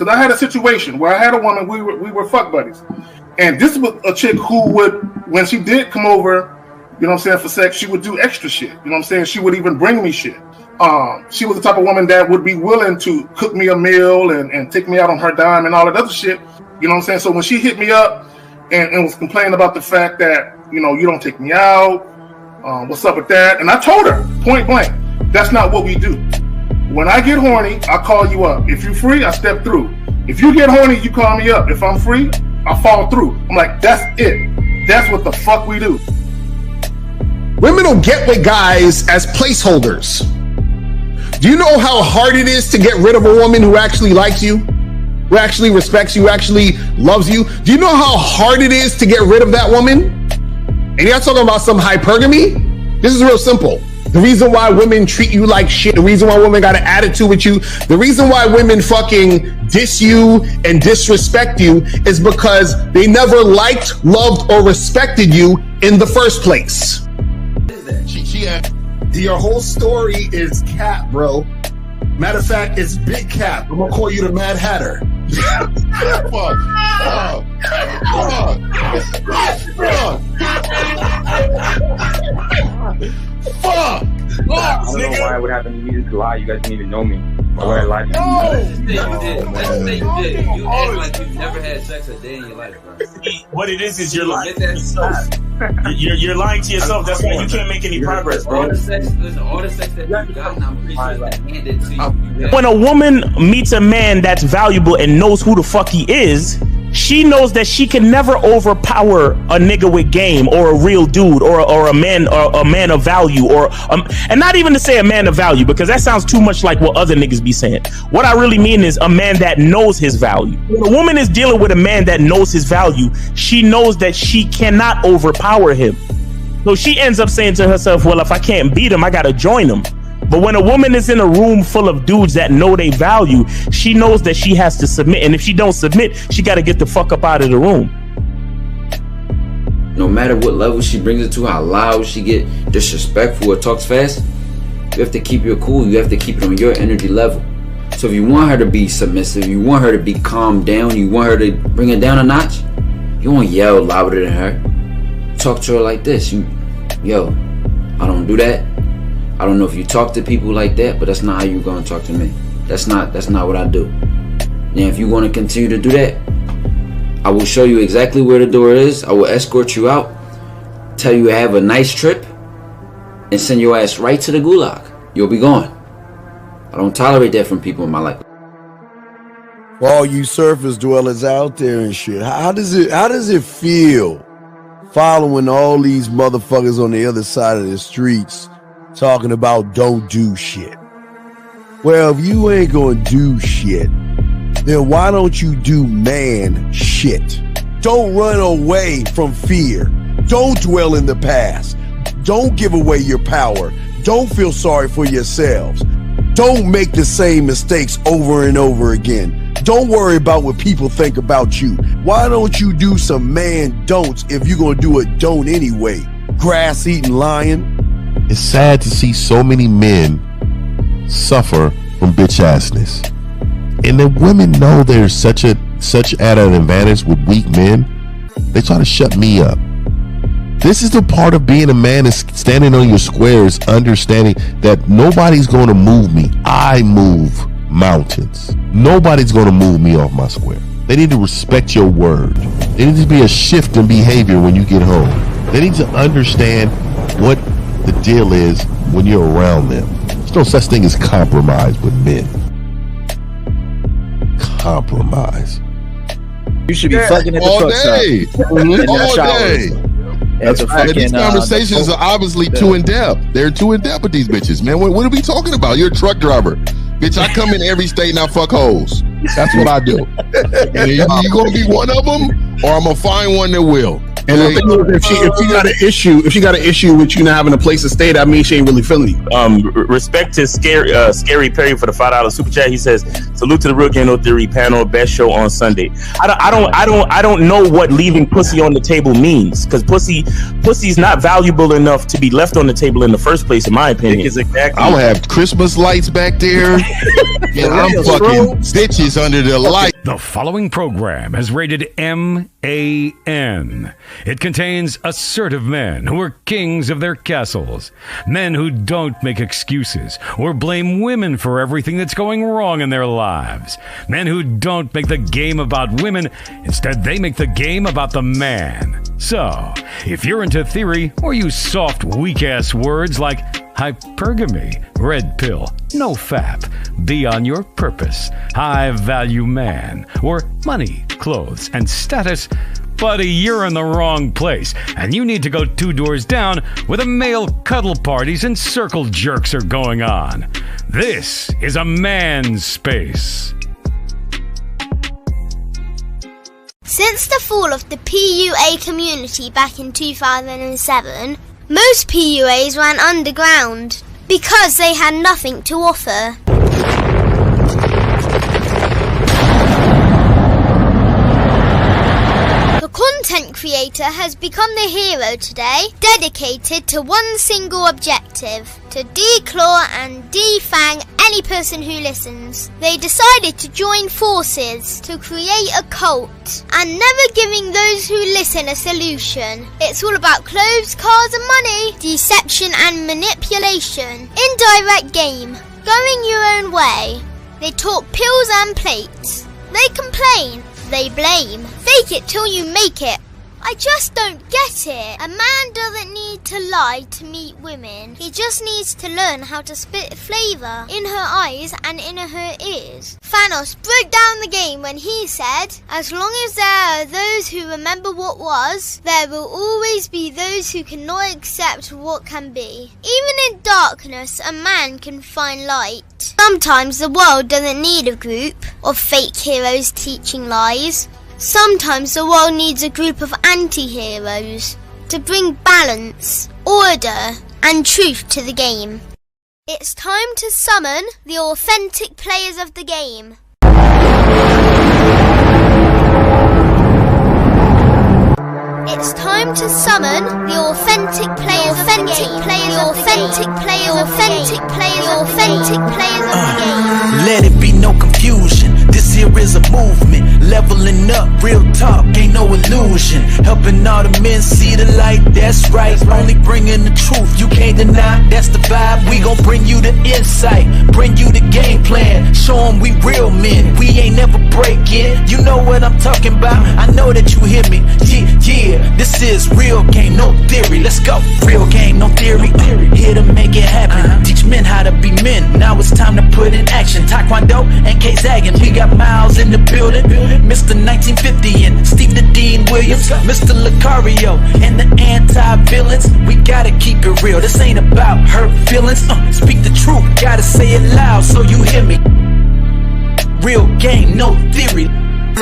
Because I had a situation where I had a woman, we were fuck buddies. And this was a chick who would, when she did come over, you know what I'm saying, for sex, she would do extra shit. You know what I'm saying? She would even bring me shit. She was the type of woman that would be willing to cook me a meal and take me out on her dime and all that other shit. You know what I'm saying? So when she hit me up and was complaining about the fact that, you know, you don't take me out, what's up with that? And I told her, point blank, that's not what we do. When I get horny, I call you up. If you're free, I step through. If you get horny, you call me up. If I'm free, I fall through. I'm like, that's it. That's what the fuck we do. Women don't get with guys as placeholders. Do you know how hard it is to get rid of a woman who actually likes you, who actually respects you, actually loves you? Do you know how hard it is to get rid of that woman? And you're not talking about some hypergamy? This is real simple. The reason why women treat you like shit, the reason why women got an attitude with you, the reason why women fucking diss you and disrespect you is because they never liked, loved, or respected you in the first place. Your whole story is cap, bro. Matter of fact, it's big cap. I'm gonna call you the Mad Hatter. Fuck! I don't know why it would happen to me to lie. You guys didn't even know me. Why would I lie to you? Let's just say you did. You act like you've never had sex a day in your life, bro. What it is you're lying to yourself. You're lying to yourself. That's why you can't make any progress, bro. All the sex that you've gotten, I'm pretty sure it's been handed to you. When a woman meets a man that's valuable and knows who the fuck he is, she knows that she can never overpower a nigga with game or a real dude or a man of value and not even to say a man of value, because that sounds too much like what other niggas be saying. What I really mean is a man that knows his value. When a woman is dealing with a man that knows his value, she knows that she cannot overpower him. So she ends up saying to herself, well, if I can't beat him, I gotta join him. But when a woman is in a room full of dudes that know they value, she knows that she has to submit. And if she don't submit, she got to get the fuck up out of the room. No matter what level she brings it to, how loud she get, disrespectful or talks fast, you have to keep your cool. You have to keep it on your energy level. So if you want her to be submissive, you want her to be calmed down, you want her to bring it down a notch, you won't yell louder than her. Talk to her like this. Yo, I don't do that. I don't know if you talk to people like that, but that's not how you're gonna talk to me. That's not what I do. Now, if you want to continue to do that, I will show you exactly where the door is. I will escort you out, tell you have a nice trip, and send your ass right to the gulag. You'll be gone. I don't tolerate that from people in my life. For all you surface dwellers out there and shit, how does it feel following all these motherfuckers on the other side of the streets talking about don't do shit? Well, if you ain't gonna do shit, then why don't you do man shit? Don't run away from fear. Don't dwell in the past. Don't give away your power. Don't feel sorry for yourselves. Don't make the same mistakes over and over again. Don't worry about what people think about you. Why don't you do some man don'ts if you're gonna do a don't anyway? Grass eating lion. It's sad to see so many men suffer from bitch assness, and the women know there's such at an advantage with weak men. They try to shut me up. This is the part of being a man, is standing on your squares, understanding that nobody's going to move me. I move mountains. Nobody's going to move me off my square. They need to respect your word. There needs to be a shift in behavior when you get home. They need to understand what the deal is when you're around them. There's no such thing as compromise with men. Compromise. You should be fucking at the truck stop. All day. That's right. These conversations are obviously too in depth. They're too in depth with these bitches, man. What are we talking about? You're a truck driver, bitch. I come in every state and I fuck hoes. That's what I do. You gonna be one of them, or I'm gonna find one that will. And the thing is, if she got an issue with you not having a place to stay, that means she ain't really feeling you. Respect to Scary Perry for the $5 super chat. He says Salute to the Real Game No Theory panel. Best show on Sunday. I don't know what leaving pussy on the table means, because pussy's not valuable enough to be left on the table in the first place, in my opinion. Exactly. I'm gonna have Christmas lights back there. And I'm fucking bitches under the light. The following program is rated MAN. It contains assertive men who are kings of their castles, men who don't make excuses or blame women for everything that's going wrong in their lives, men who don't make the game about women, instead they make the game about the man. So, if you're into theory or use soft, weak-ass words like hypergamy, red pill, no fap, be on your purpose, high value man, or money, clothes, and status, buddy, you're in the wrong place, and you need to go 2 doors down where the male cuddle parties and circle jerks are going on. This is a man's space. Since the fall of the PUA community back in 2007, most PUAs ran underground because they had nothing to offer. The content creator has become the hero today, dedicated to one single objective: to declaw and defang any person who listens. They decided to join forces to create a cult, and never giving those who listen a solution. It's all about clothes, cars and money, deception and manipulation, indirect game, going your own way. They talk pills and plates. They complain. They blame. Fake it till you make it. I just don't get it. A man doesn't need to lie to meet women. He just needs to learn how to spit flavour in her eyes and in her ears. Thanos broke down the game when he said, as long as there are those who remember what was, there will always be those who cannot accept what can be. Even in darkness, a man can find light. Sometimes the world doesn't need a group of fake heroes teaching lies. Sometimes the world needs a group of anti-heroes to bring balance, order, and truth to the game. It's time to summon the authentic players of the game. It's time to summon the authentic players of the game. The authentic players of the game. Let it be no confusion. This here is a movement, leveling up, real talk, ain't no illusion. Helping all the men see the light, that's right. Only bringing the truth, you can't deny, that's the vibe. We gon' bring you the insight, bring you the game plan. Show them we real men, we ain't never breaking. You know what I'm talking about, I know that you hear me. Yeah, this is Real Game No Theory. Let's go, Real Game No Theory. Here to make it happen, teach men how to be men. Now it's time to put in action. Taekwondo and K-Zagging, we got Miles in the building, Mr. 1950 and Steve the Dean Williams, Mr. Lucario and the anti-villains. We gotta keep it real, this ain't about hurt feelings. Speak the truth, gotta say it loud so you hear me. Real Game No Theory.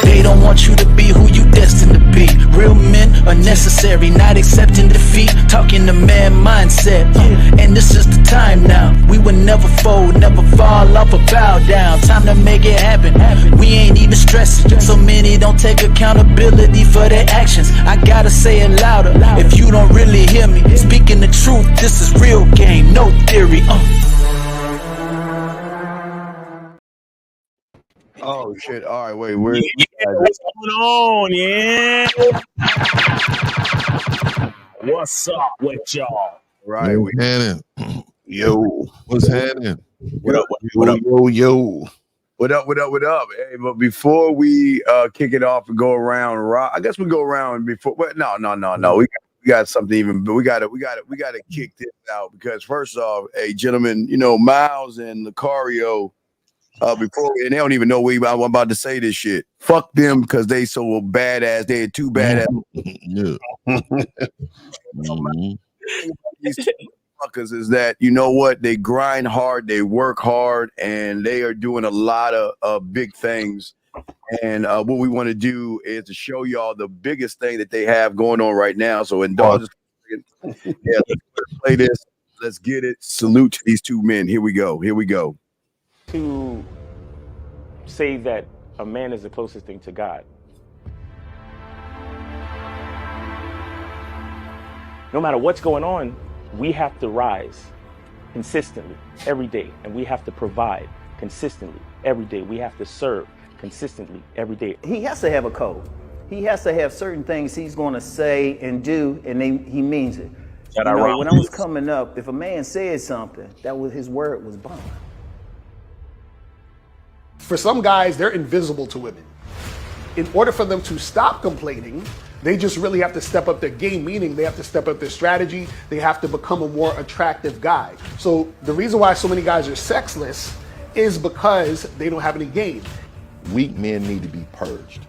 They don't want you to be who you destined to be. Real men are necessary, not accepting defeat. Talking the man mindset, and this is the time now. We will never fold, never fall off or bow down. Time to make it happen. We ain't even stressing. So many don't take accountability for their actions. I gotta say it louder if you don't really hear me. Speaking the truth, this is Real Game No Theory. Oh shit! All right, wait. Where's what's going on? Yeah. What's up with y'all? Right. What's happening? Yo, what's happening? What up? What up? Yo. What up? Hey, but before we kick it off and go around, I guess we go around before. But no. We got something even. But we got to kick this out because first off, hey, gentlemen, you know Miles and Lucario. Before and they don't even know I'm about to say this shit. Fuck them because they so badass. They're too badass. These fuckers is that you know what? They grind hard, they work hard, and they are doing a lot of big things. And what we want to do is to show y'all the biggest thing that they have going on right now. So indulge. Let's play this. Let's get it. Salute to these two men. Here we go. To say that a man is the closest thing to God. No matter what's going on, we have to rise consistently every day, and we have to provide consistently every day. We have to serve consistently every day. He has to have a code. He has to have certain things he's going to say and do, and he means it. When I was coming up, if a man said something, that was his word was bond. For some guys, they're invisible to women. In order for them to stop complaining, they just really have to step up their game, meaning they have to step up their strategy. They have to become a more attractive guy. So the reason why so many guys are sexless is because they don't have any game. Weak men need to be purged.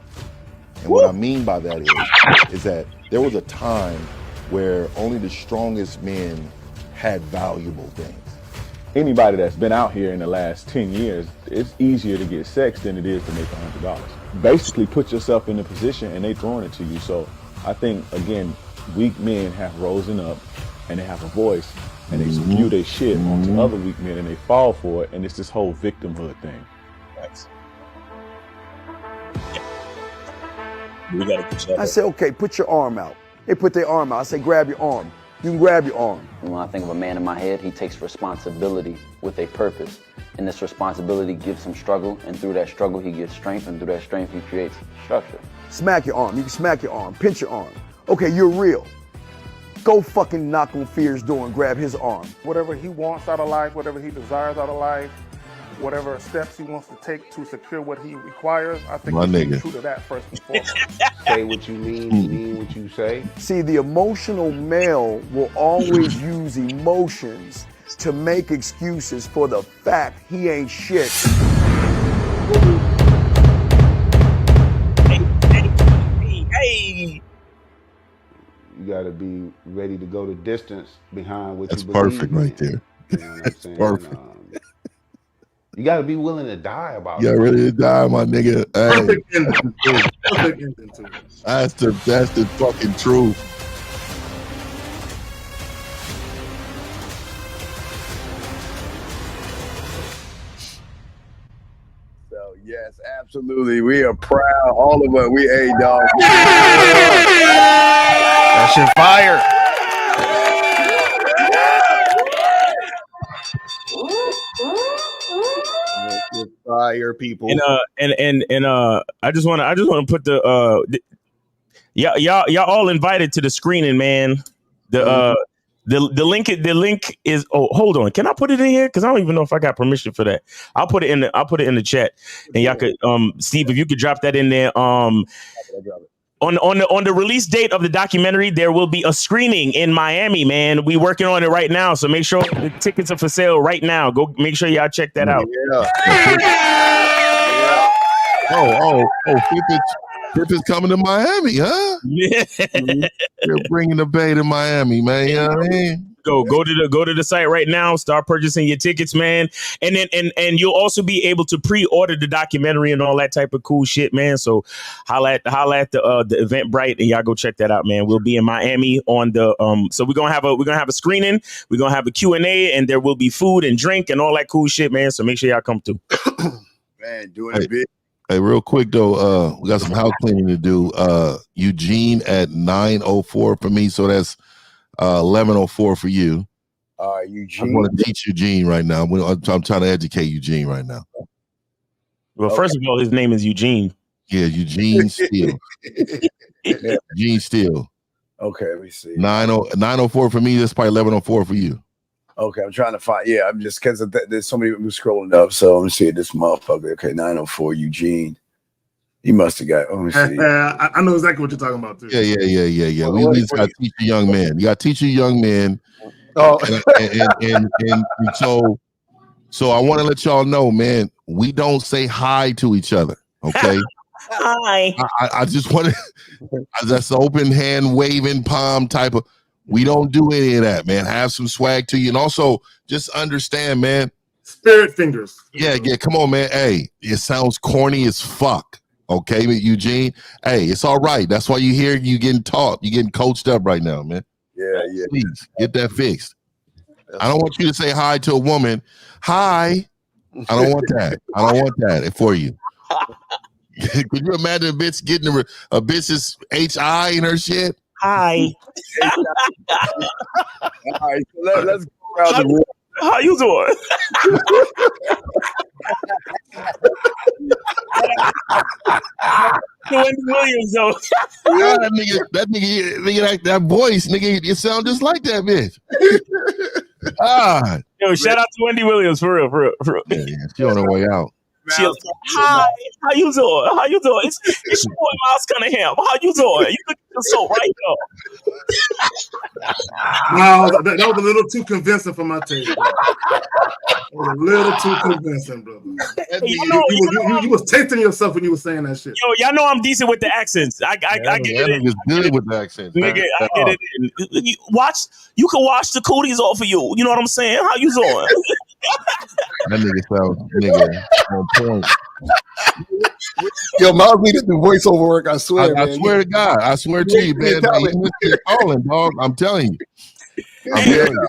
And what I mean by that is that there was a time where only the strongest men had valuable things. Anybody that's been out here in the last 10 years, it's easier to get sex than it is to make $100. Basically put yourself in a position and they throwing it to you. So I think, again, weak men have risen up and they have a voice and they spew their shit onto other weak men and they fall for it. And it's this whole victimhood thing. Thanks. I say, okay, put your arm out. They put their arm out. I say, grab your arm. You can grab your arm. When I think of a man in my head, he takes responsibility with a purpose. And this responsibility gives him struggle, and through that struggle, he gets strength, and through that strength, he creates structure. Smack your arm. You can smack your arm. Pinch your arm. Okay, you're real. Go fucking knock on Fear's door and grab his arm. Whatever he wants out of life, whatever he desires out of life, whatever steps he wants to take to secure what he requires, I think My he should be nigga. true to that first and foremost. Say what you mean what you say. See, the emotional male will always use emotions to make excuses for the fact he ain't shit. Hey. You got to be ready to go the distance behind what That's you believe perfect in. right there. You know what I'm That's saying? perfect. You got to be willing to die about You it. ready to die, my nigga? Hey, Perfect ending. Perfect ending to it. that's the fucking truth. So yes, absolutely. We are proud. All of us. We dog. That shit fire. Fire people. And I just want to put y'all all invited to the screening, man. The link is hold on. Can I put it in here? Because I don't even know if I got permission for that. I'll put it in the chat, and y'all could Steve, if you could drop that in there. On the release date of the documentary, there will be a screening in Miami, man. We working on it right now, so make sure the tickets are for sale right now. Go make sure y'all check that out. Fifth is coming to Miami, huh? Yeah. They're bringing the Bay to Miami, man. You know what I mean? Go to the site right now. Start purchasing your tickets, man. And then and you'll also be able to pre-order the documentary and all that type of cool shit, man. So holla at the Eventbrite and y'all go check that out, man. We'll be in Miami on the so we're gonna have a screening, we're gonna have a Q&A, and there will be food and drink and all that cool shit, man. So make sure y'all come through. Man, doing a bit. Hey, real quick though, we got some house cleaning to do. Eugene at 9:04 for me, so that's 11:04 for you. Eugene. I want to teach Eugene right now. I'm trying to educate Eugene right now. Well, first of all, his name is Eugene. Yeah, Eugene Steele. Eugene Steele. Okay, let me see. 9:04 for me. That's probably 11:04 for you. Okay, I'm trying to find. Yeah, I'm just because there's so many people scrolling up. So let me see this motherfucker. Okay, 9:04 Eugene. He must have got. Let me see. I know exactly what you're talking about too. Yeah. We just got to teach a young man. You got to teach a young man. Oh, and so I want to let y'all know, man. We don't say hi to each other. Okay. Hi. I just want to. That's open hand waving palm type of. We don't do any of that, man. Have some swag to you, and also just understand, man. Spirit fingers. Yeah. Come on, man. Hey, it sounds corny as fuck. Okay, Eugene. Hey, it's all right. That's why you here. You getting taught. You getting coached up right now, man. Yeah. Please get that fixed. I don't want you to say hi to a woman. Hi. I don't want that. I don't want that for you. Could you imagine a bitch getting a bitch's HI in her shit? Hi. All right, so let's go around the room. How you doing? Wendy Williams, though. Yeah, that nigga, that voice, nigga, it sound just like that bitch. Yo, shout out to Wendy Williams for real. Yeah, she on her way out. She was like, hi, how you doing? It's your boy Miles Cunningham. How you doing? You could get the soap right No, that was a little too convincing for my taste. That was a little too convincing, brother. You was tasting yourself when you were saying that shit. Yo, y'all know I'm decent with the accents. I get it. Nigga's good with the accents. Nigga, I get it. You can wash the cooties off of you. You know what I'm saying? How you doing? That nigga sounds on point. Yo, Miles needed the voiceover work. I swear, I swear to God. I swear to you, man. You're calling, dog. I'm telling you. I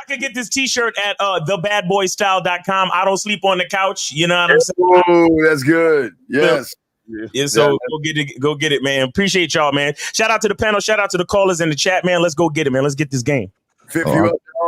could get this T-shirt at thebadboystyle.com. I don't sleep on the couch. You know what I'm saying? Oh, that's good. Yes. Yeah, so go get it, man. Appreciate y'all, man. Shout out to the panel. Shout out to the callers in the chat, man. Let's go get it, man. Let's get this game.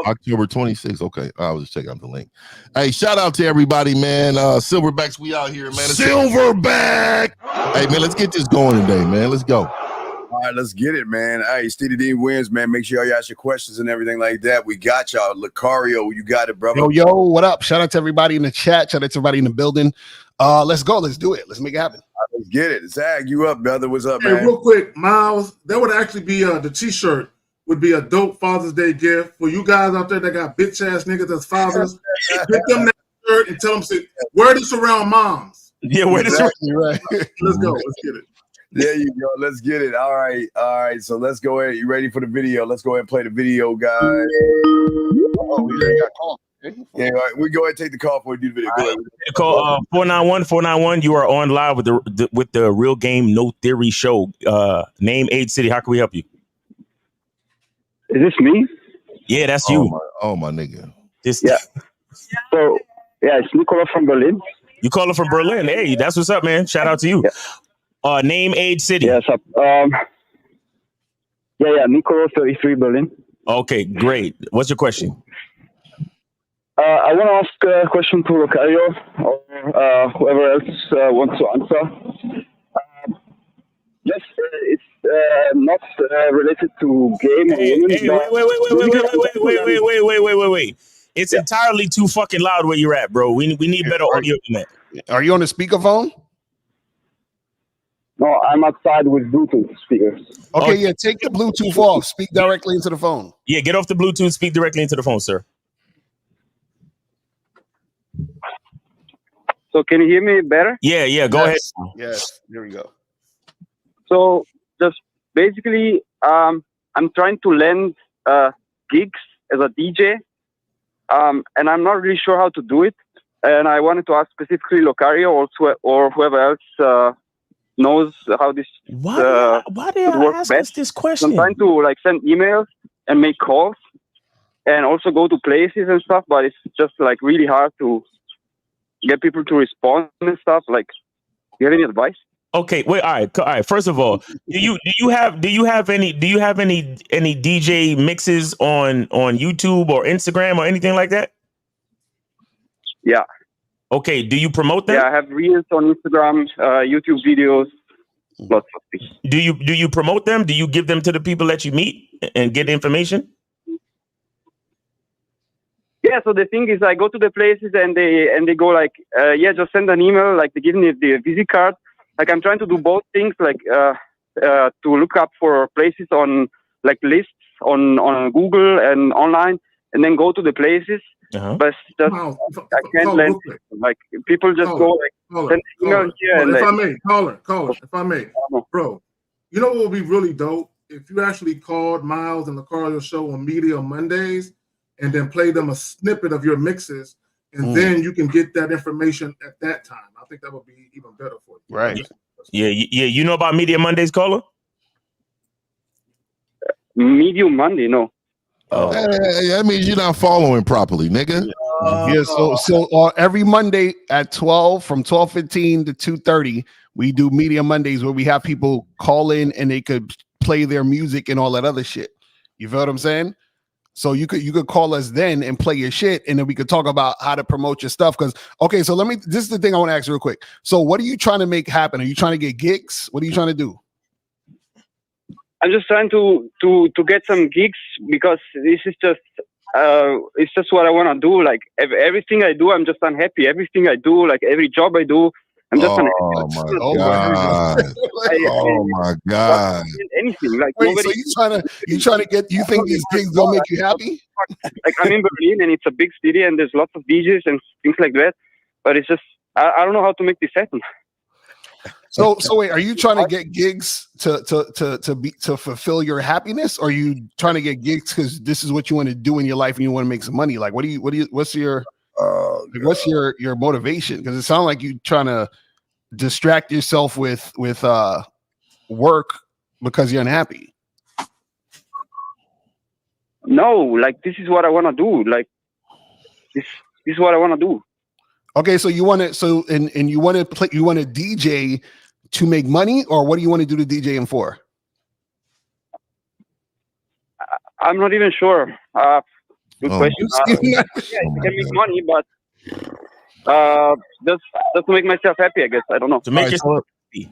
October 26th. Okay, I was just checking out the link. Hey, shout out to everybody, man. Silverbacks, we out here, man. Silverback. Hey, man, let's get this going today, man. Let's go. All right, let's get it, man. Hey, Steely Dean wins, man. Make sure y'all ask your questions and everything like that. We got y'all. Lucario, you got it, brother. Yo, what up? Shout out to everybody in the chat. Shout out to everybody in the building. Let's go. Let's do it. Let's make it happen. Right, let's get it. Zag, you up, brother? What's up, Hey, man? real quick, Miles, that would actually be the T-shirt would be a dope Father's Day gift for you guys out there that got bitch ass niggas as fathers. Get them that shirt and tell them, wear this around moms. Yeah, wear this right. Let's go. Let's get it. There you go. Let's get it. All right. So let's go ahead. You ready for the video? Let's go ahead and play the video, guys. Oh, we got call. Yeah, all right. We go ahead and take the call before we do the video. Go ahead. Call 491-491. You are on live with the Real Game No Theory show. Name, age, city. How can we help you? Is this me? Yeah, that's you. Oh my nigga. Yeah. So it's Nicola from Berlin. You calling from Berlin? Hey, that's what's up, man. Shout out to you. Yeah. Name, age, city. Yes. Nicola, 33, Berlin. Okay, great. What's your question? I want to ask a question to Lucario or whoever else wants to answer. Yes, it's not related to game. Wait. It's entirely too fucking loud where you're at, bro. We need better audio than that. Are you on the speakerphone? No, I'm outside with Bluetooth speakers. Okay, yeah, take the Bluetooth off. Speak directly into the phone. Yeah, get off the Bluetooth. Speak directly into the phone, sir. So can you hear me better? Yeah, go ahead. Yes, there we go. So just basically, I'm trying to land gigs as a DJ, and I'm not really sure how to do it. And I wanted to ask specifically Lucario or whoever else knows how this why do you ask us this question? I'm trying to send emails and make calls and also go to places and stuff, but it's just really hard to get people to respond and stuff. Do you have any advice? Okay, wait. All right. First of all, do you have any DJ mixes on YouTube or Instagram or anything like that? Yeah. Okay. Do you promote them? Yeah, I have reels on Instagram, YouTube videos, lots of things. Do you promote them? Do you give them to the people that you meet and get information? Yeah, so the thing is, I go to the places and they go just send an email. They give me the visit card. I'm trying to do both things, to look up for places on lists on Google and online, and then go to the places. Uh-huh. But just I can't land. People just send email here. And if I may, bro, you know what would be really dope if you actually called Miles and the Lucario show on Media Mondays, and then play them a snippet of your mixes, and then you can get that information at that time. I think that would be even better for you. Right. Yeah. You know about Media Mondays, caller? Medium Monday, no. That means you're not following properly, nigga. Yeah, so every Monday at 12, from 12:15 to 2:30, we do Media Mondays where we have people call in and they could play their music and all that other shit. You feel what I'm saying? So you could call us then and play your shit, and then we could talk about how to promote your stuff. Because so this is the thing I want to ask you real quick. So what are you trying to make happen? Are you trying to get gigs? What are you trying to do? I'm just trying to get some gigs because this is just it's just what I want to do. Like everything I do, I'm just unhappy. Everything I do, like every job I do, I'm just unhappy. Oh my god! Anything like wait, so you trying to get? You think these gigs don't make you happy? Like I'm in Berlin and it's a big city and there's lots of DJs and things like that, but it's just I don't know how to make this happen. So wait, are you trying to get gigs to fulfill your happiness, or are you trying to get gigs because this is what you want to do in your life and you want to make some money? Like, what's your motivation? Because it sounds like you trying to distract yourself with work because you're unhappy. No, like this is what I want to do. Like this is what I want to do. Okay, so you want to and you want to play, you want to DJ to make money, or what do you want to do to DJing for? I'm not even sure. Good question. Yeah, I can make money, but just to make myself happy, I guess. I don't know. To make yourself happy.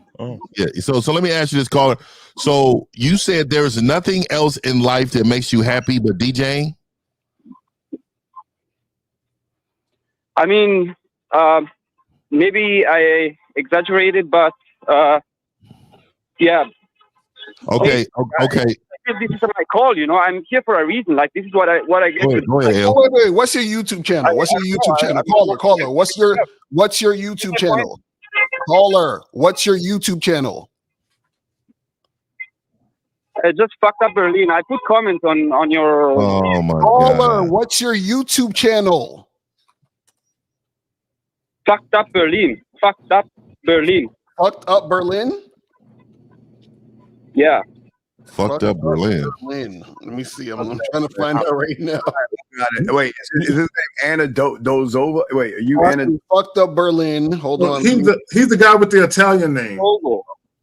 Yeah. So let me ask you this, caller. So you said there's nothing else in life that makes you happy but DJing? I mean, maybe I exaggerated, but yeah. Okay. This is my call, you know. I'm here for a reason. Like this is what I get. Go ahead, wait. What's your YouTube channel? What's your YouTube channel? Caller. What's your YouTube channel? Caller. What's your YouTube channel? Just fucked up Berlin. I put comments on your. Oh my Caller. What's your YouTube channel? Fucked up Berlin. Fucked up Berlin. Fucked up Berlin? Yeah. Fucked up Berlin. Let me see. I'm trying to find out right now. Wait, is his name Anna Dozova? Wait, are you Anna? Fucked up Berlin. Hold on. He's the guy with the Italian name.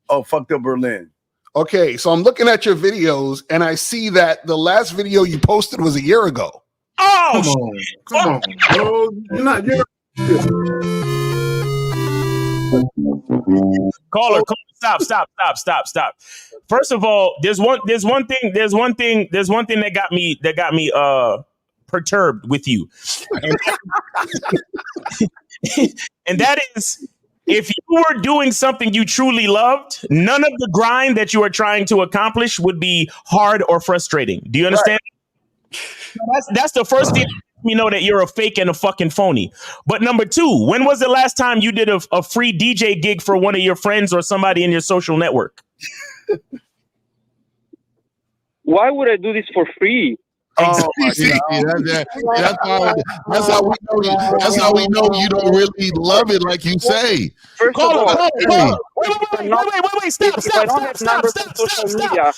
Oh, fucked up Berlin. Okay, so I'm looking at your videos and I see that the last video you posted was a year ago. Oh, come on, bro. You're not. Caller, stop. First of all, there's one thing that got me perturbed with you. And that is, if you were doing something you truly loved, none of the grind that you are trying to accomplish would be hard or frustrating. Do you understand? Right. That's the first thing. You know that you're a fake and a fucking phony. But number two, when was the last time you did a free DJ gig for one of your friends or somebody in your social network? Why would I do this for free? Oh my God. That's how we know you. That's how we know you don't really love it like you say. First of all, wait,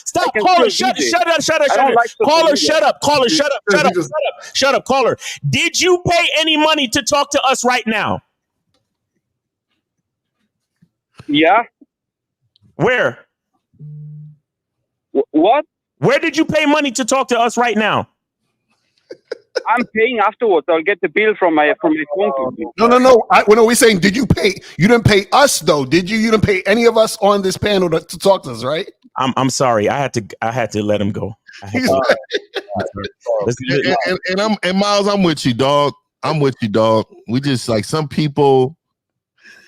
stop. Caller, shut up. Caller, did you pay any money to talk to us right now? Yeah. Where? What? Where did you pay money to talk to us right now? I'm paying afterwards. I'll get the bill from my phone. No. We're saying, did you pay? You didn't pay us though, did you? You didn't pay any of us on this panel to talk to us, right? I'm sorry. I had to let him go. And Miles, I'm with you, dog. We just like some people,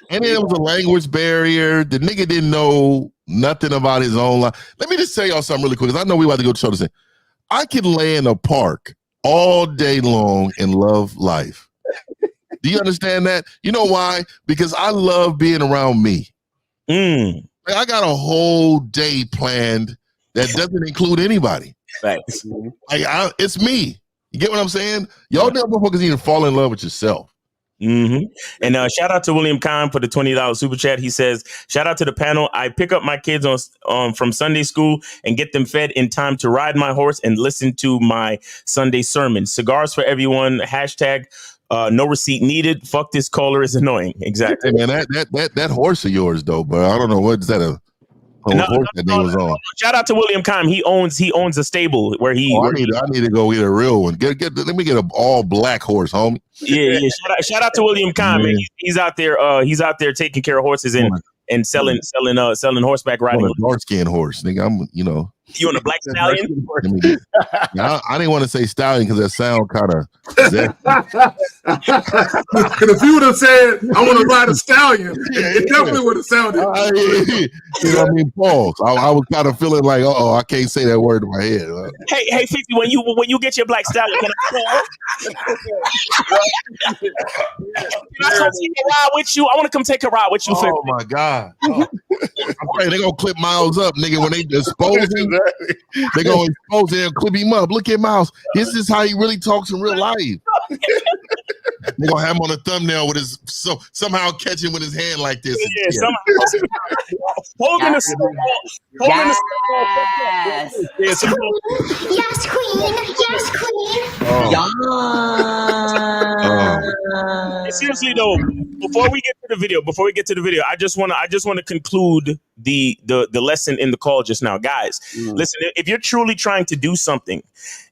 and there was a language barrier. The nigga didn't know nothing about his own life. Let me just tell y'all something really quick, because I know we about to go to show this thing. I can lay in a park all day long and love life. Do you understand that? You know why? Because I love being around me. I got a whole day planned that doesn't include anybody. Thanks. It's me. You get what I'm saying? Y'all motherfuckers need to fall in love with yourself. Mm-hmm. And shout out to William Kahn for the $20 super chat. He says, shout out to the panel. I pick up my kids from Sunday school and get them fed in time to ride my horse and listen to my Sunday sermon. Cigars for everyone. Hashtag No receipt needed. Fuck this caller is annoying. Exactly. Hey, man, that horse of yours though, bro. I don't know what is that a horse that thing was on. Shout out to William Kime. He owns a stable where he. I need to go get a real one. Let me get a all black horse, homie. Yeah. Shout out to William Kime. Man. He's out there. He's out there taking care of horses and selling horseback riding. A dark skinned horse, nigga. I'm You on a black stallion? I didn't want to say stallion because that sound kind of. If you would have said, "I want to ride a stallion," it definitely would have sounded. You know what I mean? Pause. I was kind of feeling like, I can't say that word in my head. Hey, 50, when you get your black stallion, can I come take a ride with you? I want to come take a ride with you. 50. Oh my God! I'm afraid they're gonna clip Miles up, nigga. When they expose him, they're gonna expose him and clip him up. Look at Miles. This is how he really talks in real life. They're gonna have him on a thumbnail with his somehow catch him with his hand like this. Yeah, somehow holding a small. Yes, queen. Yes, queen. Seriously though, before we get to the video, I just want to conclude the lesson in the call just now, guys. Listen, if you're truly trying to do something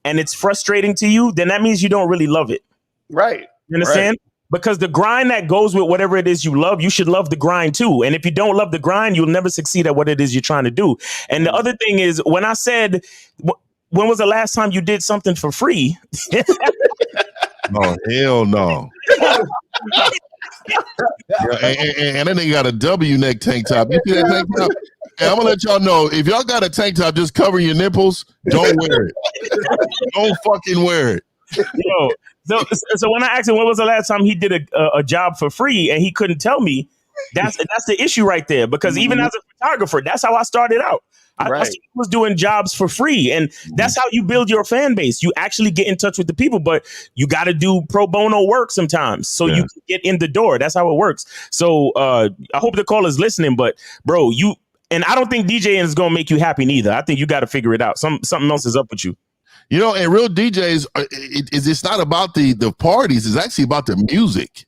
and it's frustrating to you, then that means you don't really love it. Right. You understand? Right. Because the grind that goes with whatever it is you love, you should love the grind too. And if you don't love the grind, you'll never succeed at what it is you're trying to do. And the other thing is, when I said, when was the last time you did something for free? Oh, hell no. And then they got a W neck tank top. You see that tank top? Hey, I'm gonna let y'all know, if y'all got a tank top just covering your nipples, don't wear it. Don't fucking wear it. So when I asked him when was the last time he did a job for free and he couldn't tell me, that's the issue right there. Because even as a photographer, that's how I started out. I was doing jobs for free, and that's how you build your fan base. You actually get in touch with the people, but you got to do pro bono work sometimes so you can get in the door. That's how it works. So I hope the caller's listening, but bro, and I don't think DJing is gonna make you happy neither. I think you got to figure it out. Something else is up with you. You know, and real DJs, it's not about the parties. It's actually about the music.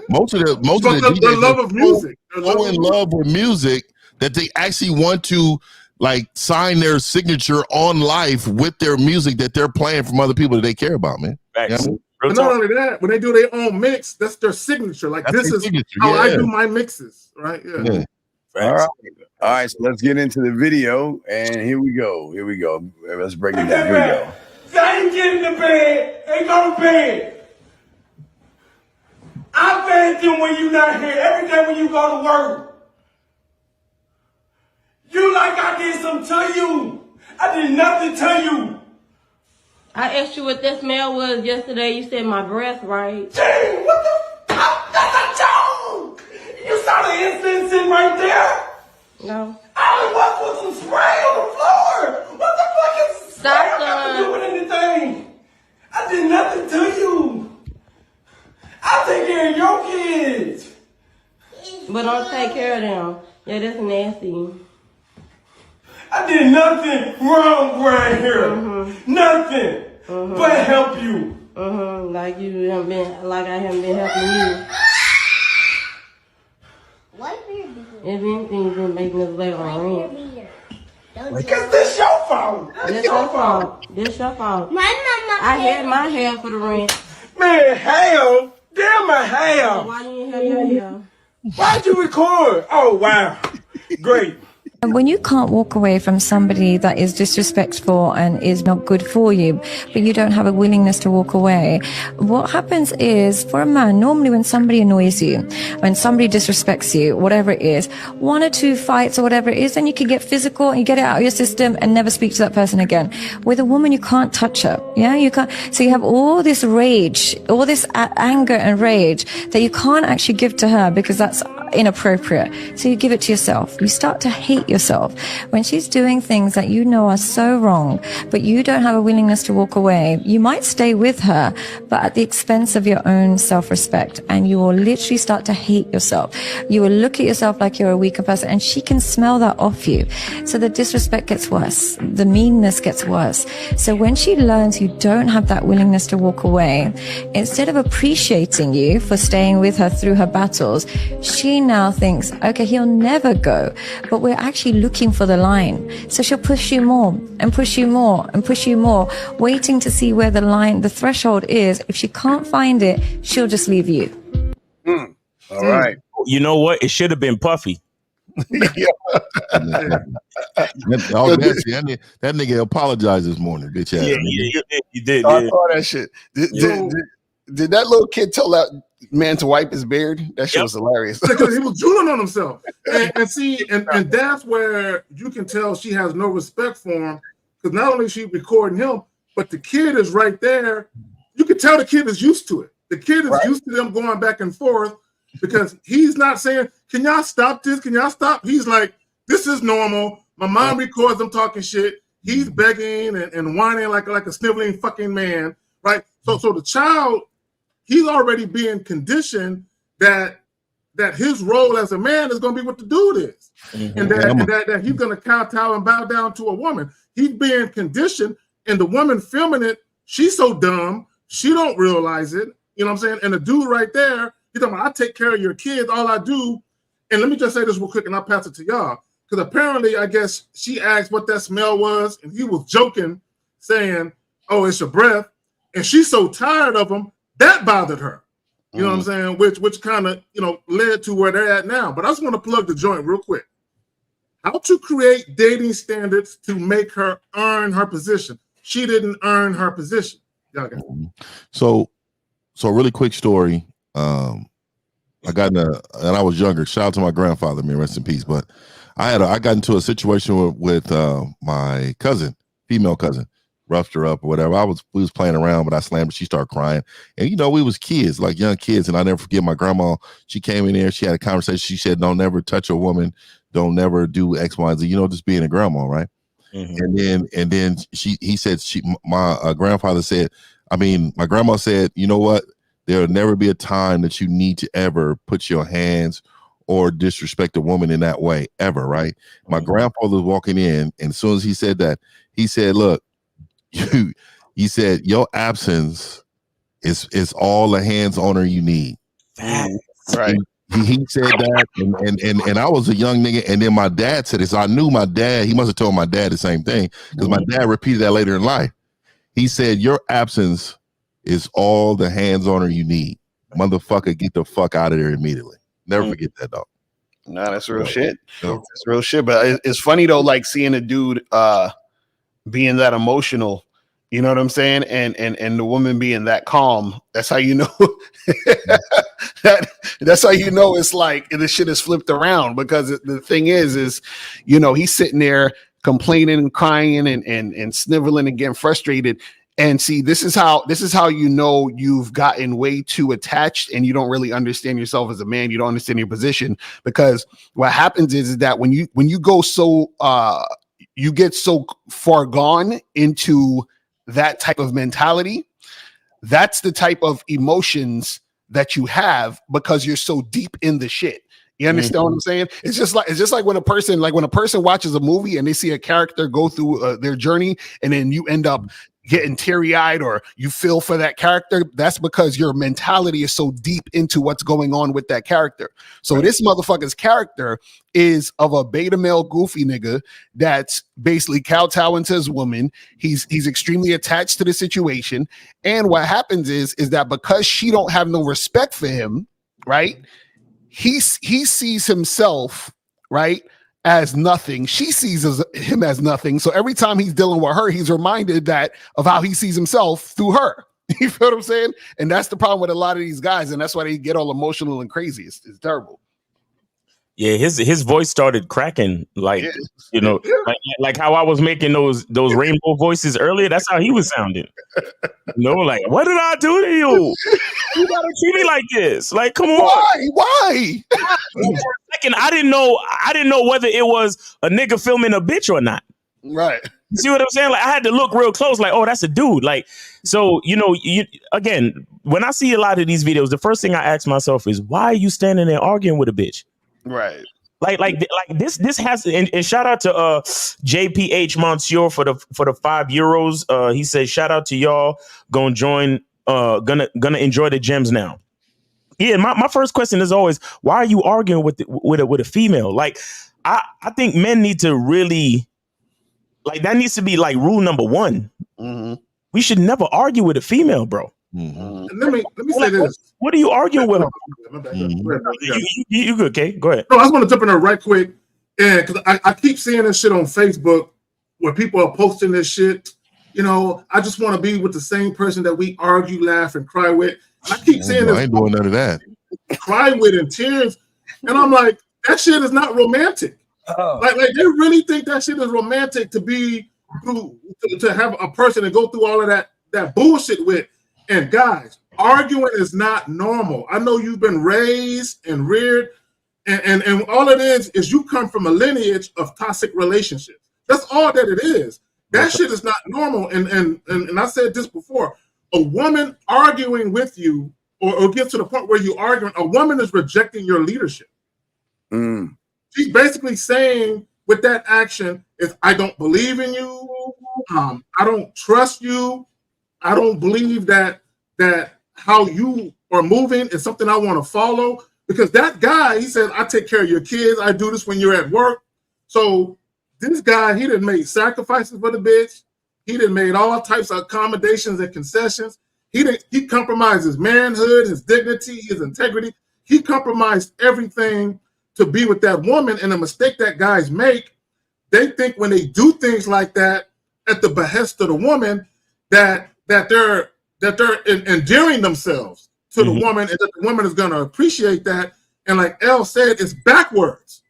Most of the DJs love of music. So in love with music that they actually want to like sign their signature on life with their music that they're playing from other people that they care about, man. Thanks. You know? But not only that, when they do their own mix, that's their signature. Like, this is how I do my mixes, right? Yeah. All right, so let's get into the video, and here we go. Let's break it down. Here we go. So I didn't get in the bed and go to bed. I fed you when you're not here, every day when you go to work. You like I did something to you. I did nothing to you. I asked you what that smell was yesterday. You said my breath, right? Dang, what the fuck? That's a joke. You saw the incense sitting right there? No. All it was some spray on the floor. What the fuck is spray? I got to do with anything? I did nothing to you. I take care of your kids. But don't take care of them. Yeah, that's nasty. I did nothing wrong right here. Nothing but help you. Like I haven't been helping you. If anything, you've been making us late on rent. Because this your fault. This your fault. This your fault. I had my hair for the rent. Man, hell. Damn my hair. Why didn't you have your hair? Why'd you record? Oh, wow. Great. When you can't walk away from somebody that is disrespectful and is not good for you, but you don't have a willingness to walk away, what happens is, for a man, normally when somebody annoys you, when somebody disrespects you, whatever it is, 1 or 2 fights or whatever it is, then you can get physical and you get it out of your system and never speak to that person again. With a woman, you can't touch her. Yeah, you can't. So you have all this rage, all this anger and rage that you can't actually give to her because that's inappropriate. So you give it to yourself. You start to hate yourself. When she's doing things that you know are so wrong, but you don't have a willingness to walk away, you might stay with her, but at the expense of your own self-respect. And you will literally start to hate yourself. You will look at yourself like you're a weaker person, and she can smell that off you. So the disrespect gets worse. The meanness gets worse. So when she learns you don't have that willingness to walk away, instead of appreciating you for staying with her through her battles, she now thinks, okay, he'll never go, but we're actually looking for the line. So she'll push you more and push you more and push you more, waiting to see where the line, the threshold is. If she can't find it, she'll just leave you. All right. You know what? It should have been Puffy. That nigga apologized this morning, bitch ass. You did. I saw that shit. Did that little kid tell that man to wipe his beard? That shit was hilarious. Because he was drooling on himself. And that's where you can tell she has no respect for him. Because not only is she recording him, but the kid is right there. You can tell the kid is used to it. The kid is used to them going back and forth, because he's not saying, can y'all stop this? Can y'all stop? He's like, this is normal. My mom records them talking shit. He's begging and whining like a sniveling fucking man, right? So the child, he's already being conditioned that his role as a man is going to be what the dude is. And that he's going to kowtow and bow down to a woman. He's being conditioned, and the woman filming it, she's so dumb, she don't realize it. You know what I'm saying? And the dude right there, he's talking about, I take care of your kids, all I do. And let me just say this real quick, and I'll pass it to y'all. Because apparently, I guess she asked what that smell was, and he was joking, saying, oh, it's your breath. And she's so tired of him, that bothered her. You know what I'm saying? Which kind of, led to where they're at now. But I just want to plug the joint real quick. How to create dating standards to make her earn her position. She didn't earn her position. Y'all got it. So really quick story. I got and I was younger. Shout out to my grandfather, man, rest in peace. But I got into a situation with my cousin, female cousin, roughed her up or whatever. We was playing around, but I slammed her. She started crying, and we was kids, like young kids. And I never forget my grandma. She came in there. She had a conversation. She said, "Don't never touch a woman. Don't never do X, Y, and Z." Just being a grandma, right? Mm-hmm. And then he said my grandfather said, my grandma said, you know what? There'll never be a time that you need to ever put your hands or disrespect a woman in that way, ever, right? Mm-hmm. My grandfather was walking in, and as soon as he said that, he said, look, he said, your absence is all the hands on her you need. Right. He said that, and I was a young nigga, and then my dad said this. I knew my dad, he must have told my dad the same thing, because my dad repeated that later in life. He said, your absence is all the hands on her you need. Motherfucker, get the fuck out of there immediately. Never forget that, dog. Nah, that's real shit. That's real shit. But it's funny though, like seeing a dude being that emotional, you know what I'm saying? And the woman being that calm. That's how you know that's how you know it's like the shit is flipped around, because the thing is he's sitting there complaining and crying and sniveling and getting frustrated. And see, this is how you've gotten way too attached, and you don't really understand yourself as a man. You don't understand your position, because what happens is that when you go so you get so far gone into that type of mentality, that's the type of emotions that you have, because you're so deep in the shit. You understand what I'm saying? It's just like when a person watches a movie and they see a character go through their journey, and then you end up getting teary-eyed or you feel for that character. That's because your mentality is so deep into what's going on with that character. So this motherfucker's character is of a beta male goofy nigga that's basically kowtowing to his woman. He's extremely attached to the situation. And what happens is that because she don't have no respect for him, right? He sees himself, right, as nothing. She sees him as nothing. So every time he's dealing with her, he's reminded of how he sees himself through her. You feel what I'm saying? And that's the problem with a lot of these guys, and that's why they get all emotional and crazy. It's terrible. Yeah, his voice started cracking, like you know, like how I was making those rainbow voices earlier. That's how he was sounding. You know, like, what did I do to you? You gotta treat me like this. Like, come on. Why? For a second, I didn't know whether it was a nigga filming a bitch or not. Right. You see what I'm saying? Like, I had to look real close. Like, oh, that's a dude. Like, so again, when I see a lot of these videos, the first thing I ask myself is, why are you standing there arguing with a bitch? Right. Like this has and shout out to JPH Monsieur for the €5. He says shout out to y'all, gonna join, gonna enjoy the gems now. Yeah, my first question is always, why are you arguing with a female? Like, I think men need to really, like, that needs to be like rule number one. Mm-hmm. We should never argue with a female, bro. Mm-hmm. Let me say this. What are you arguing with? You good, Kay? Go ahead. No, I just want to jump in there right quick, and because I keep seeing this shit on Facebook where people are posting this shit. You know, I just want to be with the same person that we argue, laugh, and cry with. And I keep seeing this. I ain't doing none of that. Cry with in tears, and I'm like, that shit is not romantic. Like they really think that shit is romantic to be through, to have a person to go through all of that bullshit with. And guys, arguing is not normal. I know you've been raised and reared, and all it is you come from a lineage of toxic relationships. That's all that it is. That shit is not normal. And I said this before. A woman arguing with you or get to the point where you're arguing, a woman is rejecting your leadership. Mm. She's basically saying with that action is, I don't believe in you. I don't trust you. I don't believe that how you are moving is something I want to follow, because that guy, he said, I take care of your kids. I do this when you're at work. So this guy, he done made sacrifices for the bitch. He done made all types of accommodations and concessions. He compromised his manhood, his dignity, his integrity. He compromised everything to be with that woman. And the mistake that guys make, they think when they do things like that at the behest of the woman, that they're endearing themselves to the woman, and that the woman is going to appreciate that. And like Elle said, it's backwards.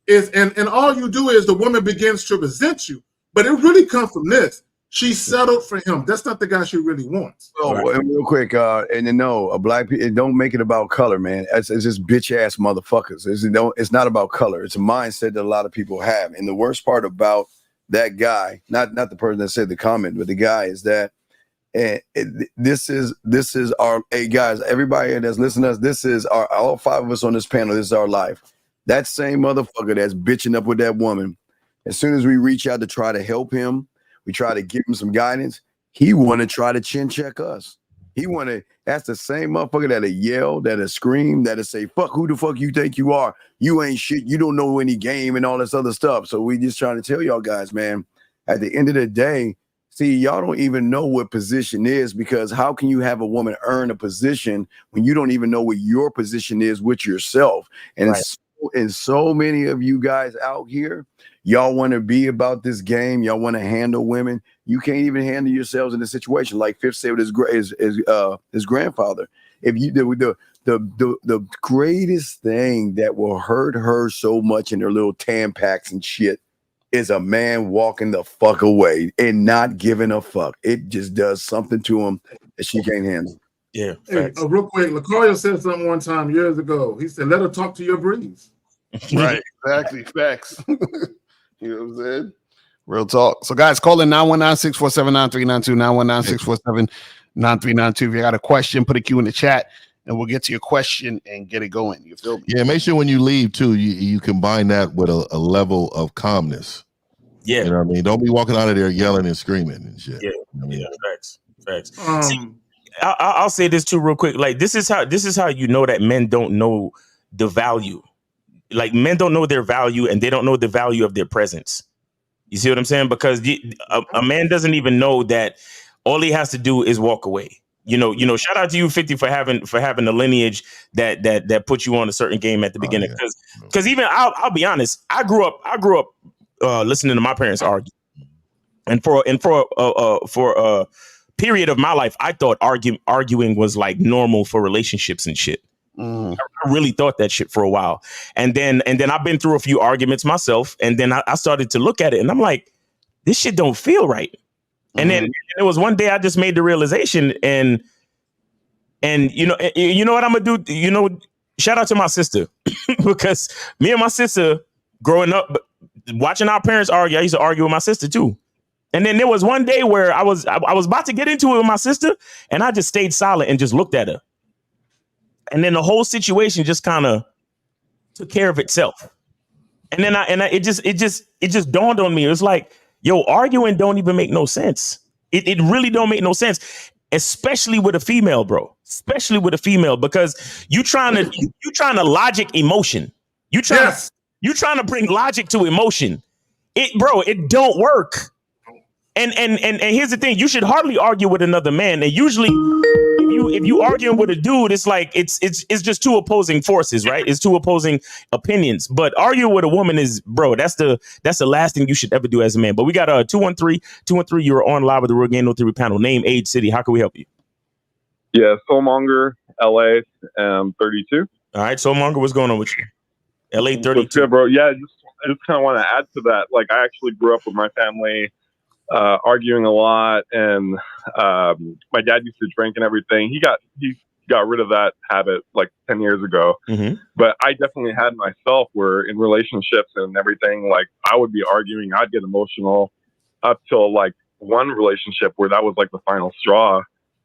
And all you do is the woman begins to resent you. But it really comes from this. She settled for him. That's not the guy she really wants. Oh, and real quick, black people, don't make it about color, man. It's just bitch ass motherfuckers. It's not about color. It's a mindset that a lot of people have. And the worst part about that guy, not the person that said the comment, but the guy, is that this is our, hey guys, everybody that's listening to us, this is our, all five of us on this panel, this is our life. That same motherfucker that's bitching up with that woman, as soon as we reach out to try to help him, we try to give him some guidance, he want to try to chin check us. That's the same motherfucker that'll yell, that'll scream, that'll say, fuck, who the fuck you think you are? You ain't shit, you don't know any game and all this other stuff. So we just trying to tell y'all guys, man, at the end of the day, see, y'all don't even know what position is, because how can you have a woman earn a position when you don't even know what your position is with yourself? And right. And so many of you guys out here, y'all want to be about this game. Y'all want to handle women. You can't even handle yourselves in a situation like Fifth said with his grandfather. If you the greatest thing that will hurt her so much in her little Tampax and shit is a man walking the fuck away and not giving a fuck. It just does something to him that she can't handle. Yeah. Hey, real quick, LaCarlia said something one time years ago. He said, let her talk to your breeze. Right, exactly. Facts. You know what I'm saying? Real talk. So, guys, call in 919-647-9392, 919-647-9392. If you got a question, put a Q in the chat, and we'll get to your question and get it going. You feel me? Yeah, make sure when you leave, too, you combine that with a level of calmness. Yeah. You know what I mean? Don't be walking out of there yelling and screaming and shit. Yeah, you know what I mean? Facts. See, I'll say this, too, real quick. Like, this is how you know that men don't know the value. Like, men don't know their value, and they don't know the value of their presence. You see what I'm saying? Because a man doesn't even know that all he has to do is walk away. You know. Shout out to you, 50, for having the lineage that put you on a certain game at the beginning. Because even I'll be honest, I grew up listening to my parents argue, and for a period of my life, I thought arguing was like normal for relationships and shit. I really thought that shit for a while. And then I've been through a few arguments myself. And then I started to look at it and I'm like, this shit don't feel right. And then it was one day I just made the realization and you know what I'm gonna do? You know, shout out to my sister because me and my sister growing up, watching our parents argue, I used to argue with my sister too. And then there was one day where I was about to get into it with my sister and I just stayed silent and just looked at her. And then the whole situation just kind of took care of itself. And then it just dawned on me. It was like, yo, arguing don't even make no sense. It really don't make no sense, especially with a female, bro. Especially with a female, because you trying to logic emotion. You trying to bring logic to emotion. It don't work. And here's the thing: you should hardly argue with another man. And usually, if you arguing with a dude, it's like it's just two opposing forces, right? It's two opposing opinions. But arguing with a woman is, bro, that's the last thing you should ever do as a man. But we got 213. You're on live with the Real Game No Theory panel. Name, age, city. How can we help you? Yeah, Soulmonger, LA, 32. All right, Soulmonger, what's going on with you? LA 32. What's good, bro? Yeah, I just kind of want to add to that. Like, I actually grew up with my family arguing a lot, and my dad used to drink and everything. He got rid of that habit like 10 years ago. But I definitely had myself where in relationships and everything, like I would be arguing, I'd get emotional up till like one relationship where that was like the final straw.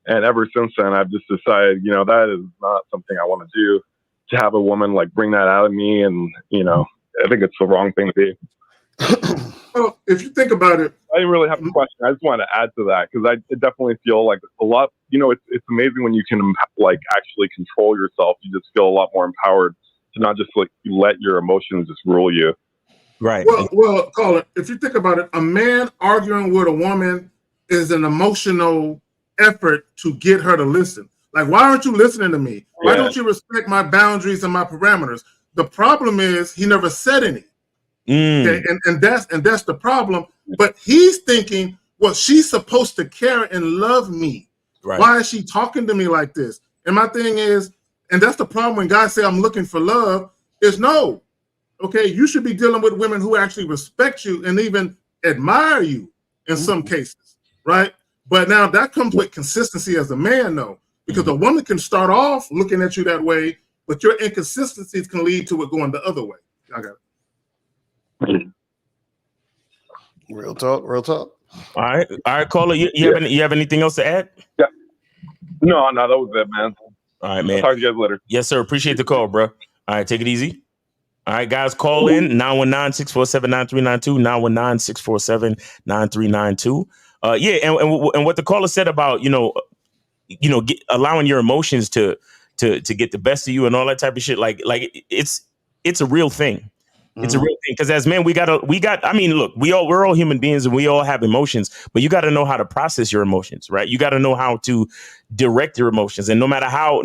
And ever since then, I've just decided, you know, that is not something I want to do, to have a woman like bring that out of me. And, you know, I think it's the wrong thing to be. Well, if you think about it, I didn't really have a question. I just wanted to add to that because I definitely feel like a lot, you know, it's amazing when you can like actually control yourself. You just feel a lot more empowered to not just like let your emotions just rule you. Right. Well, Colin, if you think about it, a man arguing with a woman is an emotional effort to get her to listen. Like, why aren't you listening to me? Why don't you respect my boundaries and my parameters? The problem is he never said any. Okay, and that's the problem. But he's thinking, well, she's supposed to care and love me. Right. Why is she talking to me like this? And my thing is, and that's the problem when guys say I'm looking for love, is no. Okay, you should be dealing with women who actually respect you and even admire you in some cases, right? But now that comes with consistency as a man, though, because a woman can start off looking at you that way, but your inconsistencies can lead to it going the other way. I got it. Real talk. All right, caller. You have anything else to add? Yeah. No, that was it, man. All right, man. I'll talk to you guys later. Yes, sir. Appreciate the call, bro. All right, take it easy. All right, guys, call in 919-647-9392, 919-647-9392. Yeah, and what the caller said about allowing your emotions to get the best of you and all that type of shit, like it's a real thing. It's a real thing, because as men, I mean, look, we're all human beings and we all have emotions, but you got to know how to process your emotions, right? You got to know how to direct your emotions. And no matter how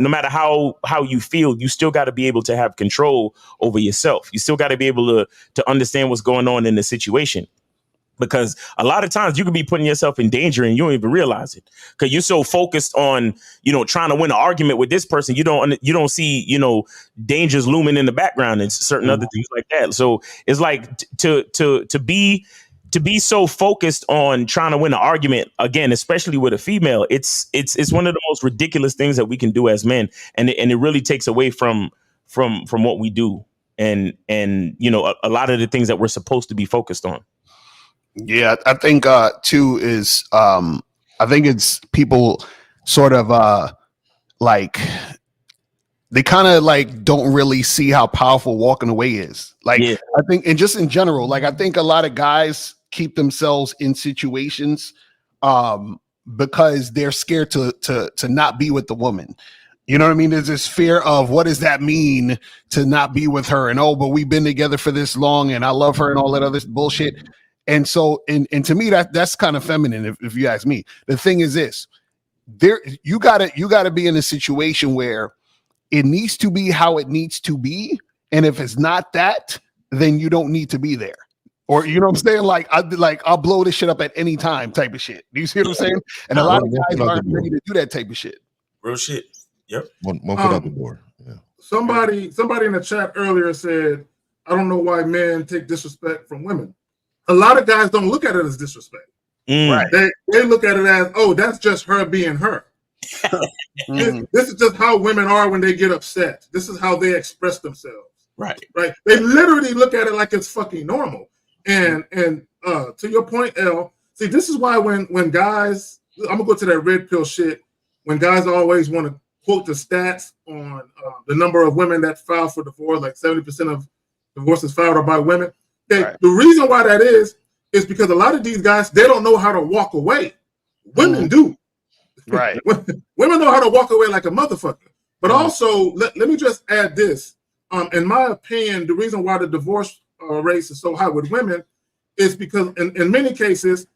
you feel, you still got to be able to have control over yourself. You still got to be able to understand what's going on in the situation. Because a lot of times you could be putting yourself in danger and you don't even realize it, because you're so focused on, trying to win an argument with this person. You don't see, dangers looming in the background and certain other things like that. So it's like to be so focused on trying to win an argument, again, especially with a female, it's one of the most ridiculous things that we can do as men. And it really takes away from what we do. And a lot of the things that we're supposed to be focused on. Yeah, I think too is I think it's people sort of like they kind of like don't really see how powerful walking away is. Like, I think, and just in general, like I think a lot of guys keep themselves in situations because they're scared to not be with the woman. You know what I mean? There's this fear of what does that mean to not be with her, and but we've been together for this long and I love her and all that other bullshit. And so, and to me, that's kind of feminine, if you ask me. The thing is this: you gotta be in a situation where it needs to be how it needs to be, and if it's not that, then you don't need to be there. Or you know what I'm saying? Like I'll blow this shit up at any time, type of shit. Do you see what I'm saying? And a lot of guys aren't ready to do that type of shit. Real shit. Yep. One foot out the door. Yeah. somebody in the chat earlier said, I don't know why men take disrespect from women. A lot of guys don't look at it as disrespect. Right? They look at it as, oh, that's just her being her. This is just how women are when they get upset. This is how they express themselves. Right. They literally look at it like it's fucking normal. And to your point, L, see, this is why when guys, I'm gonna go to that red pill shit. When guys always want to quote the stats on the number of women that file for divorce, like 70% of divorces filed are by women. The reason why that is because a lot of these guys, they don't know how to walk away. Women do. Right. Women know how to walk away like a motherfucker. But also, let me just add this. In my opinion, the reason why the divorce rate is so high with women is because in many cases,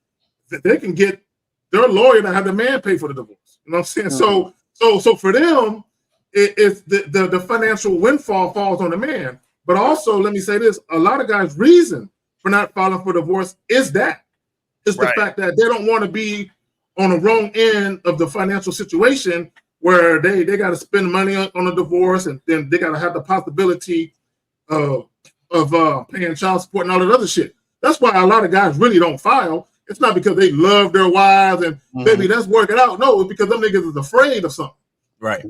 they can get their lawyer to have the man pay for the divorce. You know what I'm saying? So for them, it's the financial windfall falls on the man. But also, let me say this: a lot of guys' reason for not filing for divorce is that it's the fact that they don't want to be on the wrong end of the financial situation where they got to spend money on a divorce, and then they got to have the possibility of paying child support and all that other shit. That's why a lot of guys really don't file. It's not because they love their wives and baby, let's work it out. No, it's because them niggas is afraid of something. Right.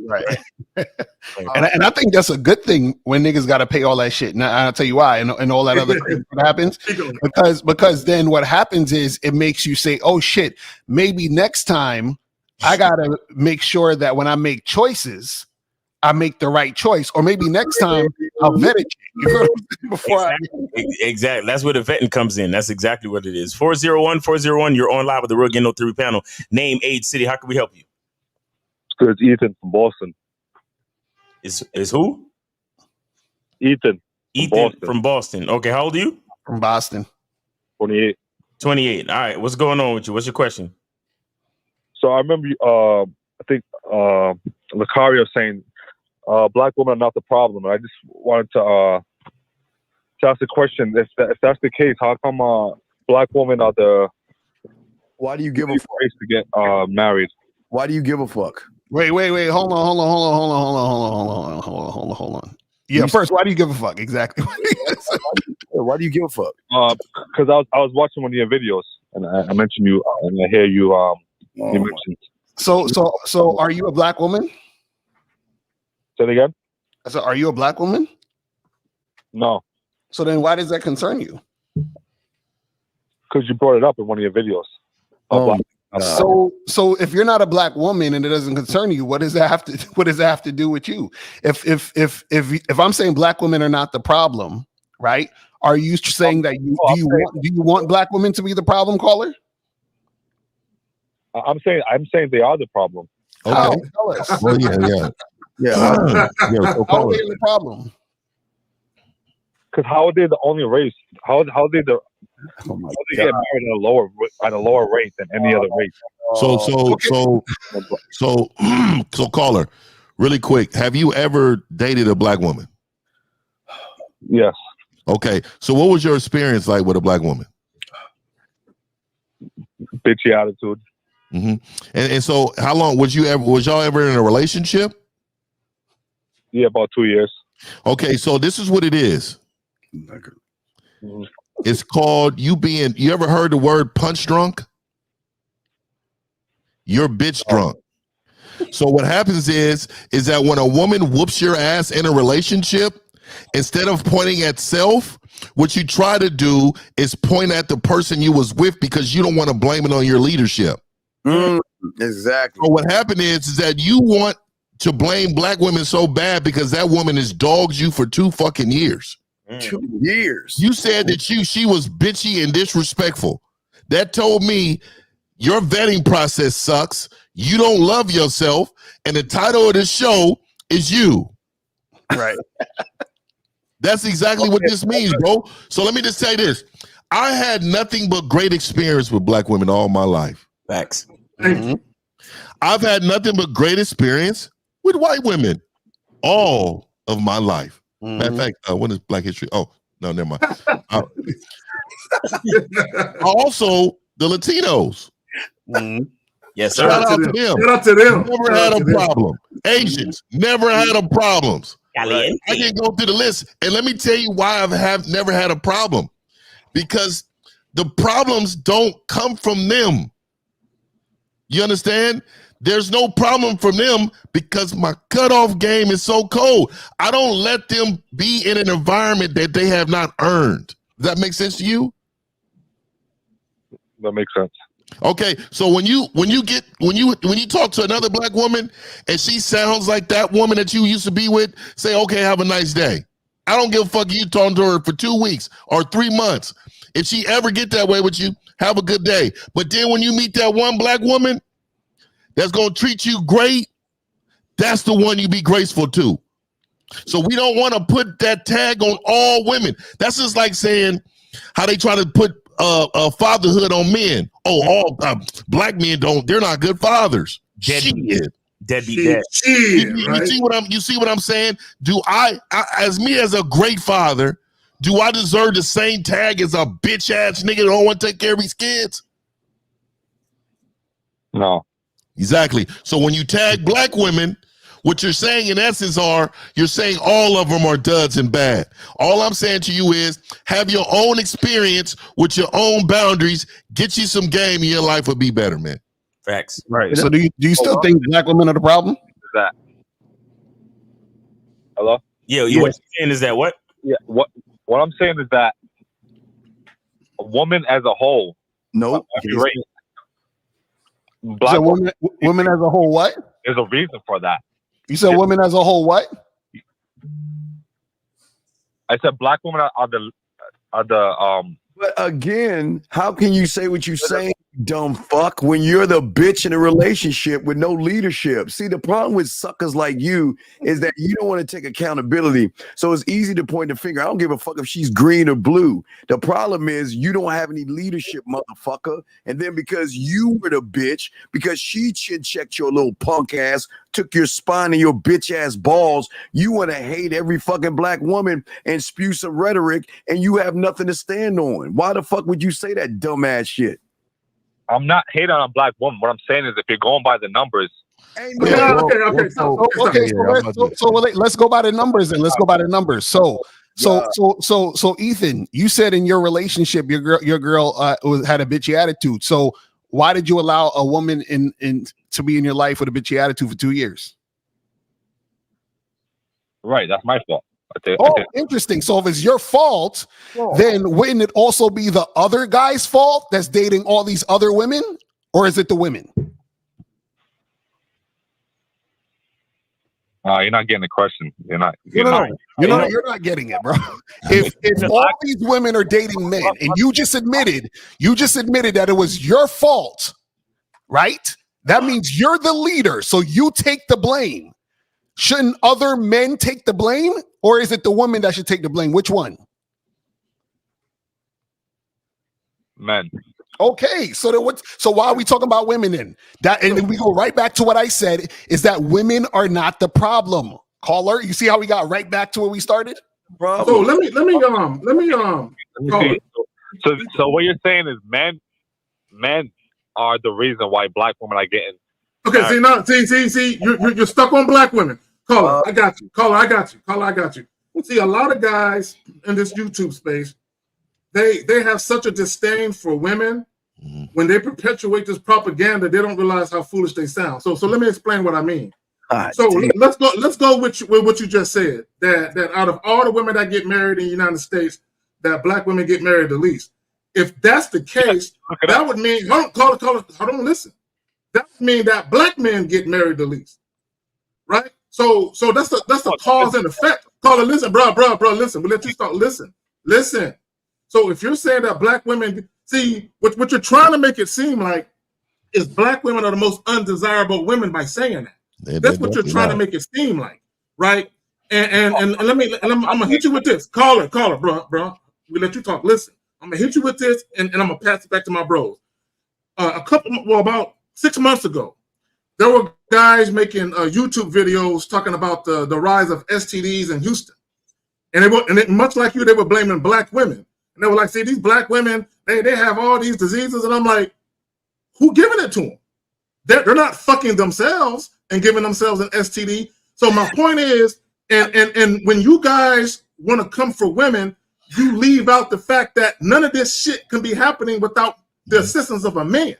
and I think that's a good thing when niggas got to pay all that shit. And I'll tell you why, and all that other crazy shit happens. Because then what happens is it makes you say, oh shit, maybe next time I got to make sure that when I make choices, I make the right choice. Or maybe next time I'll vet it before Exactly. That's where the vetting comes in. That's exactly what it is. 401-401, you're on live with the Real Game No Theory panel. Name, age, city. How can we help you? It's Ethan from Boston. Is who? Ethan from Boston. Okay, how old are you? From Boston. 28. 28. All right, what's going on with you? What's your question? So I remember, I think Lucario saying, black women are not the problem. And I just wanted to ask the question: if that's the case, how come black women are the? Why do you give a fuck to get married? Why do you give a fuck? Wait. Hold on. Yeah, first, why do you give a fuck? Exactly. Why do you give a fuck? Because I was watching one of your videos, and I mentioned you, and I hear you. You mentioned. So, are you a black woman? Say it again. So, are you a black woman? No. So then, why does that concern you? Because you brought it up in one of your videos. So if you're not a black woman and it doesn't concern you, what does that have to do with you? If I'm saying black women are not the problem, right? Are you saying that do you want black women to be the problem, caller? I'm saying they are the problem. Okay. How? Tell us. Well, yeah. How are they the problem? Because how are they the only race? How they get married at a lower rate than any other race? So caller, really quick, have you ever dated a black woman? Yes. Okay. So what was your experience like with a black woman? Bitchy attitude. Mm-hmm. And so how long was y'all ever in a relationship? Yeah, about 2 years. Okay, so this is what it is. It's called you ever heard the word punch drunk? You're bitch drunk. So what happens is that when a woman whoops your ass in a relationship, instead of pointing at self, what you try to do is point at the person you was with because you don't want to blame it on your leadership. Exactly. So what happened is that you want to blame black women so bad because that woman has dogged you for 2 fucking years. 2 years. You said that she was bitchy and disrespectful. That told me your vetting process sucks. You don't love yourself, and the title of this show is you. Right. That's exactly what this means, bro. So let me just say this. I had nothing but great experience with black women all my life. Facts. Mm-hmm. I've had nothing but great experience with white women all of my life. Mm-hmm. Matter of fact, when is Black History? Oh, no, never mind. Also, the Latinos. Mm-hmm. Yes, Shout out to them. Shout out to them. Never had a problem. Asians never had a problems. Caliente. I can go through the list, and let me tell you why I've never had a problem. Because the problems don't come from them. You understand? There's no problem from them because my cutoff game is so cold. I don't let them be in an environment that they have not earned. Does that make sense to you? That makes sense. Okay, so when you talk to another black woman and she sounds like that woman that you used to be with, say, okay, have a nice day. I don't give a fuck you talking to her for 2 weeks or 3 months. If she ever get that way with you, have a good day. But then when you meet that one black woman that's gonna treat you great, that's the one you be graceful to. So we don't want to put that tag on all women. That's just like saying how they try to put fatherhood on men. Oh, all black men they're not good fathers. Deadbeat dad. You see what I'm saying? Do I as a great father, do I deserve the same tag as a bitch ass nigga that don't want to take care of his kids? No. Exactly. So when you tag black women, what you're saying in essence you're saying all of them are duds and bad. All I'm saying to you is have your own experience with your own boundaries, get you some game, and your life will be better, man. Facts. Right. So do you still think black women are the problem? Is that hello? Yeah, what you're saying is that what? Yeah, what I'm saying is that a woman as a whole. Nope. Black so women as a whole what? There's a reason for that. You said women as a whole what? I said black women are the But again, how can you say what you saying, dumb fuck, when you're the bitch in a relationship with no leadership? See, the problem with suckers like you is that you don't want to take accountability. So it's easy to point the finger. I don't give a fuck if she's green or blue. The problem is you don't have any leadership, motherfucker. And then because you were the bitch, because she chin-checked your little punk ass, took your spine and your bitch ass balls, you want to hate every fucking black woman and spew some rhetoric, and you have nothing to stand on. Why the fuck would you say that dumbass shit? I'm not hating on a black woman. What I'm saying is if you're going by the numbers. Let's go by the numbers and let's go by the numbers. So Ethan, you said in your relationship your girl had a bitchy attitude. So why did you allow a woman in to be in your life with a bitchy attitude for 2 years? Right, that's my fault. Interesting. So if it's your fault, then wouldn't it also be the other guy's fault that's dating all these other women, or is it the women? You're not getting the question. You're not getting it, bro. If all these women are dating men, and you just admitted that it was your fault, right? That means you're the leader, so you take the blame. Shouldn't other men take the blame, or is it the woman that should take the blame? Which one? Men. Okay, so why are we talking about women then? And then we go right back to what I said is that women are not the problem. Caller, you see how we got right back to where we started? So let me So what you're saying is men are the reason why black women are getting. Okay, see, you're stuck on black women. Caller, I got you. Caller, I got you. See, a lot of guys in this YouTube space, they have such a disdain for women. When they perpetuate this propaganda, they don't realize how foolish they sound. So let me explain what I mean. Let's go with what you just said. That out of all the women that get married in the United States, that black women get married the least. If that's the case, that would mean hold on, listen. That would mean that black men get married the least, right? So that's a cause and effect. Caller, listen, bro, listen. We'll let you start. Listen. So if you're saying that black women, see what you're trying to make it seem like is black women are the most undesirable women by saying that. That's what you're trying to make it seem like, right? And I'm gonna hit you with this, caller, bro. We let you talk. Listen, I'm gonna hit you with this, and I'm gonna pass it back to my bros. About 6 months ago, there were guys making YouTube videos talking about the rise of STDs in Houston, and much like you, they were blaming black women. And they were like, see, these black women, they have all these diseases. And I'm like, who giving it to them? They're not fucking themselves and giving themselves an STD. So my point is, And when you guys want to come for women, you leave out the fact that none of this shit can be happening without the assistance of a man.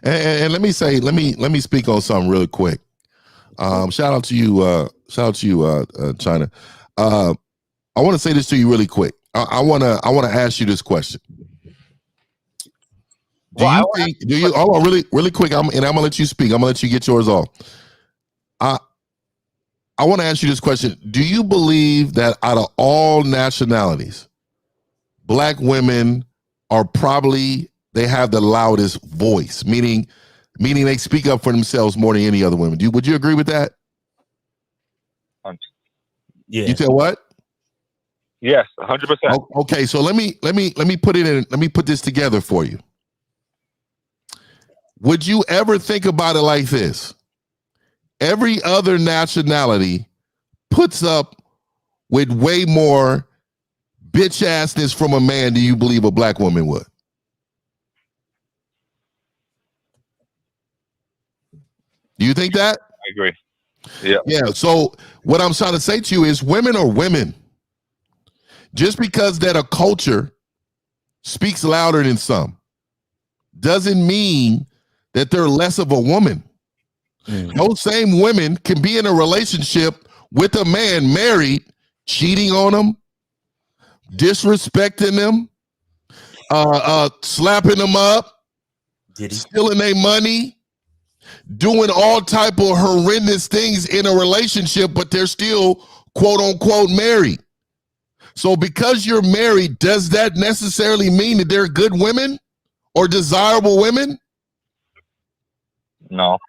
And let me speak on something really quick. Shout out to you, China. I want to say this to you really quick. I want to ask you this question. Hold on really quick, and I'm gonna let you speak. I'm gonna let you get yours off. I want to ask you this question. Do you believe that out of all nationalities, black women are they have the loudest voice, meaning they speak up for themselves more than any other women? Would you agree with that? Yeah. You said what? Yes, 100%. Okay, so let me put this together for you. Would you ever think about it like this? Every other nationality puts up with way more bitch assness from a man than you believe a black woman would. Do you think that? I agree. Yeah. Yeah. So what I'm trying to say to you is women are women. Just because that a culture speaks louder than some doesn't mean that they're less of a woman. Those same women can be in a relationship with a man married, cheating on them, disrespecting them, slapping them up, stealing their money, doing all type of horrendous things in a relationship, but they're still quote unquote married. So because you're married, does that necessarily mean that they're good women or desirable women? No.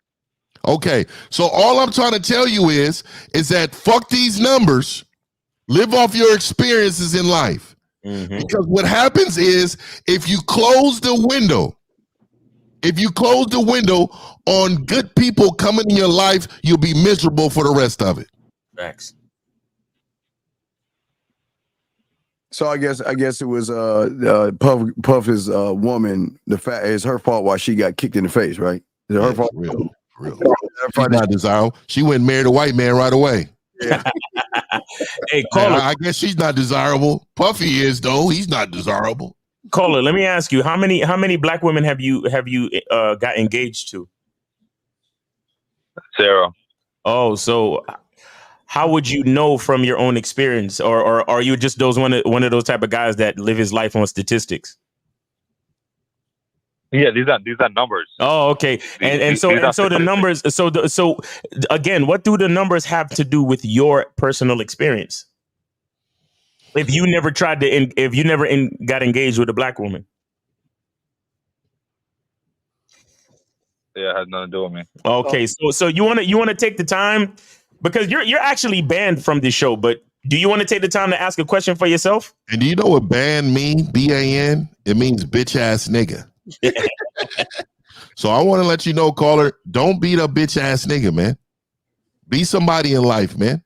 Okay, so all I'm trying to tell you is that fuck these numbers, live off your experiences in life. Because what happens is if you close the window on good people coming in your life, you'll be miserable for the rest of it. Facts. So I guess it was Puff is woman. It's her fault why she got kicked in the face, right? Is it her fault? Real. She's not desirable. She went and married a white man right away. Yeah. Hey, caller. I guess she's not desirable. Puffy is though. He's not desirable. Caller, let me ask you, how many black women have you got engaged to? 0. Oh, so how would you know from your own experience, or are you just one of those type of guys that live his life on statistics? Yeah, these are numbers. Oh, okay. So the numbers. So again, what do the numbers have to do with your personal experience? If you never got engaged with a black woman. Yeah, it has nothing to do with me. Okay, so you want to take the time, because you're actually banned from this show, but do you want to take the time to ask a question for yourself? And do you know what ban means? BAN? It means bitch ass nigga. So I want to let you know, caller, don't beat a bitch ass nigga, man. Be somebody in life, man.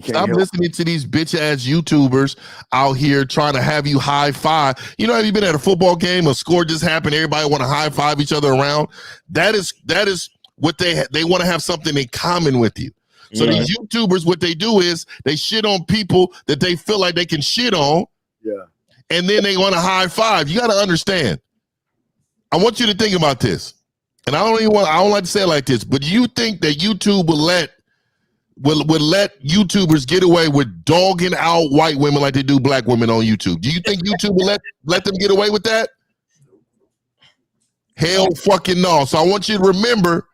Stop listening to these bitch ass YouTubers out here trying to have you high five. You know, have you been at a football game? A score just happened. Everybody want to high five each other around. That is what they want to have something in common with you. So these YouTubers, what they do is they shit on people that they feel like they can shit on. Yeah. And then they want to high five. You got to understand. I want you to think about this. And I don't like to say it like this, but you think that YouTube will let YouTubers get away with dogging out white women like they do black women on YouTube? Do you think YouTube will let them get away with that? Hell fucking no. So I want you to remember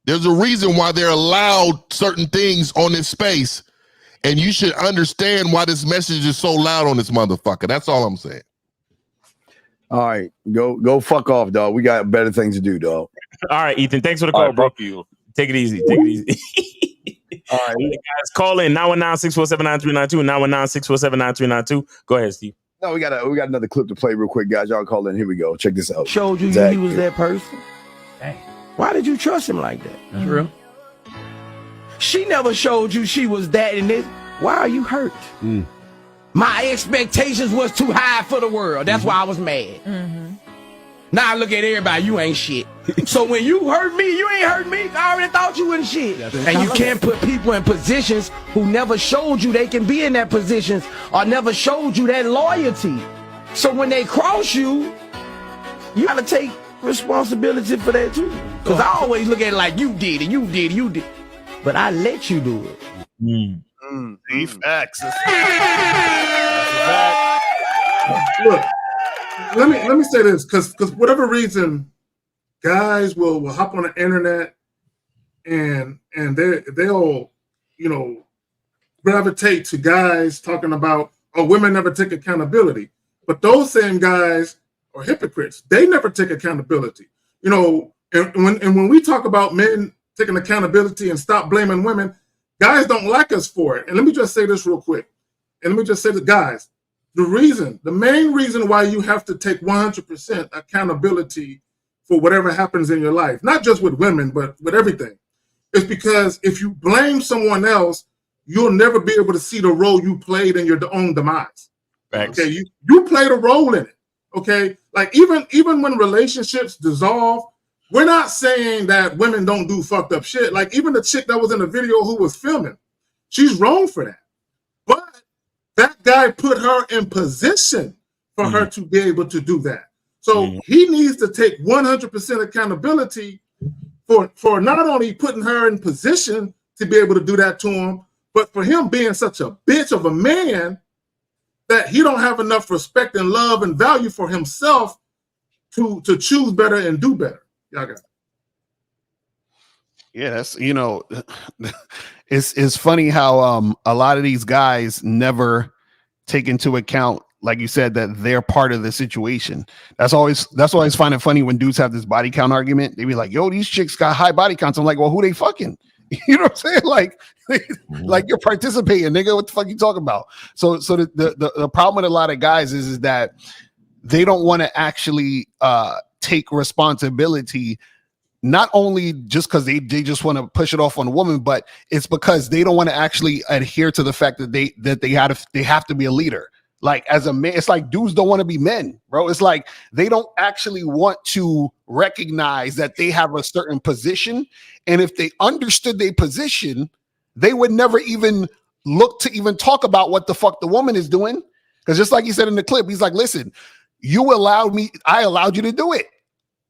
there's a reason why they're allowed certain things on this space, and you should understand why this message is so loud on this motherfucker. That's all I'm saying. All right, go fuck off, dog. We got better things to do, dog. All right, Ethan, thanks for the call, bro. You. Take it easy. All right, guys, call in 919-647-9392, 919-647-9392. Go ahead, Steve. No, we got another clip to play real quick, guys. Y'all call in. Here we go. Check this out. Showed you Zach, he was that person. Dang. Why did you trust him like that? That's real. She never showed you she was that and this. Why are you hurt? My expectations was too high for the world. That's why I was mad. Now I look at everybody, you ain't shit. So when you hurt me, you ain't hurt me. I already thought you wasn't shit. And you can't put people in positions who never showed you they can be in that positions or never showed you that loyalty. So when they cross you, you gotta take responsibility for that too. Because I always look at it like you did and you did, you did. But I let you do it. Facts. Look, let me say this, because whatever reason, guys will hop on the internet and they'll gravitate to guys talking about, oh, women never take accountability. But those same guys are hypocrites. They never take accountability. And when we talk about men taking accountability and stop blaming women, guys don't like us for it. And let me just say this real quick. And let me just say to guys, the main reason why you have to take 100% accountability for whatever happens in your life, not just with women, but with everything, is because if you blame someone else, you'll never be able to see the role you played in your own demise. Thanks. Okay, you played a role in it. Okay, like even when relationships dissolve, we're not saying that women don't do fucked up shit. Like even the chick that was in the video who was filming, she's wrong for that. But that guy put her in position for her to be able to do that. So he needs to take 100% accountability for not only putting her in position to be able to do that to him, but for him being such a bitch of a man that he don't have enough respect and love and value for himself to choose better and do better. Y'all got it. Yeah, that's it's funny how a lot of these guys never take into account, like you said, that they're part of the situation. That's always find it funny when dudes have this body count argument. They be like, yo, these chicks got high body counts. I'm like, well, who they fucking? You know what I'm saying? Like you're participating, nigga. What the fuck you talking about? So the problem with a lot of guys is that they don't want to actually take responsibility, not only just because they just want to push it off on a woman, but it's because they don't want to actually adhere to the fact that they have to be a leader. Like as a man, it's like dudes don't want to be men, bro. It's like they don't actually want to recognize that they have a certain position. And if they understood their position, they would never even look to even talk about what the fuck the woman is doing. Because just like he said in the clip, he's like, listen, you allowed me, I allowed you to do it.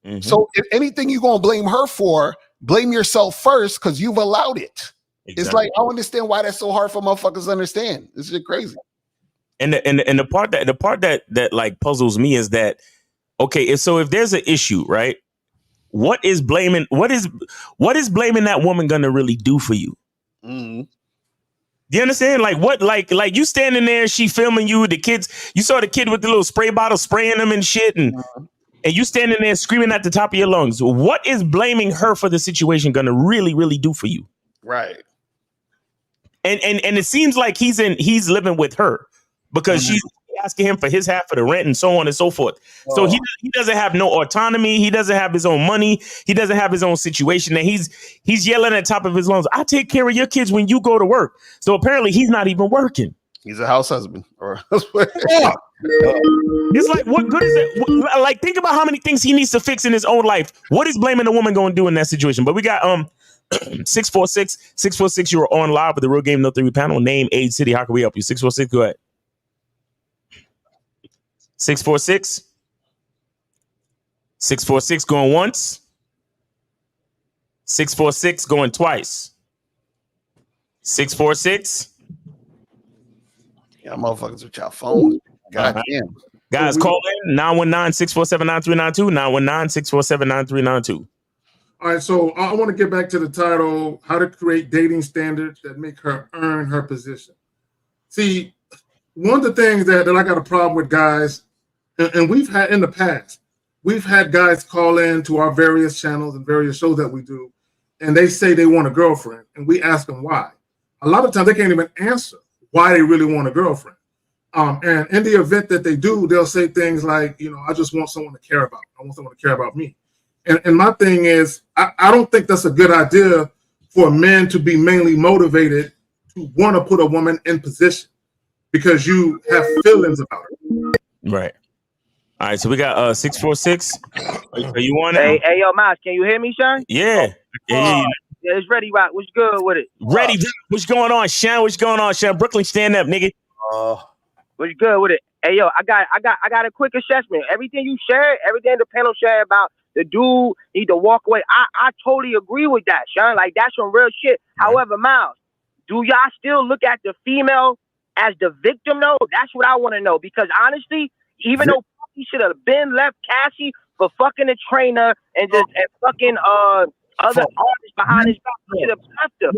Mm-hmm. So if anything you're going to blame her for, blame yourself first because you've allowed it. Exactly. It's like, I don't understand why that's so hard for motherfuckers to understand. This is crazy. And the part that like puzzles me is that, okay, if there's an issue, right? What is blaming that woman gonna really do for you? Mm-hmm. Do you understand? Like what? Like you standing there, she filming you, the kids. You saw the kid with the little spray bottle spraying them and shit, and you standing there screaming at the top of your lungs. What is blaming her for the situation gonna really, really do for you? Right. And it seems like he's living with her. Because she's asking him for his half of the rent and so on and so forth. Oh. So he doesn't have no autonomy. He doesn't have his own money. He doesn't have his own situation. And he's yelling at the top of his lungs, I take care of your kids when you go to work. So apparently he's not even working. He's a house husband. It's like, what good is it? Like, think about how many things he needs to fix in his own life. What is blaming the woman going to do in that situation? But we got 646. You are on live with the Real Game No 3 panel. Name, age, city. How can we help you? 646. Go ahead. 646. 646 going once. 646 going twice. 646. Yeah, motherfuckers with y'all phones. God damn. Guys, call in 919-647-9392. 919-647-9392. All right, so I want to get back to the title, how to create dating standards that make her earn her position. See, one of the things that I got a problem with, guys, and we've had in the past, we've had guys call in to our various channels and various shows that we do, and they say they want a girlfriend, and we ask them why. A lot of times they can't even answer why they really want a girlfriend. And in the event that they do, they'll say things like, I just want someone to care about. I want someone to care about me. And my thing is, I don't think that's a good idea for men to be mainly motivated to want to put a woman in position because you have feelings about her. Right. All right, so we got 646. Are you on Hey, it? hey, yo, Miles, can you hear me, son? Yeah. Yeah, it's Ready Rock. What's good with it? Ready. What's going on, Sean? What's going on, Sean? Brooklyn, stand up, nigga. What's good with it? Hey, yo, I got a quick assessment. Everything you shared, everything the panel shared about the dude need to walk away. I totally agree with that, Sean. Like, that's some real shit. However, Miles, do y'all still look at the female as the victim, though? That's what I want to know. Because honestly, even though he should have been left Cassie for fucking a trainer and just fucking other artists behind his back, he should have left her.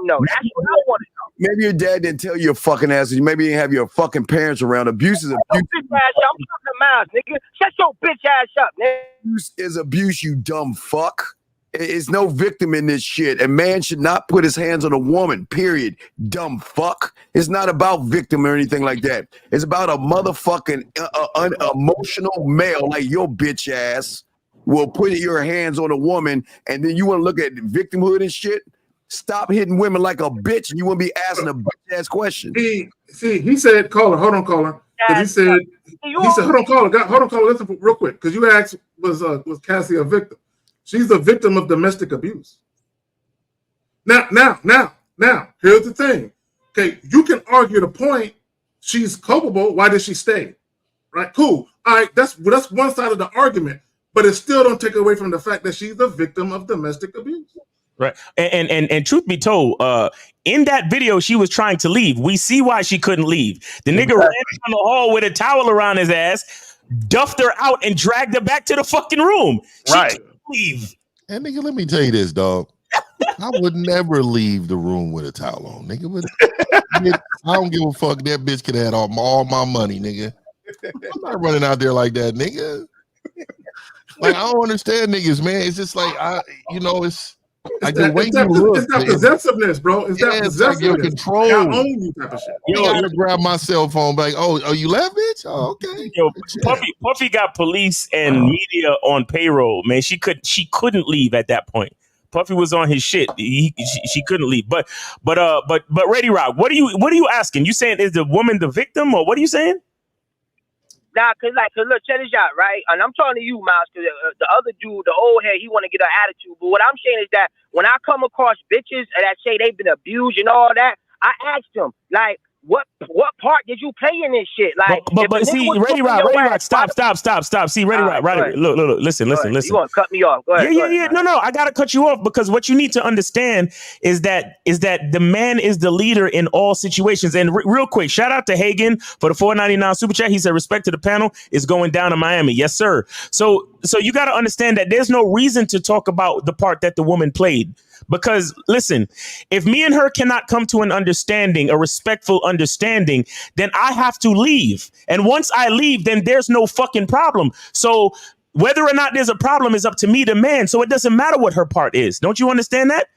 No, that's what I want to know. Maybe your dad didn't tell you fucking ass. Maybe you didn't have your fucking parents around. Abuse is abuse. Bitch ass up. I'm talking to Miles, nigga. Shut your bitch ass up, nigga. Abuse is abuse, you dumb fuck. It's no victim in this shit. A man should not put his hands on a woman, period. Dumb fuck. It's not about victim or anything like that. It's about a motherfucking emotional male like your bitch ass will put your hands on a woman, and then you want to look at victimhood and shit. Stop hitting women like a bitch, and you won't be asking a bitch ass question. He said, caller, hold on, caller. He said, hold on, caller, listen real quick, because you asked, was Cassie a victim? She's a victim of domestic abuse. Now, here's the thing. Okay, you can argue the point. She's culpable. Why did she stay? Right? Cool. All right, that's one side of the argument, but it still don't take away from the fact that she's a victim of domestic abuse. Right. And truth be told, in that video, she was trying to leave. We see why she couldn't leave. The nigga ran down the hall with a towel around his ass, duffed her out, and dragged her back to the fucking room. She couldn't leave. And nigga, let me tell you this, dog. I would never leave the room with a towel on, nigga. I don't give a fuck. That bitch could have had all my money, nigga. I'm not running out there like that, nigga. Like, I don't understand niggas, man. It's just like it's like the way you look. It's that possessiveness, bro. It's that possessiveness. Like your control. I own you type of shit. Yo, I gotta grab my cell phone back. Oh, you left, bitch? Oh, okay. Yo, Puffy got police and media on payroll, man. She couldn't leave at that point. Puffy was on his shit. She couldn't leave. But Ready Rock, what are you asking? You saying is the woman the victim, or what are you saying? Nah, cause look, check this out, right? And I'm talking to you, Miles, cause the other dude, the old head, he want to get her attitude. But what I'm saying is that when I come across bitches that say they've been abused and all that, I ask them, like, what part did you play in this shit? Like, but see, Ready Rock, stop. See, Ready Rock, look, listen. You want to cut me off? Go ahead. Yeah. No, I gotta cut you off because what you need to understand is that the man is the leader in all situations. And real quick, shout out to Hagen for the $4.99 super chat. He said, "Respect to the panel is going down in Miami." Yes, sir. So you got to understand that there's no reason to talk about the part that the woman played. Because listen, if me and her cannot come to an understanding, a respectful understanding, then I have to leave. And once I leave, then there's no fucking problem. So whether or not there's a problem is up to me, the man. So it doesn't matter what her part is. Don't you understand that?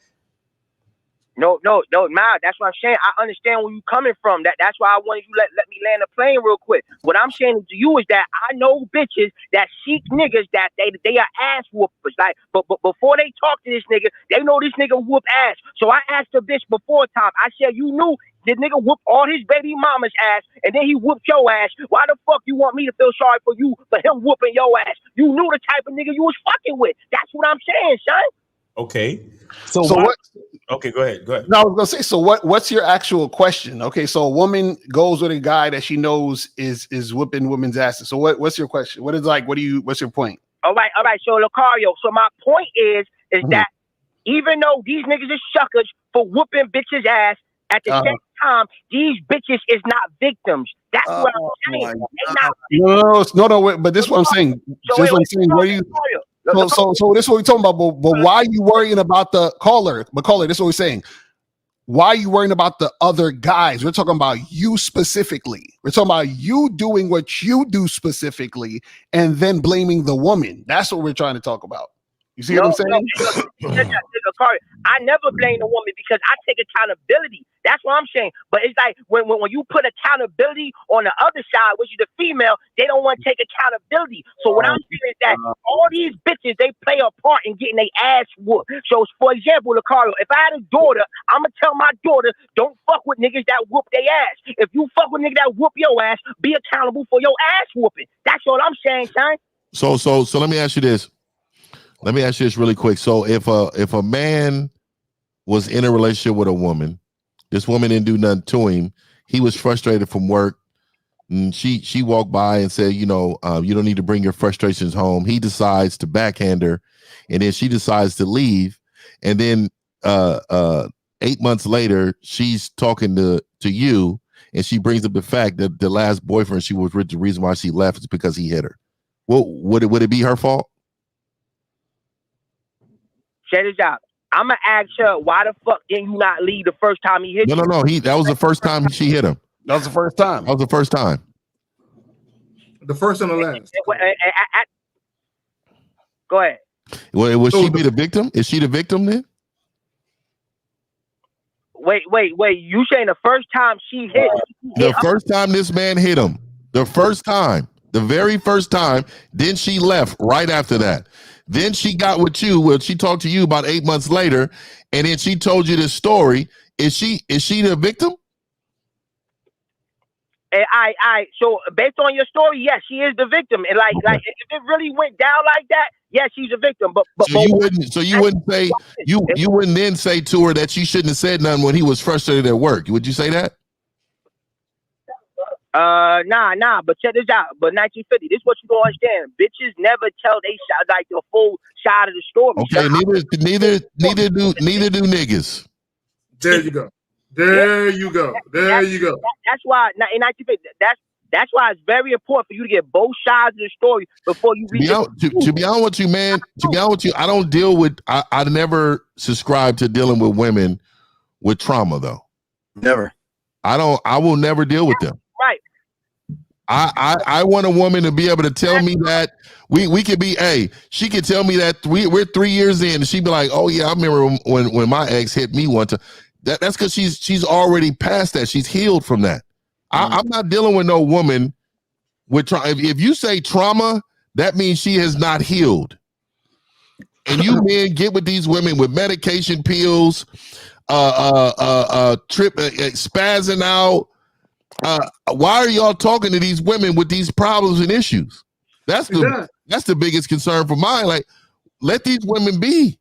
No, Miles, that's what I'm saying. I understand where you're coming from. That's why I wanted you let me land the plane real quick. What I'm saying to you is that I know bitches that seek niggas that they are ass whoopers. Like, but before they talk to this nigga, they know this nigga whoop ass. So I asked the bitch before time. I said, you knew this nigga whooped all his baby mama's ass, and then he whooped your ass. Why the fuck you want me to feel sorry for you for him whooping your ass? You knew the type of nigga you was fucking with. That's what I'm saying, son. Okay. So what? Okay, go ahead. No, I was gonna say. So what's your actual question? Okay, so a woman goes with a guy that she knows is whipping women's asses. So what's your question? What's your point? All right. So Lucario. So my point is that even though these niggas is suckers for whooping bitches' ass, at the same time, these bitches is not victims. That's what I'm saying. No. But this is what I'm saying. What are you? So this is what we're talking about. But why are you worrying about the caller? But caller, this is what we're saying. Why are you worrying about the other guys? We're talking about you specifically. We're talking about you doing what you do specifically and then blaming the woman. That's what we're trying to talk about. You see what I'm saying? Lakari, I never blame the woman because I take accountability. That's what I'm saying. But it's like when you put accountability on the other side, which is the female, they don't want to take accountability. So what I'm saying is that all these bitches, they play a part in getting their ass whooped. So for example, Lakari, if I had a daughter, I'm gonna tell my daughter, don't fuck with niggas that whoop their ass. If you fuck with niggas that whoop your ass, be accountable for your ass whooping. That's all I'm saying, son. So let me ask you this. Let me ask you this really quick. So if a man was in a relationship with a woman, this woman didn't do nothing to him, he was frustrated from work, and she walked by and said, you don't need to bring your frustrations home. He decides to backhand her, and then she decides to leave, and then 8 months later, she's talking to you, and she brings up the fact that the last boyfriend she was with, the reason why she left is because he hit her. Well, would it be her fault? Check this out. I'm gonna ask her, why the fuck didn't you not leave the first time he hit you? No. That was the first time she hit him. That was the first time. That was the first time. The first and the last. Go ahead. Well, would she be the victim? Is she the victim then? Wait. You saying the first time she hit? The first time this man hit him. The very first time. Then she left right after that. Then she got with you. Well, she talked to you about 8 months later, and then she told you this story. Is she the victim? So based on your story, yes, she is the victim. And like if it really went down like that, yes, she's a victim. But you wouldn't then say to her that she shouldn't have said nothing when he was frustrated at work. Would you say that? Nah. But check this out. But 1950, this is what you don't understand. Bitches never tell they side, like the full side of the story. Okay, neither do niggas. There you go. There you go. That's why in 1950, that's why it's very important for you to get both sides of the story before you read it. To be honest with you, man, I don't deal with. I never subscribe to dealing with women with trauma, though. Never. I will never deal with them. Right. I want a woman to be able to tell me that we could be, she could tell me that we're 3 years in, and she'd be like, oh yeah, I remember when my ex hit me one time. That's because she's already past that. She's healed from that. I'm not dealing with no woman with trauma. If you say trauma, that means she has not healed. And you men get with these women with medication pills, spazzing out. Why are y'all talking to these women with these problems and issues? That's the biggest concern for mine. Like, let these women be.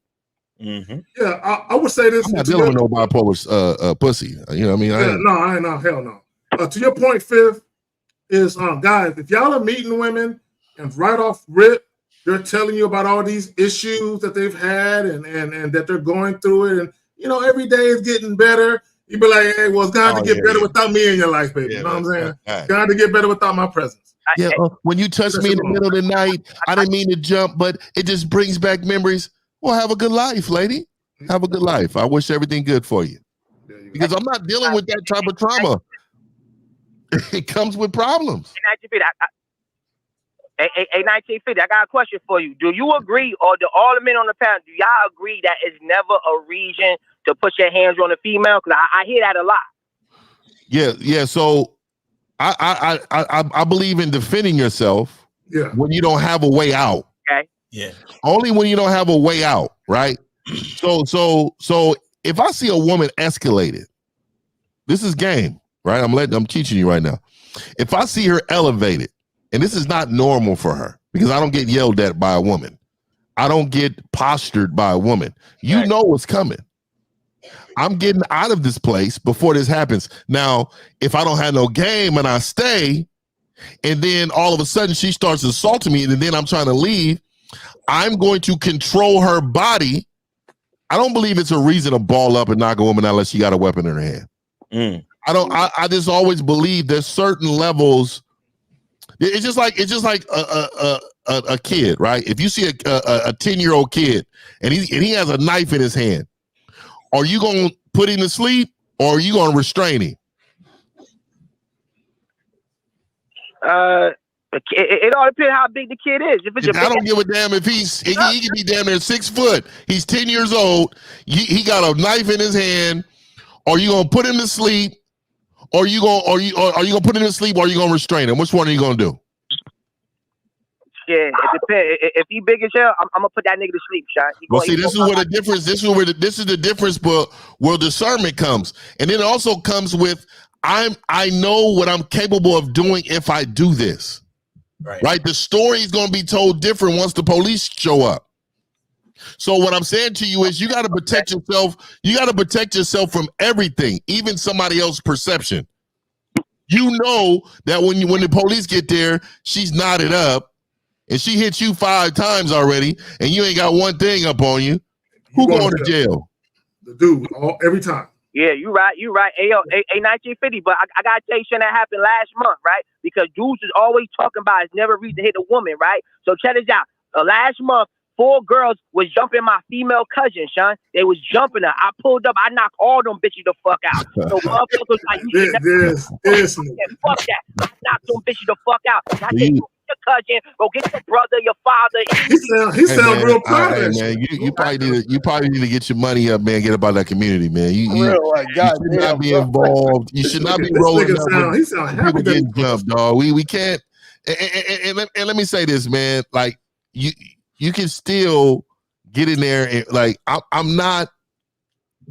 Mm-hmm. Yeah, I would say this. I'm not dealing with no bipolar pussy. You know what I mean? I ain't no, hell no. To your point, Fifth, is guys, if y'all are meeting women and right off rip, they're telling you about all these issues that they've had and that they're going through it, and every day is getting better. You be like, hey, well, it's going to get better without me in your life, baby. You know what I'm saying? It's going to get better without my presence. Yeah, when you touch me in the middle of the night, I didn't mean to jump, but it just brings back memories. Well, have a good life, lady. Have a good life. I wish everything good for you. Because I'm not dealing with that type of trauma. It comes with problems. 1950, I got a question for you. Do you agree, or do all the men on the panel, do y'all agree that it's never a reason to put your hands on a female? Because I hear that a lot. Yeah. So I believe in defending yourself when you don't have a way out. Okay. Yeah. Only when you don't have a way out, right? So if I see a woman escalated, this is game, right? I'm teaching you right now. If I see her elevated, and this is not normal for her because I don't get yelled at by a woman. I don't get postured by a woman. You know what's coming. I'm getting out of this place before this happens. Now, if I don't have no game and I stay, and then all of a sudden she starts assaulting me, and then I'm trying to leave, I'm going to control her body. I don't believe it's a reason to ball up and knock a woman unless she got a weapon in her hand. I just always believe there's certain levels. It's just like a kid, right? If you see a 10-year-old kid and he has a knife in his hand, are you gonna put him to sleep or are you gonna restrain him? It all depends how big the kid is. If it's I don't give a damn if he can be damn near 6 foot. He's 10 years old. He got a knife in his hand. Are you gonna put him to sleep? Or are you gonna put him to sleep? Or are you gonna restrain him? Which one are you gonna do? Yeah, it depends. If he big as hell, I'm gonna put that nigga to sleep, Sean. Well, see, this is where the difference. This is the difference, but where discernment comes, and then it also comes with I know what I'm capable of doing if I do this. Right? The story is going to be told different once the police show up. So what I'm saying to you is you got to protect yourself. You got to protect yourself from everything, even somebody else's perception. You know that when the police get there, she's knotted up and she hit you 5 times already and you ain't got one thing up on you. Who going to jail? The dude, every time. Yeah, you right. Hey, yo, 1950, but I gotta tell you something that happened last month, right? Because dudes is always talking about it's never reached to hit a woman, right? So check this out. Last month, 4 girls was jumping my female cousin, Sean. They was jumping her. I pulled up. I knocked all them bitches the fuck out. So motherfuckers like, you should never fuck that. I knocked them bitches the fuck out. And I said, your cousin, go get your brother, your father. He sound real proud. Hey, man, you probably need to get your money up, man. Get up out of that community, man. You should not be involved. You should not be rolling up. He sound happy people getting jumped, dog. We can't. And let me say this, man. Like you can still get in there and like I'm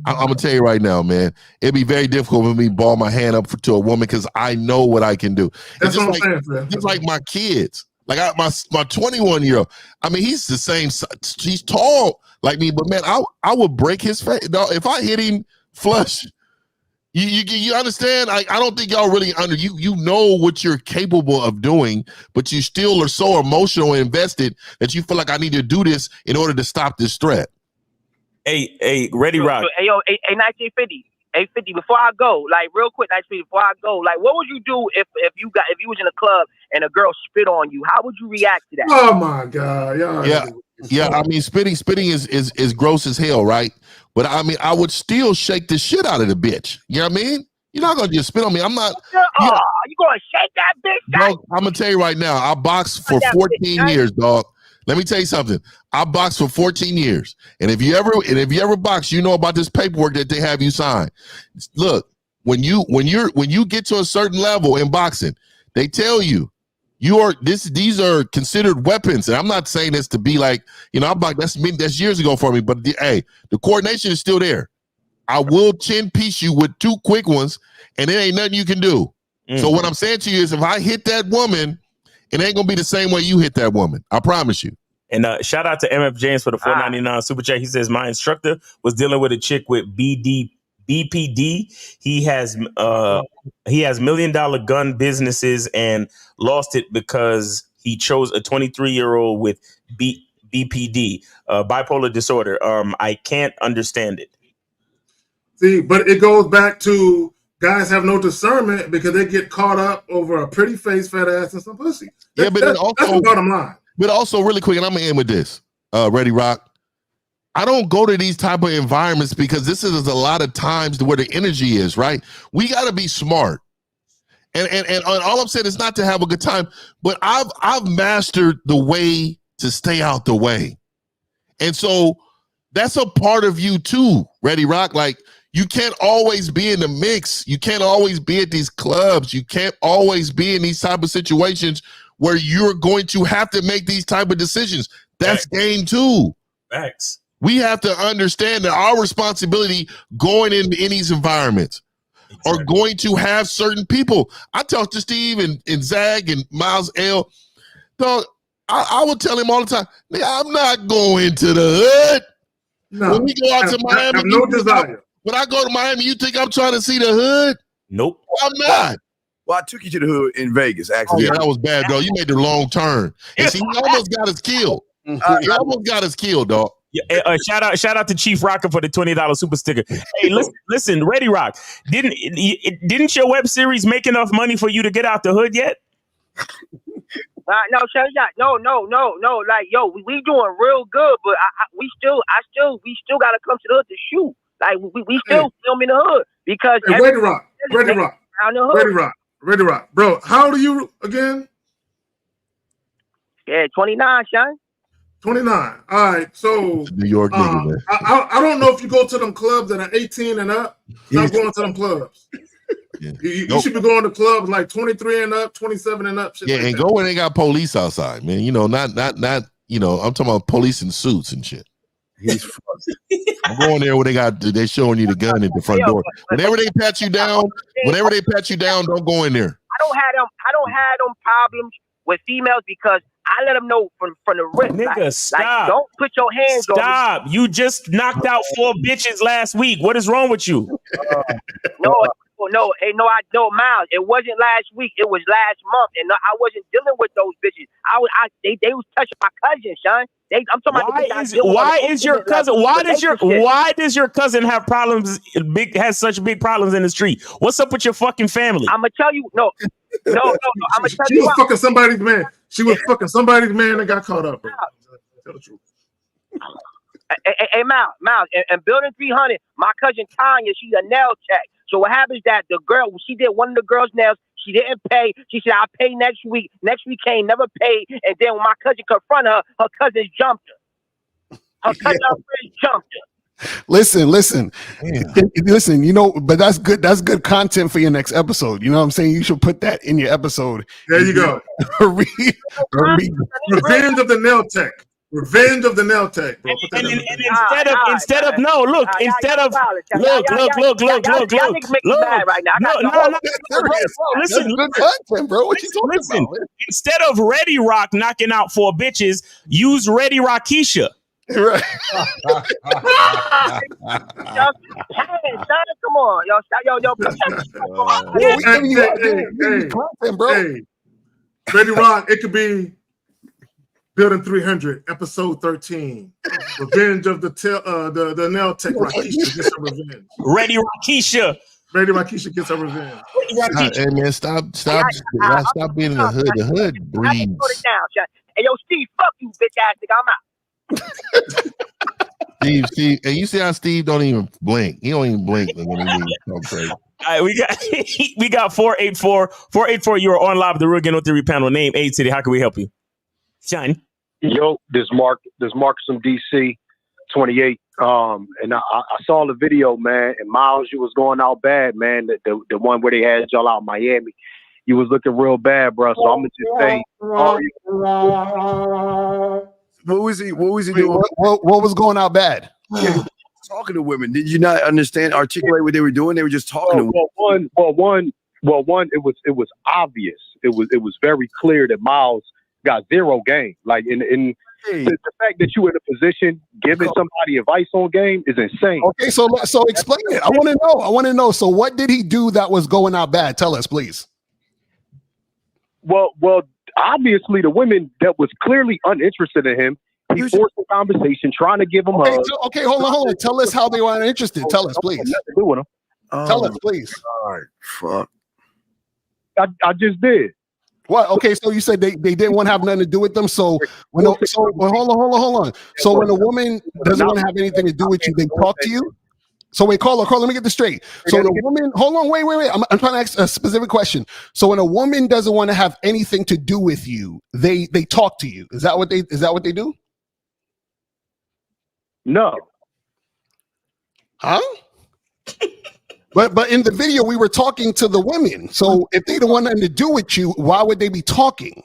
gonna tell you right now, man. It'd be very difficult for me to ball my hand up to a woman because I know what I can do. That's what I'm saying, man. Just like my kids, like my 21-year-old. I mean, he's the same. He's tall like me, but man, I would break his face. No, if I hit him flush, you understand? I don't think y'all really you know what you're capable of doing, but you still are so emotional and invested that you feel like I need to do this in order to stop this threat. Hey, Ready Rock. Hey, yo, 1950. 850. Before I go, like real quick, 1950. Before I go, like, what would you do if you was in a club and a girl spit on you? How would you react to that? Oh my God! Yeah. I mean, spitting is gross as hell, right? But I mean, I would still shake the shit out of the bitch. You know what I mean? You're not gonna just spit on me. I'm not. You gonna shake that bitch? Dog, I'm gonna tell you right now. I boxed for 14 years, dog. Let me tell you something. I boxed for 14 years. And if you ever box, you know about this paperwork that they have you sign. Look, when you get to a certain level in boxing, they tell you these are considered weapons. And I'm not saying this to be like, that's years ago for me, but the coordination is still there. I will chin piece you with 2 quick ones, and there ain't nothing you can do. So what I'm saying to you is if I hit that woman, it ain't gonna be the same way you hit that woman. I promise you. And shout out to MF James for the $4.99 super chat. He says my instructor was dealing with a chick with BPD. He has $1 million gun businesses and lost it because he chose a 23-year-old with BPD, bipolar disorder. I can't understand it. See, but it goes back to guys have no discernment because they get caught up over a pretty face, fat ass, and some pussy. But that's the bottom line. But also, really quick, and I'm gonna end with this. Ready Rock. I don't go to these type of environments because this is a lot of times where the energy is, right? We got to be smart. And all I'm saying is not to have a good time, but I've mastered the way to stay out the way. And so that's a part of you too, Ready Rock. Like, you can't always be in the mix. You can't always be at these clubs. You can't always be in these type of situations where you're going to have to make these type of decisions. That's game too. Facts. We have to understand that our responsibility going in these environments are going to have certain people. I talk to Steve and Zag and Miles L. Dog, I would tell him all the time, I'm not going to the hood. No, when we go out to Miami, I have no desire. When I go to Miami, you think I'm trying to see the hood? Nope. I'm not. Well, I took you to the hood in Vegas, actually. Oh, yeah, that was bad, dog. You made the long turn. And see, he almost got us killed. He almost got us killed, dog. Yeah, shout out to Chief Rocker for the $20 super sticker. Hey, listen, Ready Rock. Didn't your web series make enough money for you to get out the hood yet? No, no. Like, yo, we doing real good, but we still gotta come to the hood to shoot. Like, we still film in the hood because Ready Rock, Bro, how old are you again? Yeah, 29, son. 29. All right. So New York nigga, man. I don't know if you go to them clubs that are 18 and up. Stop going to them clubs. You should be going to clubs like 23 and up, 27 and up. Shit Yeah, like and that. go where they got police outside, man. You know, not. You know, I'm talking about police in suits and shit. I'm going there where they're showing you the gun at the front door. Whenever they pat you down, don't go in there. I don't have them problems with females because I let them know from the rip. Nigga, stop. Like, don't put your hands on me. Stop. You just knocked out 4 bitches last week. What is wrong with you? No, Miles. It wasn't last week. It was last month, and I wasn't dealing with those bitches. They was touching my cousin, son. I'm talking Why does your cousin have problems? Has such big problems in the street? What's up with your fucking family? I'm gonna tell you. No. I'm gonna tell She you. was fucking somebody's man. She was fucking somebody's man and got caught up. Bro. Tell the truth. Hey, Miles, and Building 300, my cousin Tanya, she's a nail tech. So what happens that the girl, she did one of the girls' nails, she didn't pay. She said, I'll pay next week. Next week came, never paid. And then when my cousin confronted her, her cousin jumped her. Her cousin jumped her. Listen. You know, but that's good. That's good content for your next episode. You know what I'm saying? You should put that in your episode. There you go. Revenge of the nail tech. Revenge of the nail tech, bro. Instead of look. Listen, good content, bro. What you talking about? Instead of Ready Rock knocking out 4 bitches, use Ready Rockisha. Right. Come on, Hey, Ready Rock, it could be Building 300, episode 13. Revenge of the nail tech. Rakisha gets her revenge. Ready Rakisha. Ready Rakisha gets her revenge. Hey man, stop being in the hood. The hood breeds. Hey, yo, Steve, fuck you, bitch ass nigga. I'm out. Steve, and you see how Steve don't even blink. He don't even blink when he talk crazy. All right, we got 484. 484, you are on live with the Real Again with Theory panel. Name, age, city. How can we help you? Shine. Yo, this Marcus from DC, 28. And I saw the video, man. And Miles, you was going out bad, man. The one where they had y'all out in Miami, you was looking real bad, bro. So I'm gonna just say, what was he doing? What was going out bad? Yeah, talking to women. Did you not articulate what they were doing? They were just talking to women. One, it was obvious. It was very clear that Miles got zero game. Like the fact that you in a position giving somebody advice on game is insane. Okay, so explain it. I want to know. So what did he do that was going out bad? Tell us, please. Well, obviously the women that was clearly uninterested in him, he forced the conversation, trying to give them okay, hold on. Tell us how they were uninterested. Tell us, please. Tell us, please. All right, fuck. I just did. What? Okay, so you said they didn't want to have nothing to do with them. So hold on. So when a woman doesn't want to have anything to do with you, they talk to you. So wait, caller, let me get this straight. So the woman, hold on, wait. I'm trying to ask a specific question. So when a woman doesn't want to have anything to do with you, they talk to you. Is that what they do? No. Huh? But in the video, we were talking to the women. So if they don't want nothing to do with you, why would they be talking?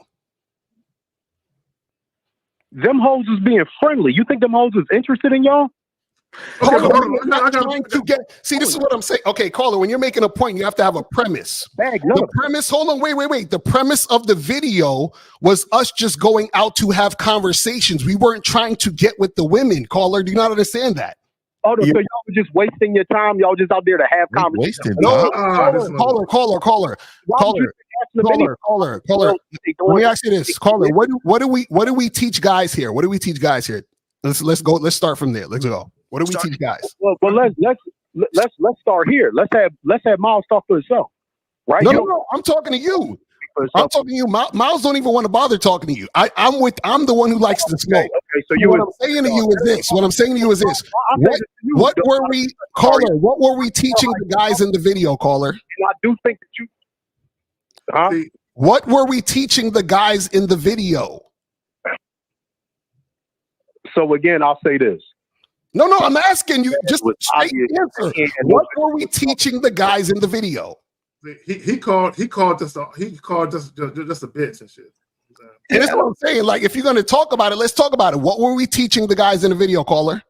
Them hoes is being friendly. You think them hoes is interested in y'all? See, this is what I'm saying. Okay, caller, when you're making a point, you have to have a premise. The premise, hold on, wait. The premise of the video was us just going out to have conversations. We weren't trying to get with the women. Caller, do you not understand that? Oh, so y'all were just wasting your time. Y'all just out there to have conversations. Caller. Let me ask you this, caller. What do we teach guys here? What do we teach guys here? Let's go. Let's start from there. Let's go. What do we teach guys? Well, let's start here. Let's have Miles talk for himself. Right? No. I'm talking to you. I'm talking to you. Miles don't even want to bother talking to you. I'm the one who likes to smoke. Okay, so what I'm saying to you is this. What were we teaching the guys in the video, caller? And I do think that you. What were we teaching the guys in the video? So again, I'll say this. No, I'm asking you just straight answer. What were we teaching the guys in the video? He called us just a bitch and shit. And that's what I'm saying. Like, if you're going to talk about it, let's talk about it. What were we teaching the guys in the video, caller?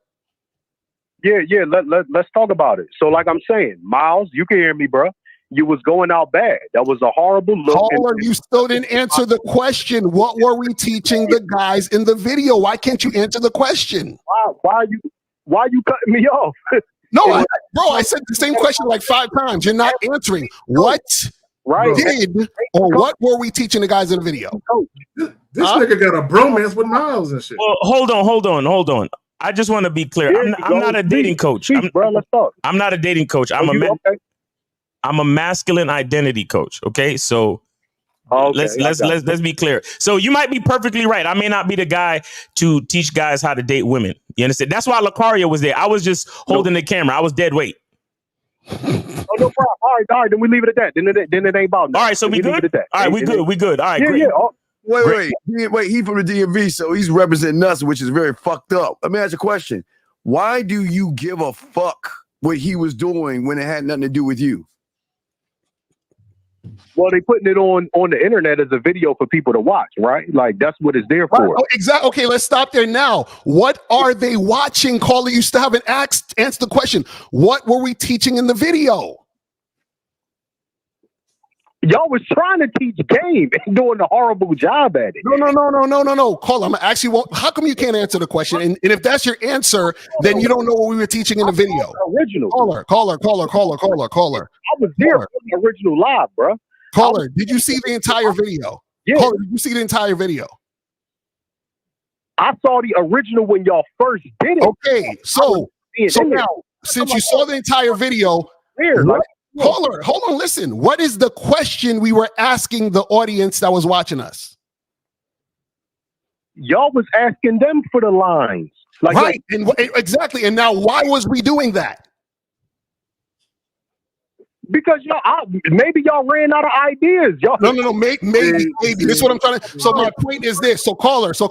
Yeah. Let's talk about it. So, like I'm saying, Miles, you can hear me, bro. You was going out bad. That was a horrible look. Caller, you still didn't answer the question. What were we teaching the guys in the video? Why can't you answer the question? Why are you cutting me off? No, I said the same question like 5 times. You're not answering. What did or what were we teaching the guys in the video? This nigga got a bromance with Miles and shit. Well, hold on. I just want to be clear. I'm not a dating coach. Let's talk. I'm not a dating coach. I'm a masculine identity coach. Okay, so let's be clear. So you might be perfectly right. I may not be the guy to teach guys how to date women. You understand? That's why Lucario was there. I was just holding the camera. I was dead weight. Oh, no problem. All right. Then we leave it at that. Then it ain't about. All right, so we good. Leave it at that. All right, we good. All right, great. Yeah. Wait. He from the DMV, so he's representing us, which is very fucked up. Let me ask you a question. Why do you give a fuck what he was doing when it had nothing to do with you? Well, they putting it on the internet as a video for people to watch, right? Like, that's what it's there for. Oh, exactly. Okay, let's stop there now. What are they watching, caller? You still haven't answered the question. What were we teaching in the video? Y'all was trying to teach game and doing a horrible job at it. No. Caller, I'm actually. How come you can't answer the question? And if that's your answer, then you don't know what we were teaching in the video. Original. Caller. I was there for the original live, bro. Caller, did you see the entire video? Yeah. Caller, did you see the entire video? I saw the original when y'all first did it. Okay, so now, since you saw the entire video, caller, hold on, listen. What is the question we were asking the audience that was watching us? Y'all was asking them for the lines. Right, exactly. And now why was we doing that? Because maybe y'all ran out of ideas. Y'all No. Maybe. This is what I'm trying to. So my point is this. So caller. So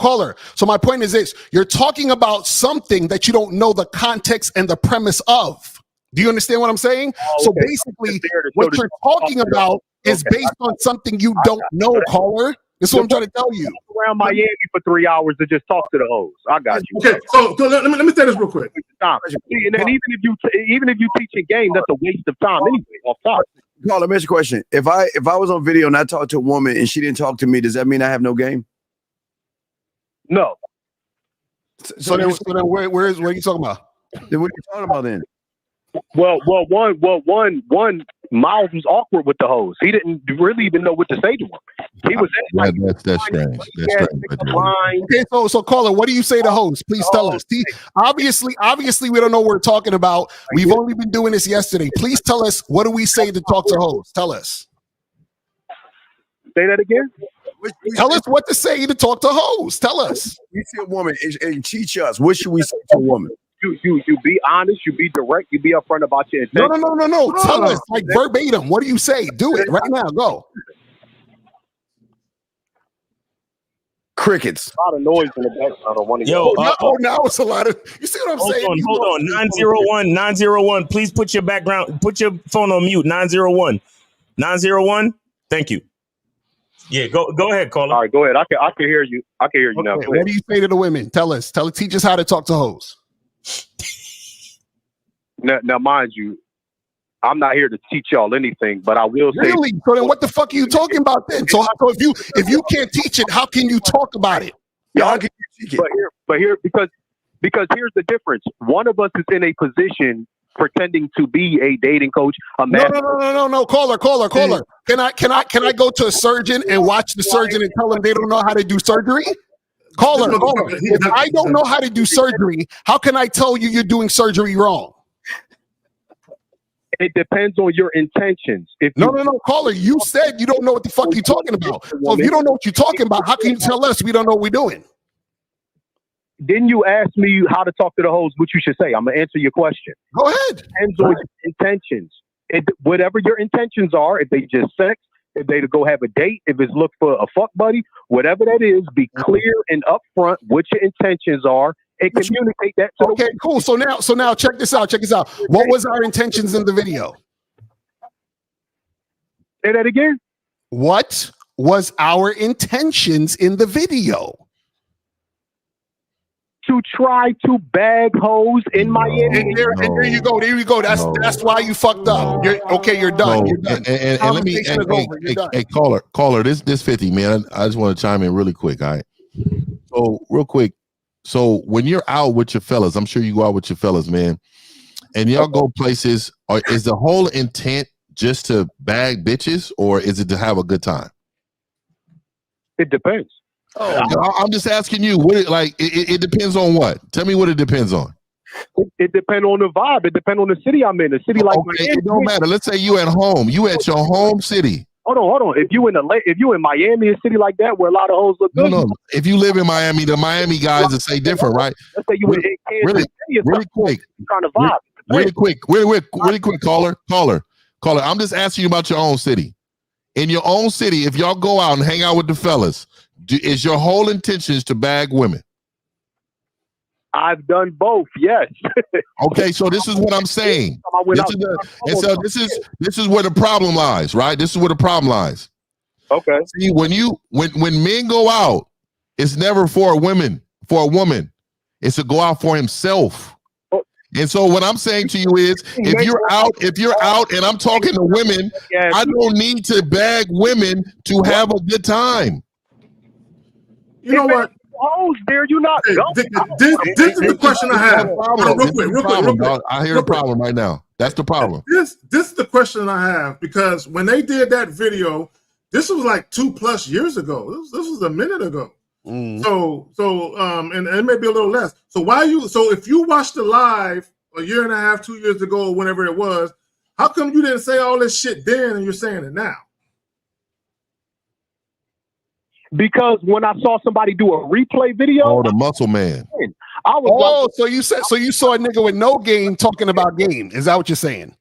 my point is this. You're talking about something that you don't know the context and the premise of. Do you understand what I'm saying? Oh, so basically, what you're talking about is based on something you don't know, caller. This is what I'm trying to tell you. Around Miami for 3 hours to just talk to the hoes. I got you. Okay, so let me say this real quick. And then even if you teach a game, that's a waste of time anyway. Off top. Carl, let me ask you a question. If I was on video and I talked to a woman and she didn't talk to me, does that mean I have no game? No. So then where are you talking about? Then what are you talking about then? Well, one. Miles was awkward with the hoes. He didn't really even know what to say to him. He was that's strange. That's strange. Okay, so caller, what do you say to hoes? Please tell us. Obviously, we don't know what we're talking about. We've only been doing this yesterday. Please tell us, what do we say to talk to hoes? Tell us. Say that again. Tell us what to say to talk to hoes. Tell us. You see a woman and teach us. What should we say to a woman? You be honest, you be direct, you be upfront about your intentions. No. Tell us like verbatim. What do you say? Do it right now. Go. Crickets. A lot of noise in the background. I don't want to. Now it's a lot of. You see what I'm saying? Hold on. 901. Please put your phone on mute. 901. Thank you. Yeah, go ahead, caller. All right, go ahead. I can hear you. I can hear you now. What do you say to the women? Tell us. Teach us how to talk to hoes. Now, mind you, I'm not here to teach y'all anything, but I will say. Really? So then, what the fuck are you talking about then? So if you can't teach it, how can you talk about it? How can you teach it? But here, because here's the difference. One of us is in a position pretending to be a dating coach. No. Caller. Can I go to a surgeon and watch the surgeon and tell them they don't know how to do surgery? Caller. If I don't know how to do surgery, how can I tell you you're doing surgery wrong? It depends on your intentions. No, caller. You said you don't know what the fuck you're talking about. So if you don't know what you're talking about, how can you tell us we don't know what we're doing? Didn't you ask me how to talk to the hoes? What you should say? I'm gonna answer your question. Go ahead. Depends on your intentions. Whatever your intentions are, if they just sex, if they to go have a date, if it's look for a fuck buddy, whatever that is, be clear and upfront what your intentions are, and communicate that. To okay, cool. So now, check this out. What was our intentions in the video? Say that again. What was our intentions in the video? To try to bag hoes in Miami. And there you go. That's why you fucked up. You're done. You're done. And let me, hey, caller, this 50, man. I just want to chime in really quick. All right. So real quick. So when you're out with your fellas, I'm sure you go out with your fellas, man, and y'all go places. Is the whole intent just to bag bitches, or is it to have a good time? It depends. I'm just asking you. What it depends on what? Tell me what it depends on. It depends on the vibe. It depends on the city I'm in. The city like Miami, it don't matter. Let's say you at home. You at your home city. Hold on. If you in Miami, a city like that where a lot of hoes look good. No. If you live in Miami, the Miami guys will say different, right? Let's say you in Kansas City, really quick. Trying to vibe. Really quick, caller. I'm just asking you about your own city. In your own city, if y'all go out and hang out with the fellas, is your whole intentions to bag women? I've done both, yes. Okay, so this is what I'm saying. This is where the problem lies, right? This is where the problem lies. Okay. See, when men go out, it's never for a woman. It's to go out for himself. And so what I'm saying to you is, if you're out and I'm talking to women, I don't need to bag women to have a good time. You know what? Hoes there, you not. This is the question I have. Real quick. I hear the problem right now. That's the problem. This is the question I have, because when they did that video, this was like 2+ years ago. This was a minute ago. So and it may be a little less. So if you watched it live a year and a half, 2 years ago, or whenever it was, how come you didn't say all this shit then and you're saying it now? Because when I saw somebody do a replay video, the muscle man. I was so you saw a nigga with no game talking about game. Is that what you're saying?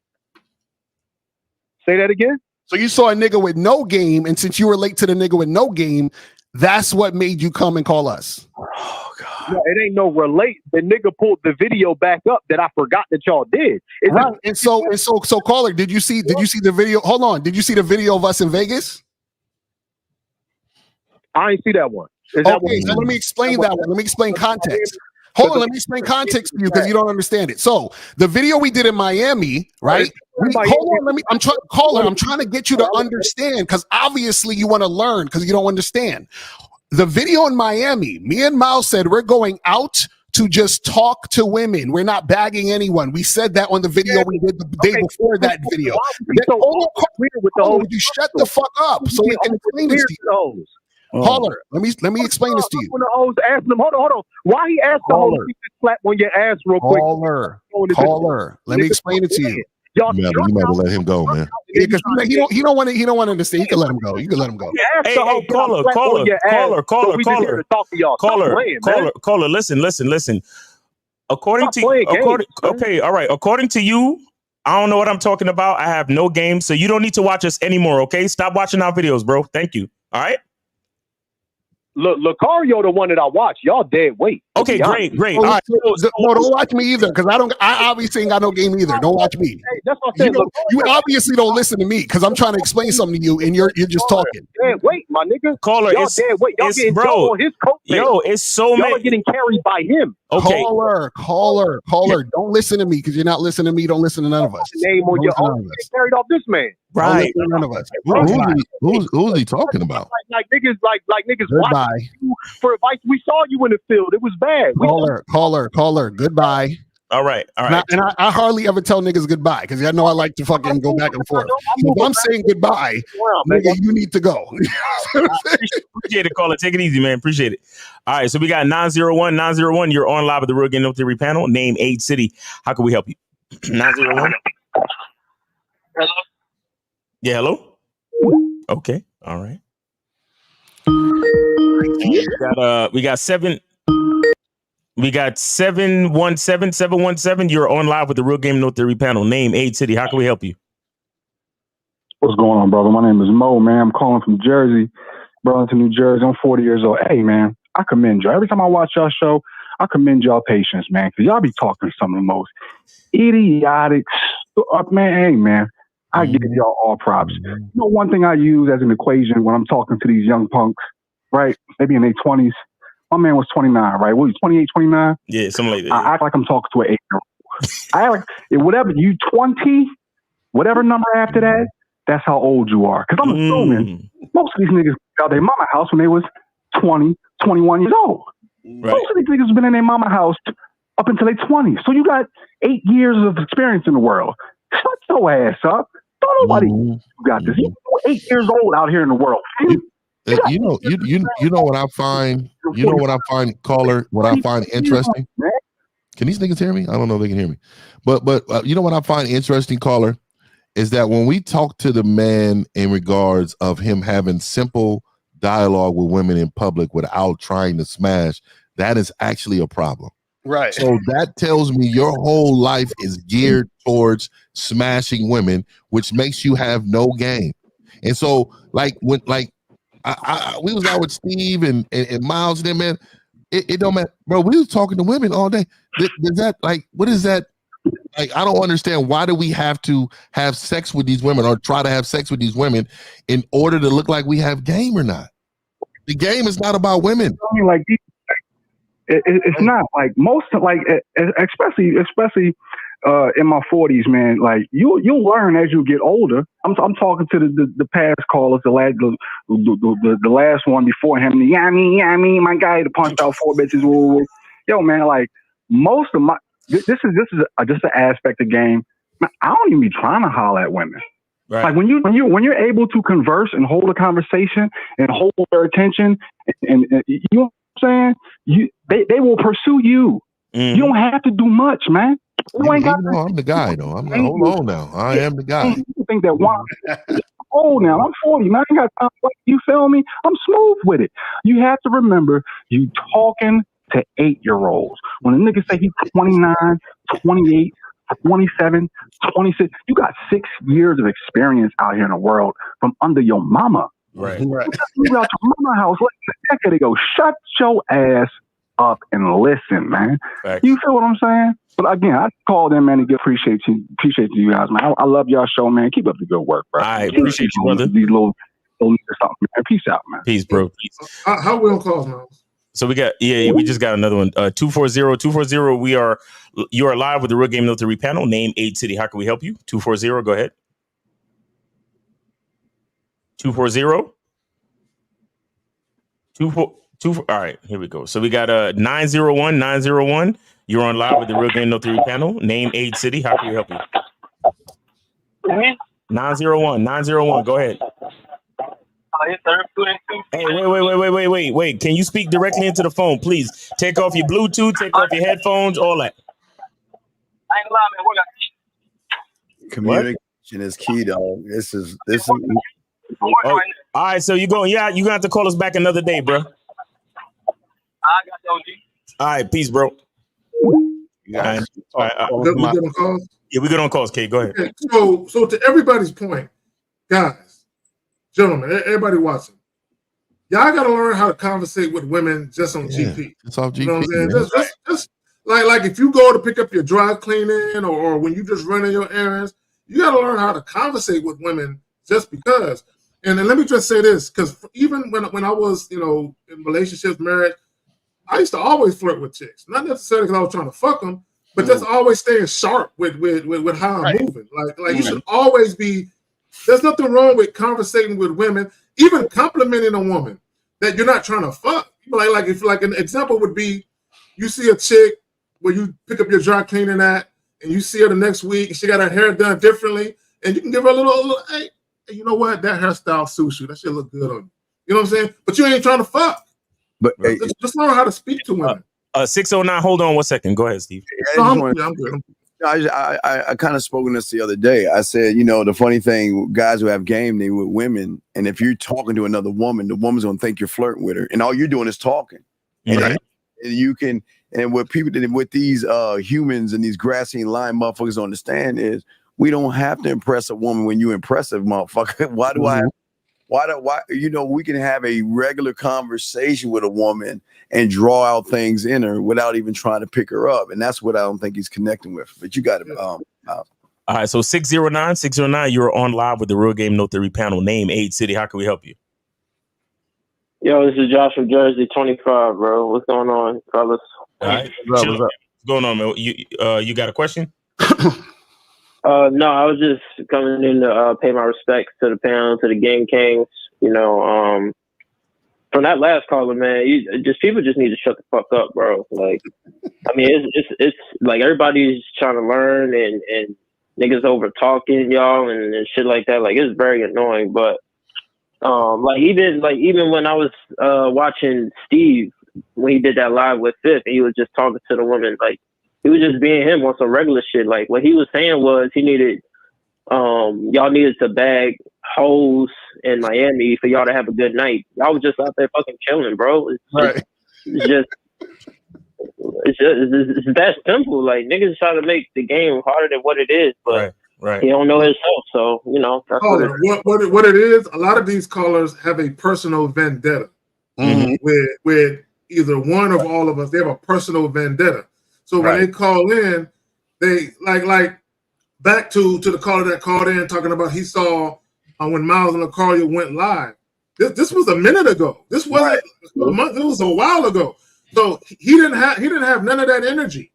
Say that again. So you saw a nigga with no game, and since you were late to the nigga with no game, that's what made you come and call us. Oh God! No, it ain't no relate. The nigga pulled the video back up that I forgot that y'all did. Right. And so caller, did you see the video? Hold on. Did you see the video of us in Vegas? I ain't see that one. So let me explain that one. Let me explain context. Hold on, let me explain context to you because you don't understand it. So the video we did in Miami, right? Hold on, I'm trying to get you to understand, because obviously you want to learn because you don't understand. The video in Miami, me and Miles said we're going out to just talk to women. We're not bagging anyone. We said that on the video we did the day before that video. Would you shut the fuck up so we can explain this to you? Caller, let me explain this to you. When the hoes asked them, hold on. Why he asked the hoes to slap on your ass real quick? Caller, let me explain it to you. You might let him go, man. Yeah, because he don't want to understand. You can let him go. Hey, caller, listen. According to you, I don't know what I'm talking about. I have no game, so you don't need to watch us anymore. Okay, stop watching our videos, bro. Thank you. All right. Look, Lucario, the one that I watch, y'all dead weight. Okay, great. All right. No, don't watch me either, because I obviously ain't got no game either. Don't watch me. Hey, that's what I'm saying. You obviously don't listen to me because I'm trying to explain something to you, and you're just talking. Dead weight, my nigga. Caller, y'all dead weight. Y'all getting on his coat. Yo, it's so y'all are getting carried by him. Okay. Caller. Don't listen to me because you're not listening to me. Don't listen to none of us. Name on your own. Carried off this man. Right. None of us. Who's he talking about? Like niggas Goodbye. watching you for advice. We saw you in the field. It was bad. Caller. Goodbye. All right. And I hardly ever tell niggas goodbye because I know I like to fucking go back and forth. So if I'm saying goodbye, nigga, you need to go. Appreciate it, caller. Take it easy, man. Appreciate it. All right, so we got 901. You're on live with the Real Game No Theory panel. Name, age, city. How can we help you? 901. Hello. Yeah, hello. Okay. All right. We got 717. You're on live with the Real Game No Theory panel. Name, age, city. How can we help you? What's going on, brother? My name is Mo, man. I'm calling from Jersey, Burlington, New Jersey. I'm 40 years old. Hey, man, I commend you. Every time I watch y'all show, I commend y'all patience, man, because y'all be talking some of the most idiotic stuff, man. Hey, man, I give y'all all props. You know, one thing I use as an equation when I'm talking to these young punks, right? Maybe in their 20s. My man was 29, right? What was he, 28, 29? Yeah, something like that. I act like I'm talking to an 8-year-old. I act like, whatever, you 20, whatever number after that, that's how old you are. Because I'm assuming most of these niggas got out their mama house when they was 20, 21 years old. Right. Most of these niggas been in their mama house up until their 20s. So you got 8 years of experience in the world. Shut your ass up. Don't nobody got this. You're 8 years old out here in the world. You know what I find. You know what I find, caller. What I find interesting. Can these niggas hear me? I don't know if they can hear me. But you know what I find interesting, caller, is that when we talk to the man in regards of him having simple dialogue with women in public without trying to smash, that is actually a problem. Right. So that tells me your whole life is geared towards smashing women, which makes you have no game. And so, like when we was out with Steve and Miles and them, man, it don't matter, bro. We was talking to women all day. Does that, like, what is that? Like, I don't understand. Why do we have to have sex with these women or try to have sex with these women in order to look like we have game or not? The game is not about women. I mean, like, it's not like most, like, especially in my 40s, man. Like, you'll learn as you get older. I'm talking to the past callers, the last one before him. Yeah, I mean, my guy that punched out 4 bitches. Yo, man, like, most of my this is just an aspect of the game. Man, I don't even be trying to holler at women. Right. Like when you're able to converse and hold a conversation and hold their attention, and you know what I'm saying? They will pursue you. You don't have to do much, man. You ain't got. I'm the guy though. Hold on now. I am the guy. You think that one? Oh, now I'm 40, man. I ain't got time. You feel me? I'm smooth with it. You have to remember, you talking to 8-year-olds. When a nigga say he's 29, 28, 27, 26, you got 6 years of experience out here in the world from under your mama. Right. You out your mama house like a decade ago. Shut your ass up and listen, man. Facts. You feel what I'm saying? But again, I called in, man, to appreciate you guys, man. I love y'all show, man. Keep up the good work, bro. I appreciate you, brother. These little something, man. Peace out, man. Peace, bro. Peace. How we on calls now? So we just got another one. 240-240. You are live with the Real Game No 3 panel. Name, age, city. How can we help you? 240. Go ahead. 240. 24. All right, here we go. So we got 901. You're on live with the Real Game No 3 panel. Name, age, city. How can we help you? 901. Go ahead. Hey, wait. Can you speak directly into the phone, please? Take off your Bluetooth, take off your headphones, all that. I ain't lying, man. Communication is key, dog. This is. Oh, all right, so you're going. Yeah, you got to call us back another day, bro. I got you, OG. All right, peace, bro. We good on calls? Yeah, we good on calls, Kate. Go ahead. Okay, so to everybody's point, guys, gentlemen, everybody watching, y'all got to learn how to conversate with women just on GP. It's off GP. You know what I'm saying? Just like if you go to pick up your dry cleaning or when you just running your errands, you got to learn how to conversate with women just because. And then let me just say this, because even when I was, in relationships, marriage, I used to always flirt with chicks. Not necessarily because I was trying to fuck them, but just always staying sharp with how I'm moving. Like you should always be. There's nothing wrong with conversating with women, even complimenting a woman that you're not trying to fuck. Like if an example would be, you see a chick where you pick up your dry cleaning at, and you see her the next week, and she got her hair done differently, and you can give her a little hey, you know what? That hairstyle suits you. That shit look good on you. You know what I'm saying? But you ain't trying to fuck. But just learn how to speak to women. 609. Hold on 1 second. Go ahead, Steve. I'm good. I kind of spoke on this the other day. I said, the funny thing, guys who have game, they with women, and if you're talking to another woman, the woman's gonna think you're flirting with her, and all you're doing is talking. Right. And you can, and what people with these humans and these grassy line motherfuckers don't understand is we don't have to impress a woman when you impressive, motherfucker. Why do I? Why we can have a regular conversation with a woman and draw out things in her without even trying to pick her up, and that's what I don't think he's connecting with. But you got to All right, so 609, you're on live with the Real Game No Theory panel. Name, age, city. How can we help you? Yo, this is Josh from Jersey, 25, bro. What's going on, fellas? All right, what's going on, man? You got a question? No, I was just coming in to pay my respects to the panel, to the Game Kings. You know, from that last caller, man, people just need to shut the fuck up, bro. Like, I mean, it's like everybody's trying to learn and niggas over talking y'all and shit like that. Like, it's very annoying. But even when I was watching Steve when he did that live with Fifth, and he was just talking to the woman, like he was just being him on some regular shit. Like what he was saying was he needed y'all needed to bag hoes in Miami for y'all to have a good night. Y'all was just out there fucking chilling, bro. It's just that simple. Like niggas try to make the game harder than what it is, but right. He don't know himself, so you know. That's what it is. A lot of these callers have a personal vendetta with either one or all of us. They have a personal vendetta. So when they call in, they like back to the caller that called in talking about he saw when Miles and Lucario went live. This was a minute ago. This wasn't a month. It was a while ago. So he didn't have none of that energy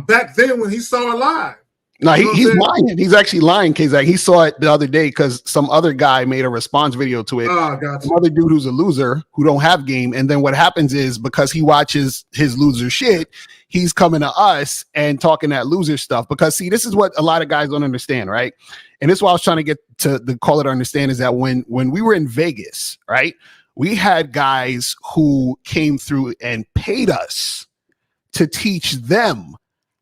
back then when he saw it live. No, he's lying. He's actually lying, Kazak. He saw it the other day because some other guy made a response video to it. Some other dude who's a loser who don't have game. And then what happens is because he watches his loser shit, he's coming to us and talking that loser stuff. Because see, this is what a lot of guys don't understand, right? And this is what I was trying to get to the caller to understand is that when we were in Vegas, right, we had guys who came through and paid us to teach them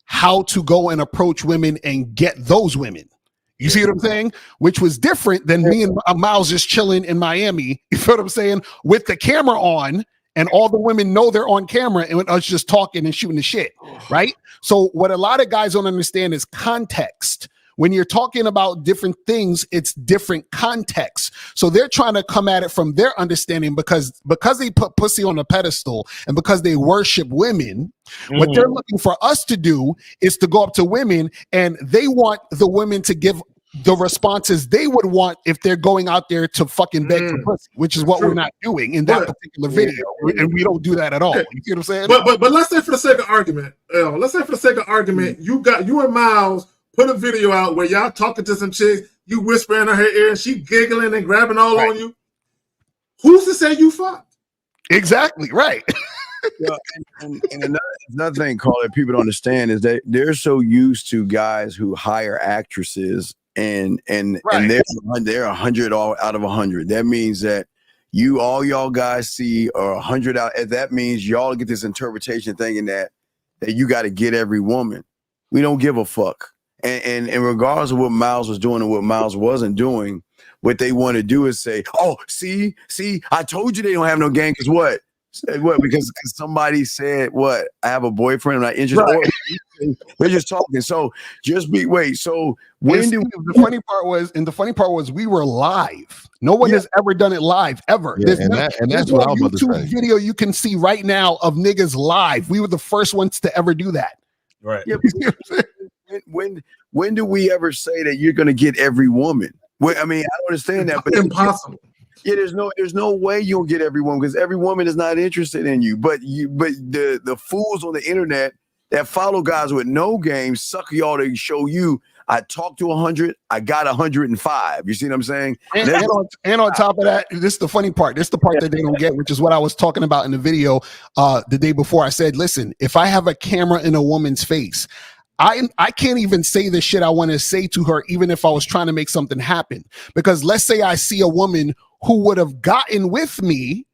how to go and approach women and get those women. You see what I'm saying? Which was different than me and Miles just chilling in Miami. You feel what I'm saying? With the camera on and all the women know they're on camera and us just talking and shooting the shit, right? So what a lot of guys don't understand is context. When you're talking about different things, it's different context. So they're trying to come at it from their understanding because they put pussy on a pedestal and because they worship women, what they're looking for us to do is to go up to women and they want the women to give the responses they would want if they're going out there to fucking beg for pussy, which is what we're not doing in that particular video. And we don't do that at all. You see what I'm saying? But let's say for the sake of argument, you and Miles put a video out where y'all talking to some chick, you whispering in her ear, and she giggling and grabbing all on you. Who's to say you fucked? Exactly, right. And another thing, Carl, that people don't understand is that they're so used to guys who hire actresses and they're 100 out of 100. That means that all y'all guys see are 100 out. That means y'all get this interpretation thinking that you got to get every woman. We don't give a fuck. And regardless of what Miles was doing and what Miles wasn't doing, what they want to do is say, "Oh, see, I told you they don't have no game." Because what? Because somebody said what? I have a boyfriend. I'm not interested. Right. They're just talking. So So when the funny part was we were live. No one has ever done it live ever. Yeah, that's what I'm about to say. Video you can see right now of niggas live. We were the first ones to ever do that. Right. Yeah, when do we ever say that you're going to get every woman? I mean, I don't understand that, but impossible. Yeah, there's no way you'll get every woman because every woman is not interested in you. But the fools on the internet that follow guys with no game suck y'all to show you. I talked to 100, I got 105. You see what I'm saying? And on top of that, this is the funny part. This is the part that they don't get, which is what I was talking about in the video the day before. I said, listen, if I have a camera in a woman's face, I can't even say the shit I want to say to her, even if I was trying to make something happen. Because let's say I see a woman who would have gotten with me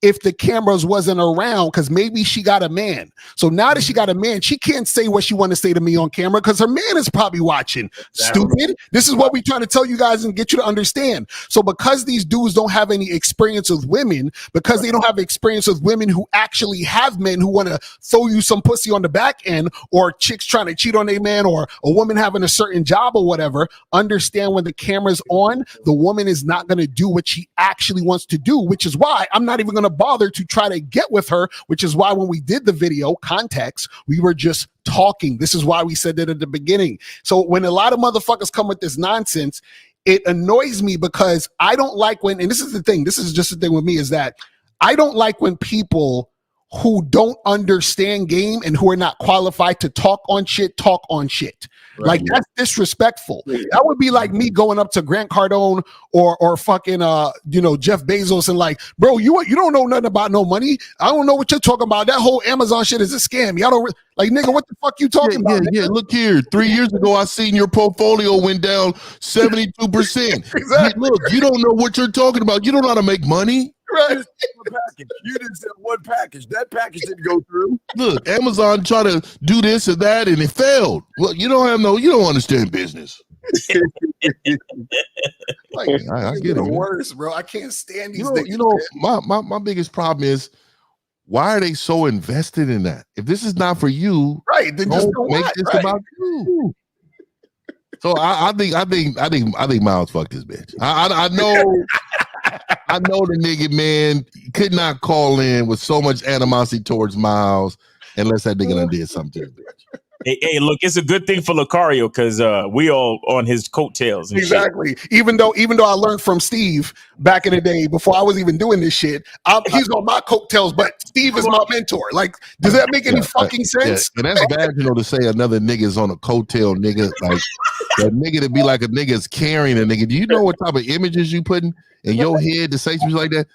if the cameras wasn't around, because maybe she got a man. So now that she got a man, she can't say what she want to say to me on camera because her man is probably watching. Stupid. This is what we trying to tell you guys and get you to understand. So because these dudes don't have any experience with women, because they don't have experience with women who actually have men who want to throw you some pussy on the back end, or chicks trying to cheat on their man, or a woman having a certain job or whatever, understand when the camera's on, the woman is not going to do what she actually wants to do, which is why I'm not even going to bother to try to get with her, which is why when we did the video context, we were just talking. This is why we said that at the beginning. So when a lot of motherfuckers come with this nonsense, it annoys me because I don't like when, and this is the thing, this is just the thing with me, is that I don't like when people who don't understand game and who are not qualified to talk on shit. Like, that's disrespectful. That would be like me going up to Grant Cardone or fucking Jeff Bezos and like, bro, you don't know nothing about no money. I don't know what you're talking about. That whole Amazon shit is a scam. Y'all don't like, nigga, what the fuck you talking about? Yeah, look here. 3 years ago, I seen your portfolio went down 72%. Exactly. Look, you don't know what you're talking about. You don't know how to make money. Right. You didn't sell one package. That package didn't go through. Look, Amazon tried to do this or that and it failed. Well, you don't understand business. Like, I get it. Worse, bro. I can't stand these things. My biggest problem is, why are they so invested in that? If this is not for you, right, then just don't make this about you. So I think Miles fucked this bitch. I know. I know the nigga, man, could not call in with so much animosity towards Miles unless that nigga done did something to his bitch. Hey, look, it's a good thing for Lucario because we all on his coattails. And exactly. Shit. Even though I learned from Steve back in the day before I was even doing this shit, he's on my coattails, but Steve is my mentor. Like, does that make any fucking sense? Yeah. And that's vaginal to say another nigga's on a coattail, nigga. Like, that nigga to be like a nigga's carrying a nigga. Do you know what type of images you putting in your head to say something like that?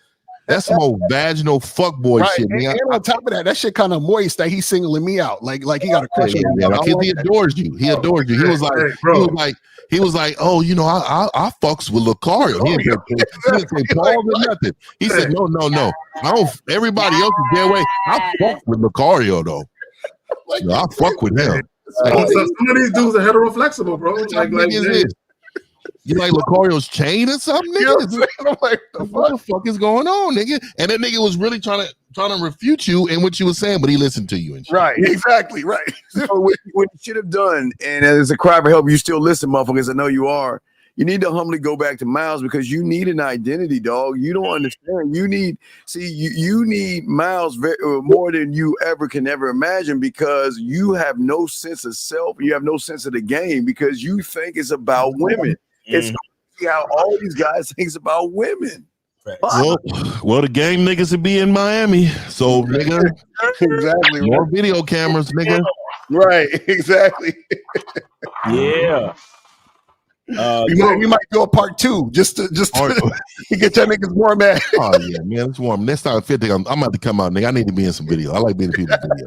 That's some old vaginal fuckboy shit, man. And on top of that shit kind of moist that he's singling me out. Like he got a crush on me. Like he adores you. He adores you. He was like, oh, I fucks with Lucario. He didn't say Paul or nothing. He said, no. I don't. Everybody else is their way. I fuck with Lucario though. I fuck with him. Some of these dudes are heteroflexible, bro. You like Lucario's chain or something, nigga? I'm like, what the fuck is going on, nigga? And that nigga was really trying to refute you and what you were saying, but he listened to you and shit. Right, exactly, right. So what you should have done, and as a cry for help, you still listen, motherfuckers. I know you are. You need to humbly go back to Miles because you need an identity, dog. You don't understand. You need Miles more than you ever imagine because you have no sense of self. You have no sense of the game because you think it's about women. It's crazy how all these guys think about women. Well, the game niggas would be in Miami, so nigga, exactly. More video cameras, nigga. Right, exactly. Yeah. We might do a part 2 just to get your niggas more mad. Oh yeah, man, it's warm. Next time 50, I'm about to come out, nigga. I need to be in some video. I like being in people's video.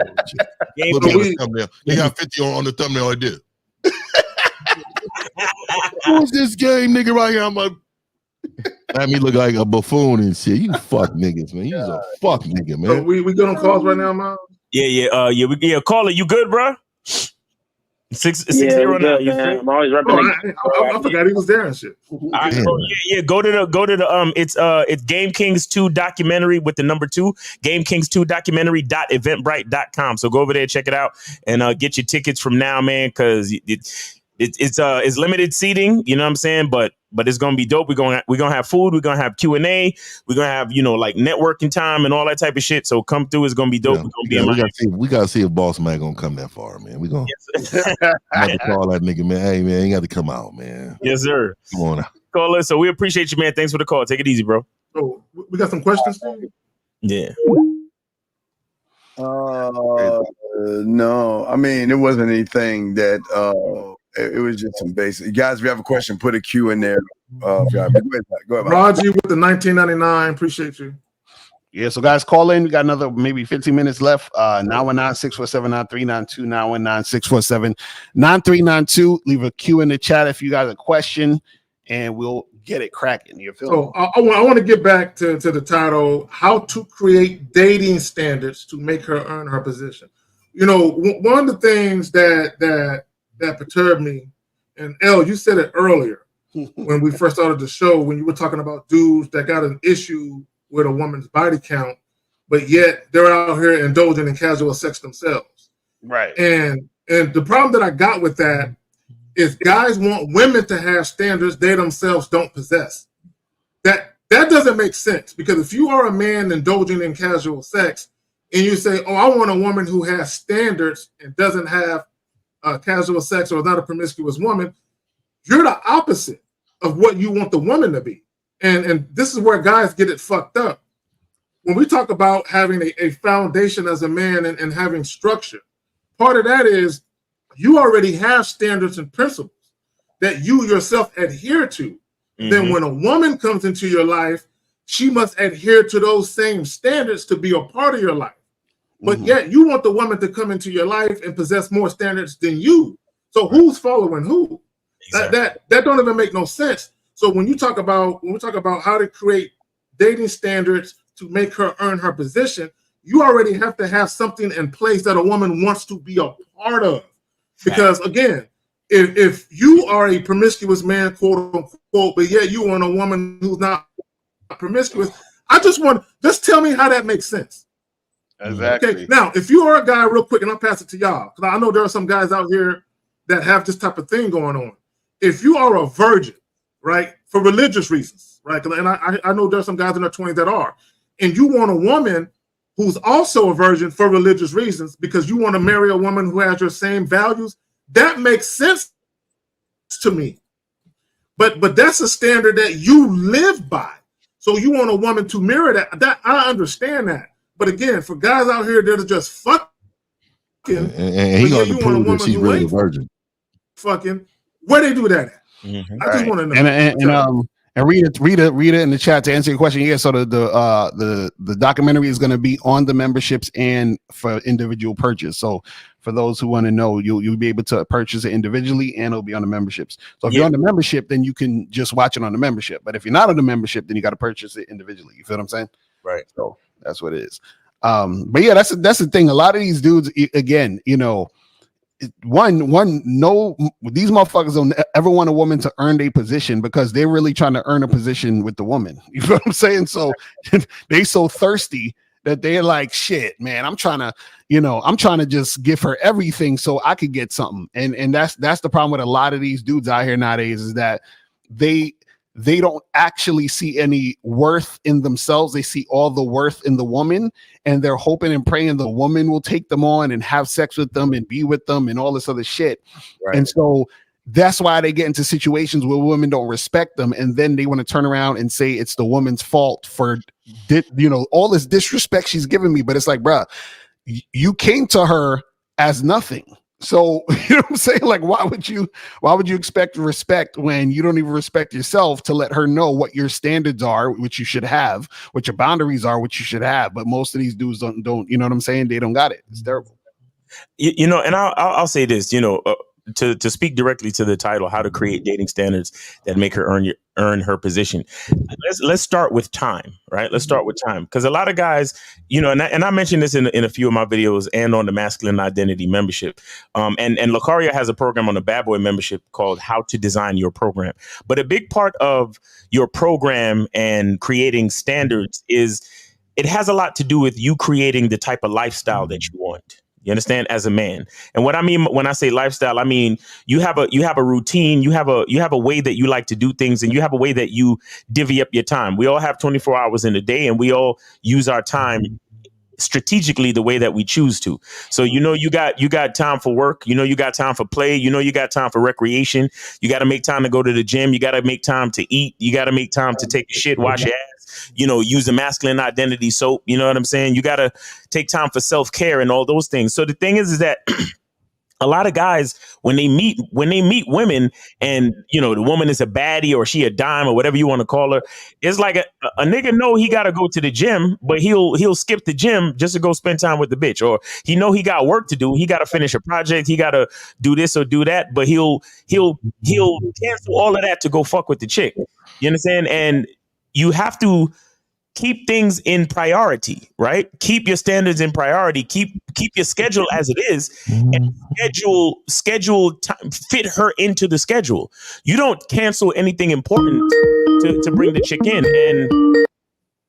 Look at the thumbnail. They got 50 on the thumbnail. I did. Who's this game nigga right here? I'm like, I mean, look like a buffoon and shit. You fuck niggas, man. You's a fuck nigga, man. So we good on calls right now, Miles? Yeah. Caller, you good, bro? 6-0 now. I'm always repping. I forgot he was there and shit. Go to the it's Game Kings 2 documentary with the number 2, Game Kings 2 documentary.eventbrite.com. So go over there, check it out, and get your tickets from now, man, because it's limited seating, you know what I'm saying? But it's gonna be dope. We're gonna have food, we're gonna have Q&A, we're gonna have like networking time and all that type of shit. So come through, it's gonna be dope. We gotta see if Boss Man gonna come that far, man. We gonna have to call that nigga, man. Hey man, you got to come out, man. Yes, sir. Come on out. Caller, so we appreciate you, man. Thanks for the call. Take it easy, bro. So we got some questions for you? Yeah. No, I mean it wasn't anything that it was just some basic. Guys, if you have a question, put a Q in there. Go ahead. Raji with the 1999. Appreciate you. Yeah, so guys, call in. We got another maybe 15 minutes left. 919-647-9392, 919-647-9392. Leave a Q in the chat if you got a question, and we'll get it cracking. You feel So I want to get back to the title, how to create dating standards to make her earn her position. You know, one of the things that perturbed me, and L, you said it earlier when we first started the show, when you were talking about dudes that got an issue with a woman's body count, but yet they're out here indulging in casual sex themselves. Right. And the problem that I got with that is guys want women to have standards they themselves don't possess. That doesn't make sense, because if you are a man indulging in casual sex and you say, oh, I want a woman who has standards and doesn't have casual sex or is not a promiscuous woman, you're the opposite of what you want the woman to be. And this is where guys get it fucked up. When we talk about having a foundation as a man and having structure, part of that is you already have standards and principles that you yourself adhere to. Mm-hmm. Then when a woman comes into your life, she must adhere to those same standards to be a part of your life. But yet you want the woman to come into your life and possess more standards than you. So who's following who? Exactly. That don't even make no sense. So when we talk about how to create dating standards to make her earn her position, you already have to have something in place that a woman wants to be a part of. Because again, if you are a promiscuous man, quote unquote, but yet you want a woman who's not promiscuous, just tell me how that makes sense. Exactly. Okay. Now, if you are a guy, real quick, and I'll pass it to y'all, because I know there are some guys out here that have this type of thing going on. If you are a virgin, right, for religious reasons, right, and I know there are some guys in their 20s that are, and you want a woman who's also a virgin for religious reasons because you want to marry a woman who has your same values, that makes sense to me. But that's a standard that you live by. So you want a woman to mirror that. I understand that. But again, for guys out here that are just fucking, and he going to prove that she's really a virgin. Fucking, where they do that at? Mm-hmm. I just want to know. And Rita in the chat to answer your question. Yeah, so the documentary is going to be on the memberships and for individual purchase. So for those who want to know, you'll be able to purchase it individually and it'll be on the memberships. So if you're on the membership, then you can just watch it on the membership. But if you're not on the membership, then you got to purchase it individually. You feel what I'm saying? Right. So that's what it is. But yeah, that's the thing. A lot of these dudes, again, you know, these motherfuckers don't ever want a woman to earn a position because they're really trying to earn a position with the woman. You know what I'm saying? So they so thirsty that they're like, shit, man, I'm trying to just give her everything so I could get something. And that's the problem with a lot of these dudes out here nowadays, is that they don't actually see any worth in themselves. They see all the worth in the woman, and they're hoping and praying the woman will take them on and have sex with them and be with them and all this other shit. Right. And so that's why they get into situations where women don't respect them. And then they want to turn around and say it's the woman's fault for, all this disrespect she's giving me. But it's like, bruh, you came to her as nothing. So, you know what I'm saying? Like, why would you expect respect when you don't even respect yourself to let her know what your standards are, which you should have, what your boundaries are, which you should have. But most of these dudes don't, you know what I'm saying? They don't got it. It's terrible. And I'll say this, to speak directly to the title, how to create dating standards that make her earn her position. Let's start with time, right? Let's start with time, because a lot of guys, and I mentioned this in a few of my videos and on the Masculine Identity membership. And Lucario has a program on the Bad Boy membership called How to Design Your Program. But a big part of your program and creating standards is it has a lot to do with you creating the type of lifestyle that you want. You understand, as a man. And what I mean when I say lifestyle, I mean you have a routine, you have a way that you like to do things, and you have a way that you divvy up your time. We all have 24 hours in a day, and we all use our time strategically the way that we choose to. So you got time for work, you got time for play, you got time for recreation, you got to make time to go to the gym, you got to make time to eat, you got to make time to take a shit, wash your ass, use a Masculine Identity soap, you know what I'm saying? You got to take time for self-care and all those things. So the thing is that a lot of guys, when they meet women, and the woman is a baddie or she a dime or whatever you want to call her, it's like a nigga know he got to go to the gym, but he'll skip the gym just to go spend time with the bitch, or he know he got work to do, he got to finish a project, he got to do this or do that, but he'll cancel all of that to go fuck with the chick. You understand? And you have to keep things in priority, right? Keep your standards in priority. Keep your schedule as it is, and schedule time, fit her into the schedule. You don't cancel anything important to bring the chick in. And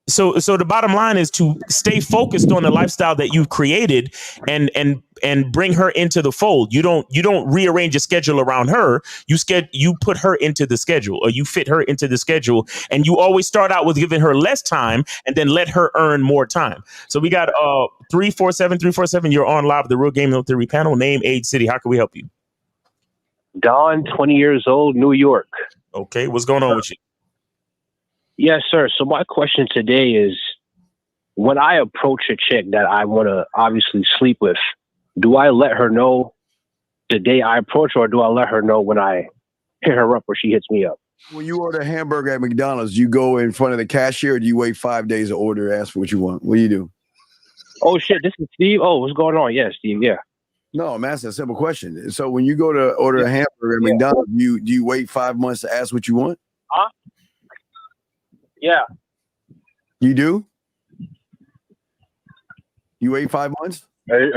so the bottom line is to stay focused on the lifestyle that you've created, and bring her into the fold. You don't rearrange your schedule around her. You put her into the schedule, or you fit her into the schedule, and you always start out with giving her less time and then let her earn more time. So we got 347. You're on live with the Real Game No Theory panel. Name, age, city. How can we help you? Don, 20 years old, New York. Okay, what's going on with you? Yes, sir. So my question today is, when I approach a chick that I want to obviously sleep with, do I let her know the day I approach her, or do I let her know when I hit her up or she hits me up? When you order a hamburger at McDonald's, you go in front of the cashier, or do you wait 5 days to order, ask for what you want? What do you do? Oh, shit, this is Steve? Oh, what's going on? Yeah, Steve, yeah. No, I'm asking a simple question. So when you go to order a hamburger at McDonald's, do you wait 5 months to ask what you want? Huh? Yeah. You do? You wait 5 months? Okay.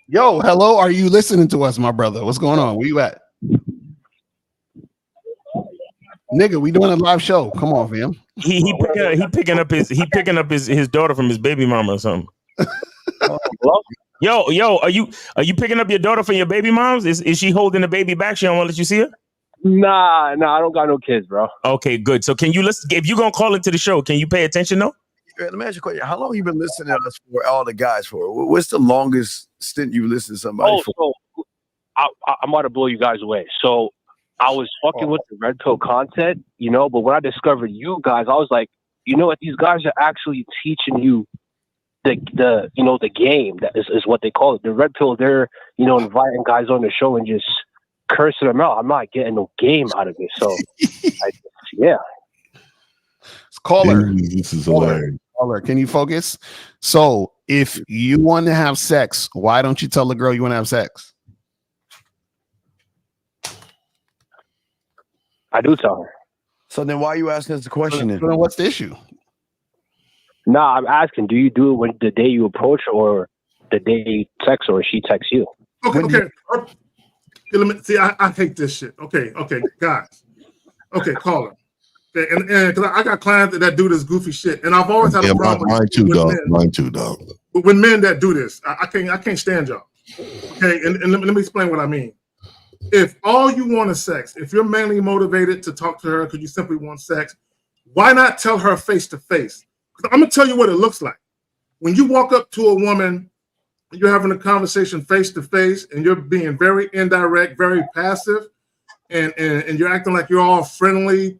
Yo, hello. Are you listening to us, my brother? What's going on? Where you at? Nigga, we doing a live show. Come on, fam. He picking up his daughter from his baby mama or something. Yo, are you picking up your daughter from your baby mom's? Is she holding the baby back? She don't want to let you see her? Nah, I don't got no kids, bro. Okay, good. So can you listen? If you're gonna call into the show, can you pay attention though? Let me ask you a question. How long have you been listening to us for, all the guys for? What's the longest stint you've listened to somebody for? So I'm about to blow you guys away. So I was fucking with the Red Pill content, but when I discovered you guys, I was like, you know what? These guys are actually teaching you the game. That is what they call it. The Red Pill, they're, inviting guys on the show and just cursing them out. I'm not getting no game out of it. So, yeah. Caller. This is hilarious. Caller, can you focus? So, if you want to have sex, why don't you tell the girl you want to have sex? I do tell her. So then why are you asking us the question then? What's the issue? Nah, I'm asking, do you do it when the day you approach her, or the day you text her or she texts you? Okay. See, I hate this shit. Okay, guys. Okay, caller. Okay, and because I got clients that do this goofy shit, and I've always had a problem. Mine too, dog. When men that do this, I can't stand y'all. Okay, and let me explain what I mean. If all you want is sex, if you're mainly motivated to talk to her because you simply want sex, why not tell her face to face? I'm gonna tell you what it looks like. When you walk up to a woman, you're having a conversation face to face, and you're being very indirect, very passive, and you're acting like you're all friendly,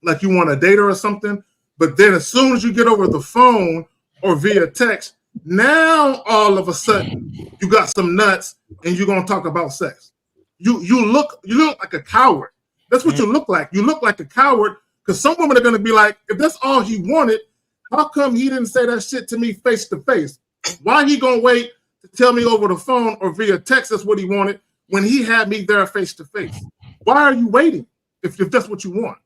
like you want to date her or something. But then as soon as you get over the phone or via text, now all of a sudden you got some nuts and you're gonna talk about sex. You look like a coward. That's what you look like. You look like a coward because some women are gonna be like, if that's all he wanted, how come he didn't say that shit to me face to face? Why he gonna wait to tell me over the phone or via text that's what he wanted when he had me there face to face? Why are you waiting if that's what you want?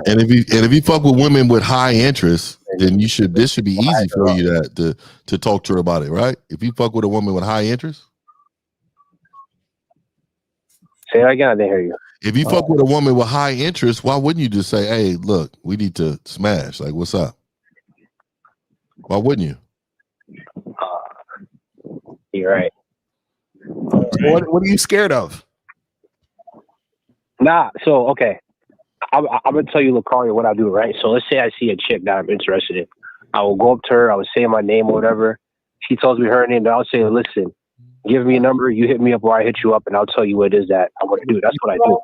And if you fuck with women with high interest, then this should be easy for you to talk to her about it, right? If you fuck with a woman with high interest. Say that again, I didn't hear you. If you fuck with a woman with high interest, why wouldn't you just say, hey, look, we need to smash? Like, what's up? Why wouldn't you? You're right. What are you scared of? Nah, so, okay. I'm going to tell you, Lucario, what I do, right? So let's say I see a chick that I'm interested in. I will go up to her. I will say my name or whatever. She tells me her name. Then I'll say, listen, give me a number. You hit me up or I hit you up, and I'll tell you what it is that I want to do. That's what I do.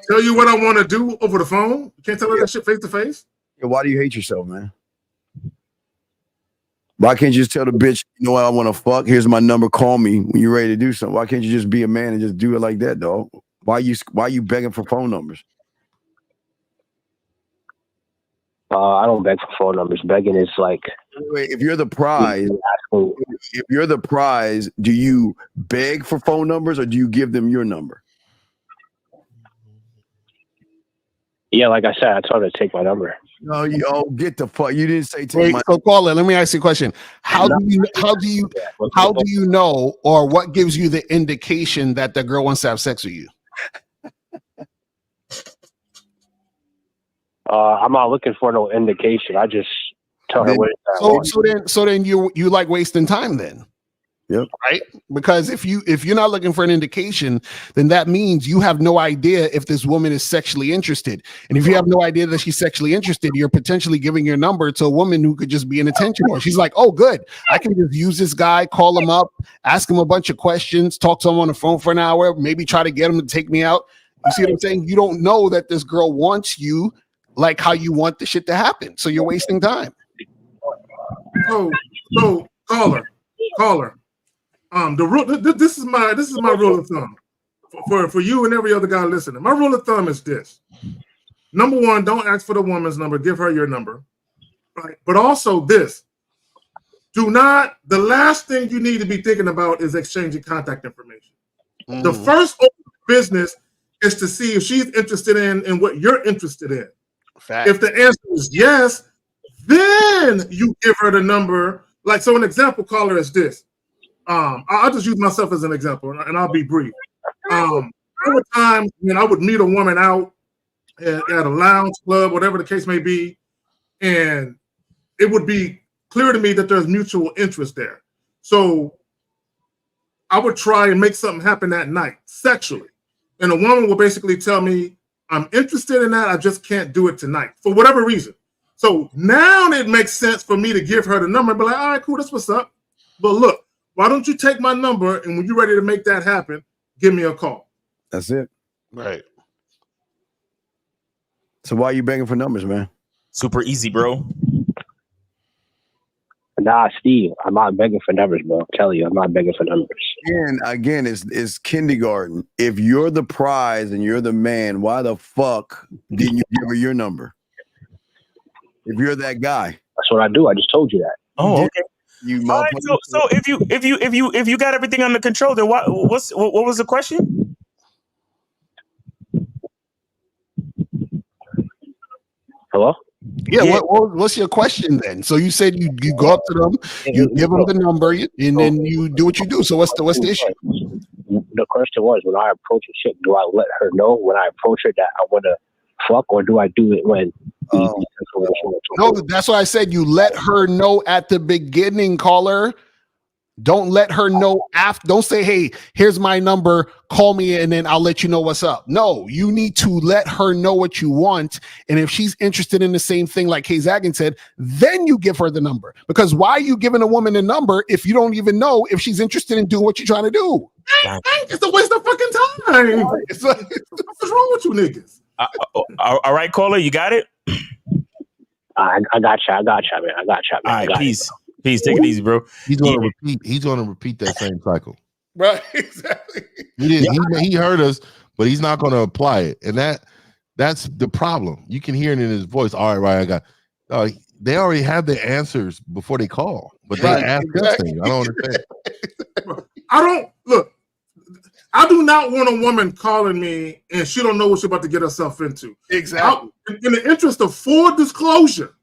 Tell you what I want to do over the phone? You can't tell her that shit face to face? Why do you hate yourself, man? Why can't you just tell the bitch, you know what, I want to fuck? Here's my number. Call me when you're ready to do something. Why can't you just be a man and just do it like that, dog? Why you begging for phone numbers? I don't beg for phone numbers. Begging is like, wait, if you're the prize, do you beg for phone numbers or do you give them your number? Yeah, like I said, I told her to take my number. No, get the fuck. You didn't say take Wait, my. so caller, let me ask you a question. How do you know, or what gives you the indication that the girl wants to have sex with you? I'm not looking for no indication. I just tell her what it's So then you like wasting time then. Yep. Right? Because if you're not looking for an indication, then that means you have no idea if this woman is sexually interested. And if you have no idea that she's sexually interested, you're potentially giving your number to a woman who could just be an attention whore. She's like, oh, good. I can just use this guy, call him up, ask him a bunch of questions, talk to him on the phone for an hour, maybe try to get him to take me out. You see what I'm saying? You don't know that this girl wants you like how you want the shit to happen. So you're wasting time. So caller. This is my rule of thumb for you and every other guy listening. My rule of thumb is this: number one, don't ask for the woman's number, give her your number, right? But also this: the last thing you need to be thinking about is exchanging contact information. Mm-hmm. The first order of business is to see if she's interested in what you're interested in. Fact. If the answer is yes, then you give her the number. Like, so an example caller is this. I'll just use myself as an example, and I'll be brief. Over time, I would meet a woman out at a lounge, club, whatever the case may be, and it would be clear to me that there's mutual interest there. So I would try and make something happen that night, sexually. And a woman will basically tell me, I'm interested in that, I just can't do it tonight, for whatever reason. So now it makes sense for me to give her the number and be like, all right, cool, that's what's up. But look, why don't you take my number, and when you're ready to make that happen, give me a call. That's it. Right. So why are you begging for numbers, man? Super easy, bro. Nah, Steve, I'm not begging for numbers, bro. I'm telling you, I'm not begging for numbers. And again, it's kindergarten. If you're the prize and you're the man, why the fuck didn't you give her your number? If you're that guy. That's what I do. I just told you that. Oh, okay. All right, so if you got everything under control, then what was the question? Hello? Yeah. What's your question then? So you said you go up to them, you give them the number, and then you do what you do. So what's the issue? The question was, when I approach a chick, do I let her know when I approach her that I want to fuck, or do I do it when? No, that's why I said you let her know at the beginning, caller. Don't let her know after. Don't say, hey, here's my number, call me and then I'll let you know what's up. No, you need to let her know what you want. And if she's interested in the same thing, like Kay Zaggin said, then you give her the number. Because why are you giving a woman a number if you don't even know if she's interested in doing what you're trying to do? It's a waste of fucking time. It's like, what's wrong with you niggas? All right, caller, you got it? I got you, man. All right, peace. Peace. Take it easy, bro. He's going to repeat that same cycle. Right, exactly. He heard us, but he's not going to apply it, and that's the problem. You can hear it in his voice. All right, I got. They already have the answers before they call, but they ask us things. I don't understand. I do not want a woman calling me and she don't know what she's about to get herself into. Exactly. In the interest of full disclosure,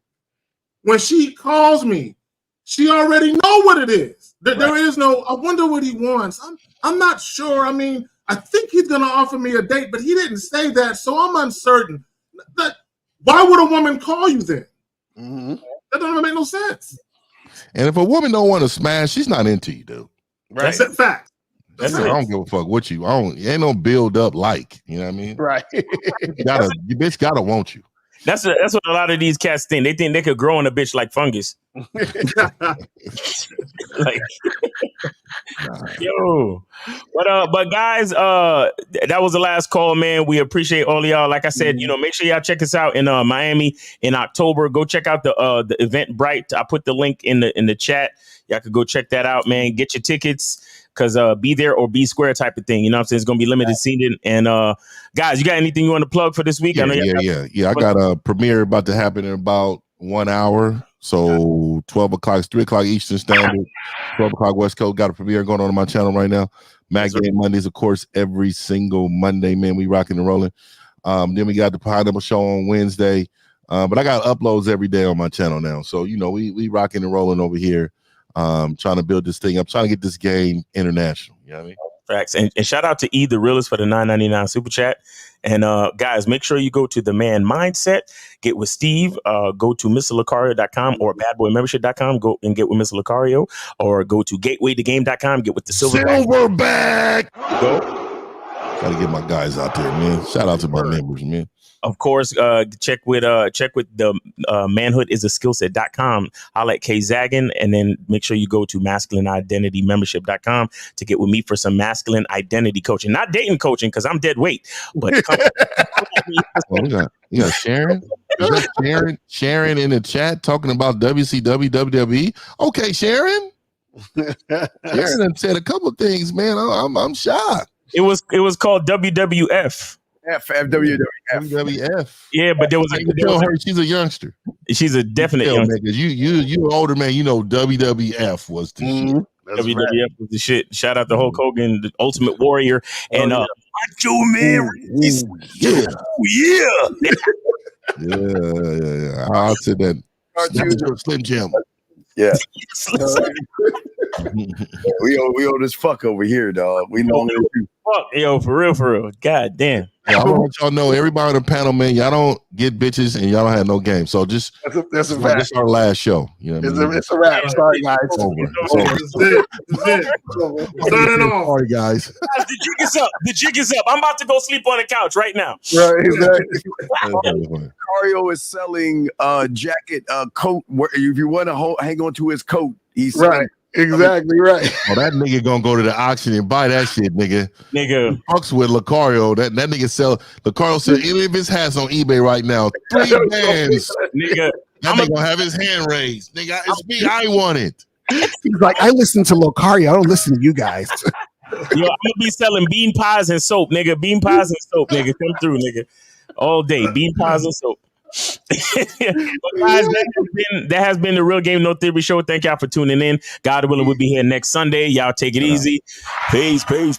when she calls me, she already know what it is. There is no, I wonder what he wants. I'm not sure. I mean, I think he's going to offer me a date, but he didn't say that, so I'm uncertain. Why would a woman call you then? Mm-hmm. That doesn't make no sense. And if a woman don't want to smash, she's not into you, dude. Right. That's a fact. I don't give a fuck what you. Ain't no build up like. You know what I mean? Right. Your bitch gotta want you. That's what a lot of these cats think. They think they could grow on a bitch like fungus. Like, yo, but guys, that was the last call, man. We appreciate all of y'all. Like I said, make sure y'all check us out in Miami in October. Go check out the event Bright. I put the link in the chat. Y'all could go check that out, man. Get your tickets. Because be there or be square type of thing. You know what I'm saying? It's going to be limited seating. And guys, you got anything you want to plug for this week? Yeah, I got a premiere about to happen in about 1 hour. So 12 o'clock, 3 o'clock Eastern Standard, 12 o'clock West Coast. Got a premiere going on my channel right now. Mac Game Mondays, of course, every single Monday, man. We rocking and rolling. Then we got the Pineapple Show on Wednesday. But I got uploads every day on my channel now. So, we rocking and rolling over here. Trying to build this thing. I'm trying to get this game international. You know what I mean? Facts. And shout out to E the Realist for the $9.99 super chat. And guys, make sure you go to The Man Mindset, get with Steve, go to MrLacario.com or badboymembership.com, go and get with Mr. Lacario, or go to gatewaythegame.com, get with the Silverback. Go. Gotta get my guys out there, man. Shout out to my members, man. Of course, check with the manhoodisAskillset.com. Holla at K Zaggin, and then make sure you go to masculineidentitymembership.com to get with me for some masculine identity coaching, not dating coaching because I'm dead weight. But you got Sharon. Sharon in the chat talking about WCW, WWE. Okay, Sharon. Sharon said a couple things, man. I'm shocked. It was called WWF. WWF. Yeah, but there was she's a youngster. She's a definite youngster. You an older man. WWF was the shit. WWF was the shit. Shout out to Hulk Hogan, the Ultimate Warrior, and Macho Man. Yeah. I'll say that. Slim Jim. Yeah. we old as fuck over here, dog. We know fuck, yo, for real. God damn. Yeah, I want y'all know, everybody on the panel, man, y'all don't get bitches and y'all don't have no game. So just that's a fact. This is our last show. You know what I mean? It's a wrap. Sorry, guys. It's over. Signing off. Sorry, guys. The jig is up. The jig is up. I'm about to go sleep on the couch right now. Right, exactly. Mario is selling jacket, coat. If you want to hang on to his coat, he's right. Exactly right. Oh, that nigga gonna go to the auction and buy that shit, nigga. Fucks with Lacario. That nigga sell. Lacario said any of his hats on eBay right now. 3 bands, nigga. That nigga gonna have his hand raised, nigga. It's me. I want it. He's like, I listen to Lacario. I don't listen to you guys. Yo, I'm gonna be selling bean pies and soap, nigga. Bean pies and soap, nigga. Come through, nigga. All day, bean pies and soap. But guys, that has been the Real Game No Theory show. Thank y'all for tuning in. God willing, we'll be here next Sunday. Y'all take it easy. Peace.